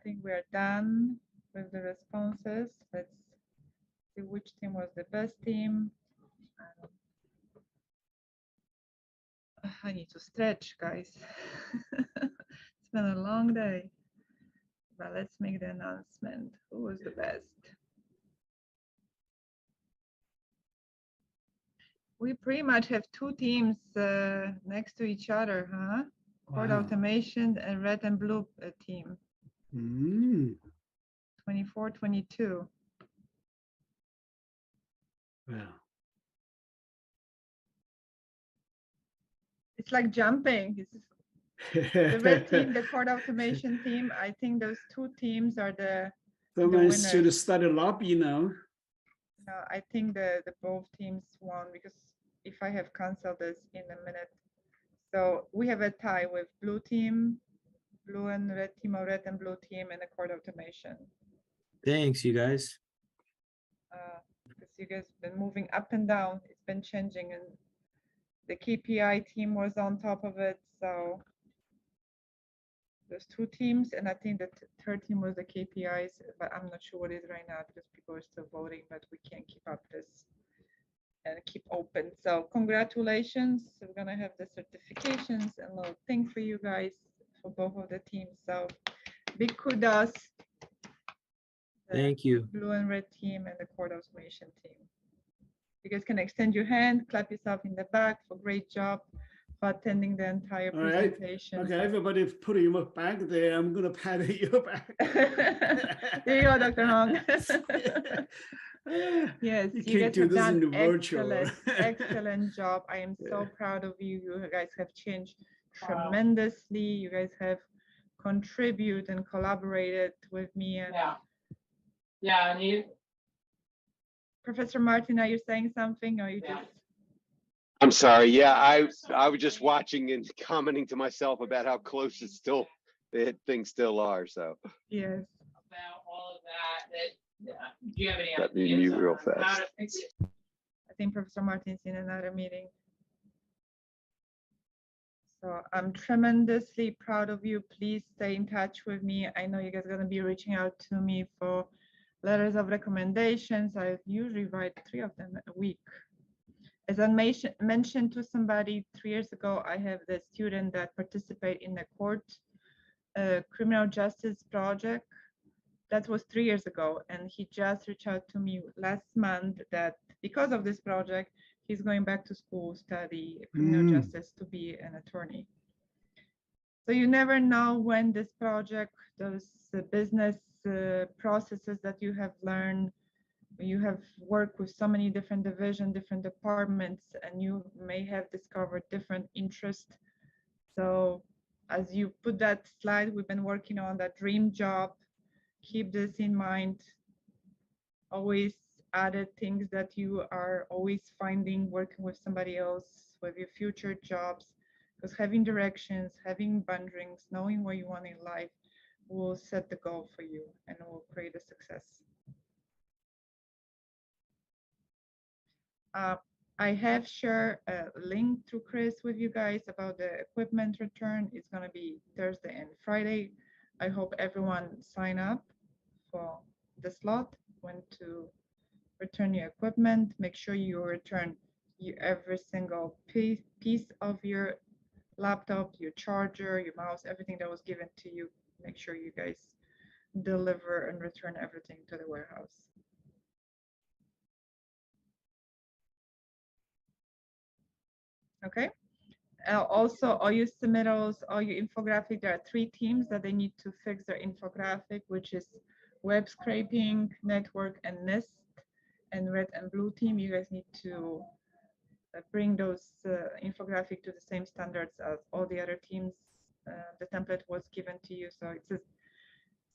think we're done with the responses. Let's see which team was the best team. I need to stretch, guys. It's been a long day. But let's make the announcement. Who was the best? We pretty much have two teams next to each other, huh? Cord Wow. automation and red and blue team. 24-22. Wow. It's like jumping. The red team, the cord automation team. I think those two teams are the Someone winners. should start a lobby now. I think the both teams won because if I have canceled this in a minute. So we have a tie with blue team, blue and red team, or red and blue team, and the cord automation. Thanks, you guys. Because you guys have been moving up and down. It's been changing, and the KPI team was on top of it. So there's two teams, and I think the third team was the KPIs, but I'm not sure what it is right now because people are still voting, but we can't keep up this and keep open. So congratulations. We're gonna have the certifications and little thing for you guys for both of the teams. So big kudos. Thank you. Blue and red team and the cord automation team. You guys can extend your hand, clap yourself in the back for great job for attending the entire All right. presentation. Okay, everybody put your back there. I'm gonna pat your back. There you go, Dr. Hong. Yes, You you can't guys do have this done in the virtual. excellent job. I am so proud of you. You guys have changed tremendously. You guys have contributed and collaborated with me. And yeah, and you, Professor Martin, are you saying something, or you just? I'm sorry. Yeah, I was just watching and commenting to myself about how close things still are. So yes. About all of that. Do you have any let me mute real how fast. to fix it? I think Professor Martin's in another meeting. So I'm tremendously proud of you. Please stay in touch with me. I know you guys are going to be reaching out to me for letters of recommendations. I usually write 3 of them a week. As I mentioned to somebody 3 years ago, I have the student that participate in the court criminal justice project. That was 3 years ago, and he just reached out to me last month that because of this project, he's going back to school, study criminal justice to be an attorney. So you never know when this project, those business processes that you have learned, you have worked with so many different divisions, different departments, and you may have discovered different interests. So as you put that slide, we've been working on that dream job. Keep this in mind. Always added things that you are always finding working with somebody else, with your future jobs, because having directions, having boundaries, knowing where you want in life will set the goal for you and will create a success. I have shared a link to Chris with you guys about the equipment return. It's going to be Thursday and Friday. I hope everyone sign up for the slot when to return your equipment. Make sure you return every single piece of your laptop, your charger, your mouse, everything that was given to you. Make sure you guys deliver and return everything to the warehouse. Okay. Also, all your submittals, all your infographic, there are 3 teams that they need to fix their infographic, which is web scraping, network, and NIST, and red and blue team. You guys need to bring those infographic to the same standards as all the other teams. The template was given to you, so it's a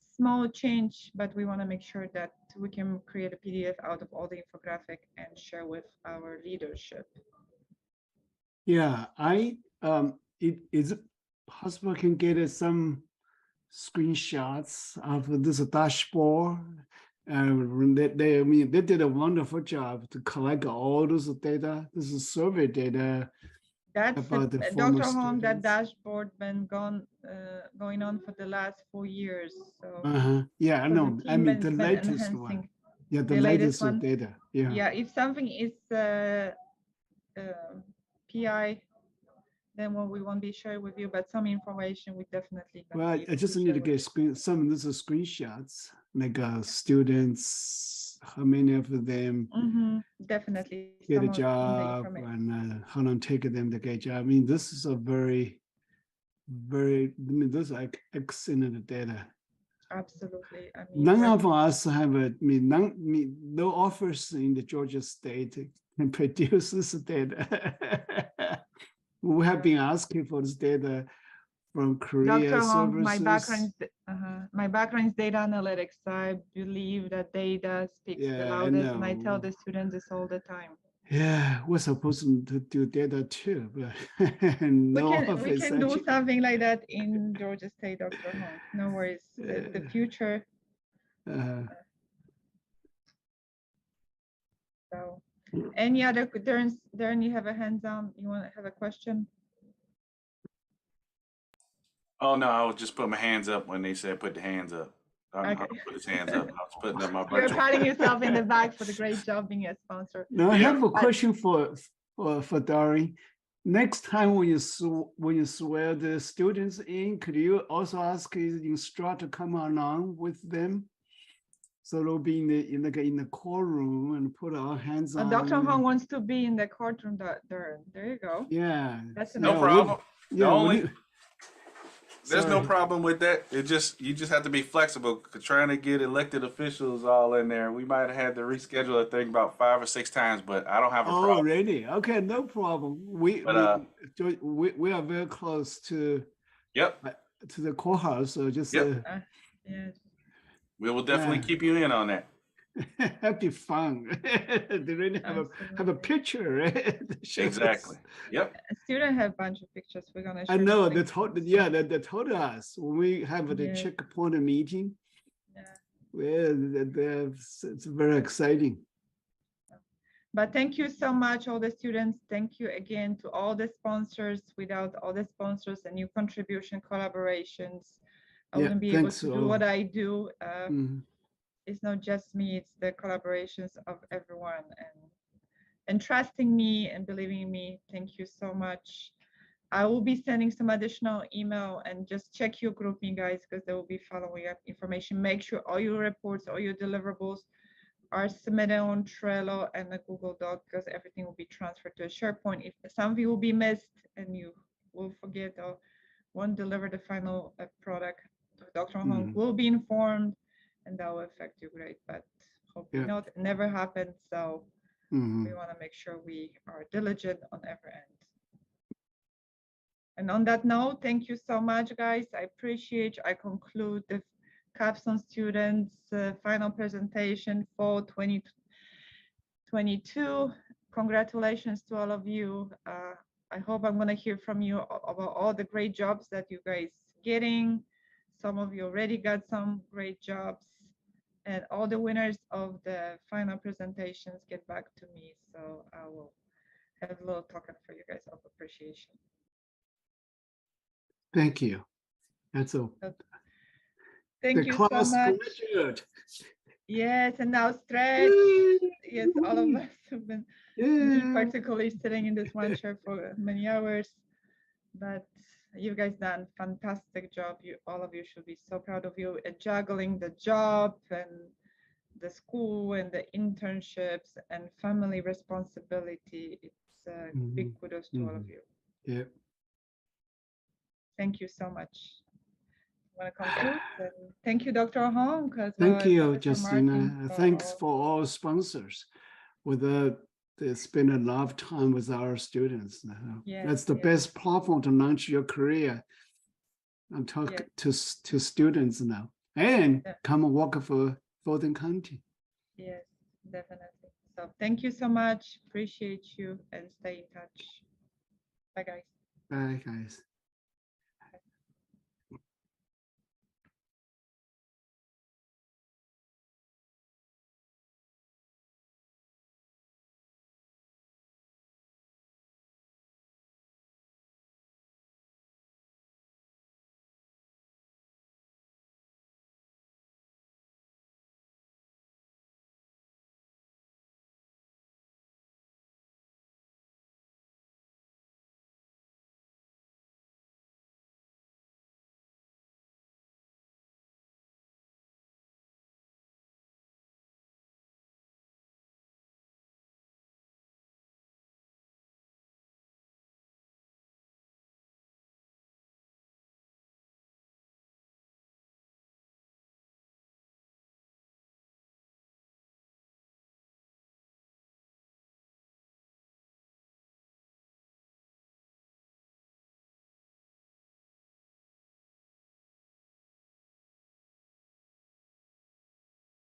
small change, but we want to make sure that we can create a PDF out of all the infographic and share with our leadership. Yeah, is it possible I can get some screenshots of this dashboard? They did a wonderful job to collect all those data. This is survey data, That's about the Dr. former Hong, that students. dashboard been going on for the last 4 years. So Yeah, I so the know. I team mean, has the been latest one. enhancing Yeah, the the latest latest one. data. Yeah. Yeah, if something is PI, then we won't be sharing with you, but some information we definitely gonna Well, be I able just to need share to with get some of these screenshots, like students, how many of them you. Mhm, definitely get a some of the job information. and how long take them to get a job. I mean, this is a very, I mean, those are excellent data. Absolutely. I mean, None of us have no office in the Georgia state can produce this data. We have been asking for this data from Korea Dr. Hong, my services. background is data analytics. I believe that data speaks the Yeah, I loudest, and I tell know. the students this all the time. Yeah, we're supposed to do data too, but no We office can do actually. something like that in Georgia State, Dr. Hong. No worries. The future. So, any other Darren, you have a hands on? You want to have a question? Oh no, I was just putting my hands up when they said put the hands up. Okay. Put his hands up. I was putting up my You're virtual. patting yourself in the back for the great job being a sponsor. Now I have a But- question for Dari. Next time when you swear the students in, could you also ask the instructor to come along with them? So they'll be in the core room and put our hands on. Dr. Hong wants to be in the courtroom. There you go. Yeah. That's No enough. problem. Yeah. There's no Sorry. problem with that. You just have to be flexible. Trying to get elected officials all in there. We might have had to reschedule a thing about 5 or 6 times, but I don't have a Oh, problem. really? Okay, no problem. We are very close to the courthouse, so just Yes. We will definitely keep you in on that. that'd be fun. They really have a picture, right? Exactly. Yep. Students have a bunch of pictures. We're gonna. I share know the they link. told us when we have the Yes. checkpoint meeting. Well, it's very exciting. But thank you so much, all the students. Thank you again to all the sponsors. Without all the sponsors and new contribution collaborations, I wouldn't be able thanks to do all. what I do. Mhm. It's not just me, it's the collaborations of everyone and trusting me and believing in me. Thank you so much. I will be sending some additional email and just check your grouping, guys, because they will be following up information. Make sure all your reports, all your deliverables are submitted on Trello and the Google Doc, because everything will be transferred to a SharePoint. If something will be missed and you will forget or won't deliver the final product, Dr. Hong will be informed, and that will affect your grade. But hopefully not, it never happened. So we want to make sure we are diligent on every end. And on that note, thank you so much, guys. I appreciate you. I conclude the Capstone students final presentation for 2022. Congratulations to all of you. I hope I'm going to hear from you about all the great jobs that you guys getting. Some of you already got some great jobs, and all the winners of the final presentations get back to me. So I will have a little token for you guys of appreciation. Thank you. That's all. Thank you so much. Good. Yes, and now stretch. Yes, all of us have been, me particularly sitting in this one chair for many hours, but you guys done fantastic job. All of you should be so proud of you at juggling the job and the school and the internships and family responsibility. It's big kudos to all of you. Yeah. Thank you so much. Want to conclude? And thank you, Dr. Hong. Thank you, Professor Justina. Martin, Thanks for all sponsors. They spend a lot of time with our students. That's the best platform to launch your career. I'm talking to students now. And come and work for Fulton County. Yes, definitely. So thank you so much. Appreciate you and stay in touch. Bye, guys. Bye, guys.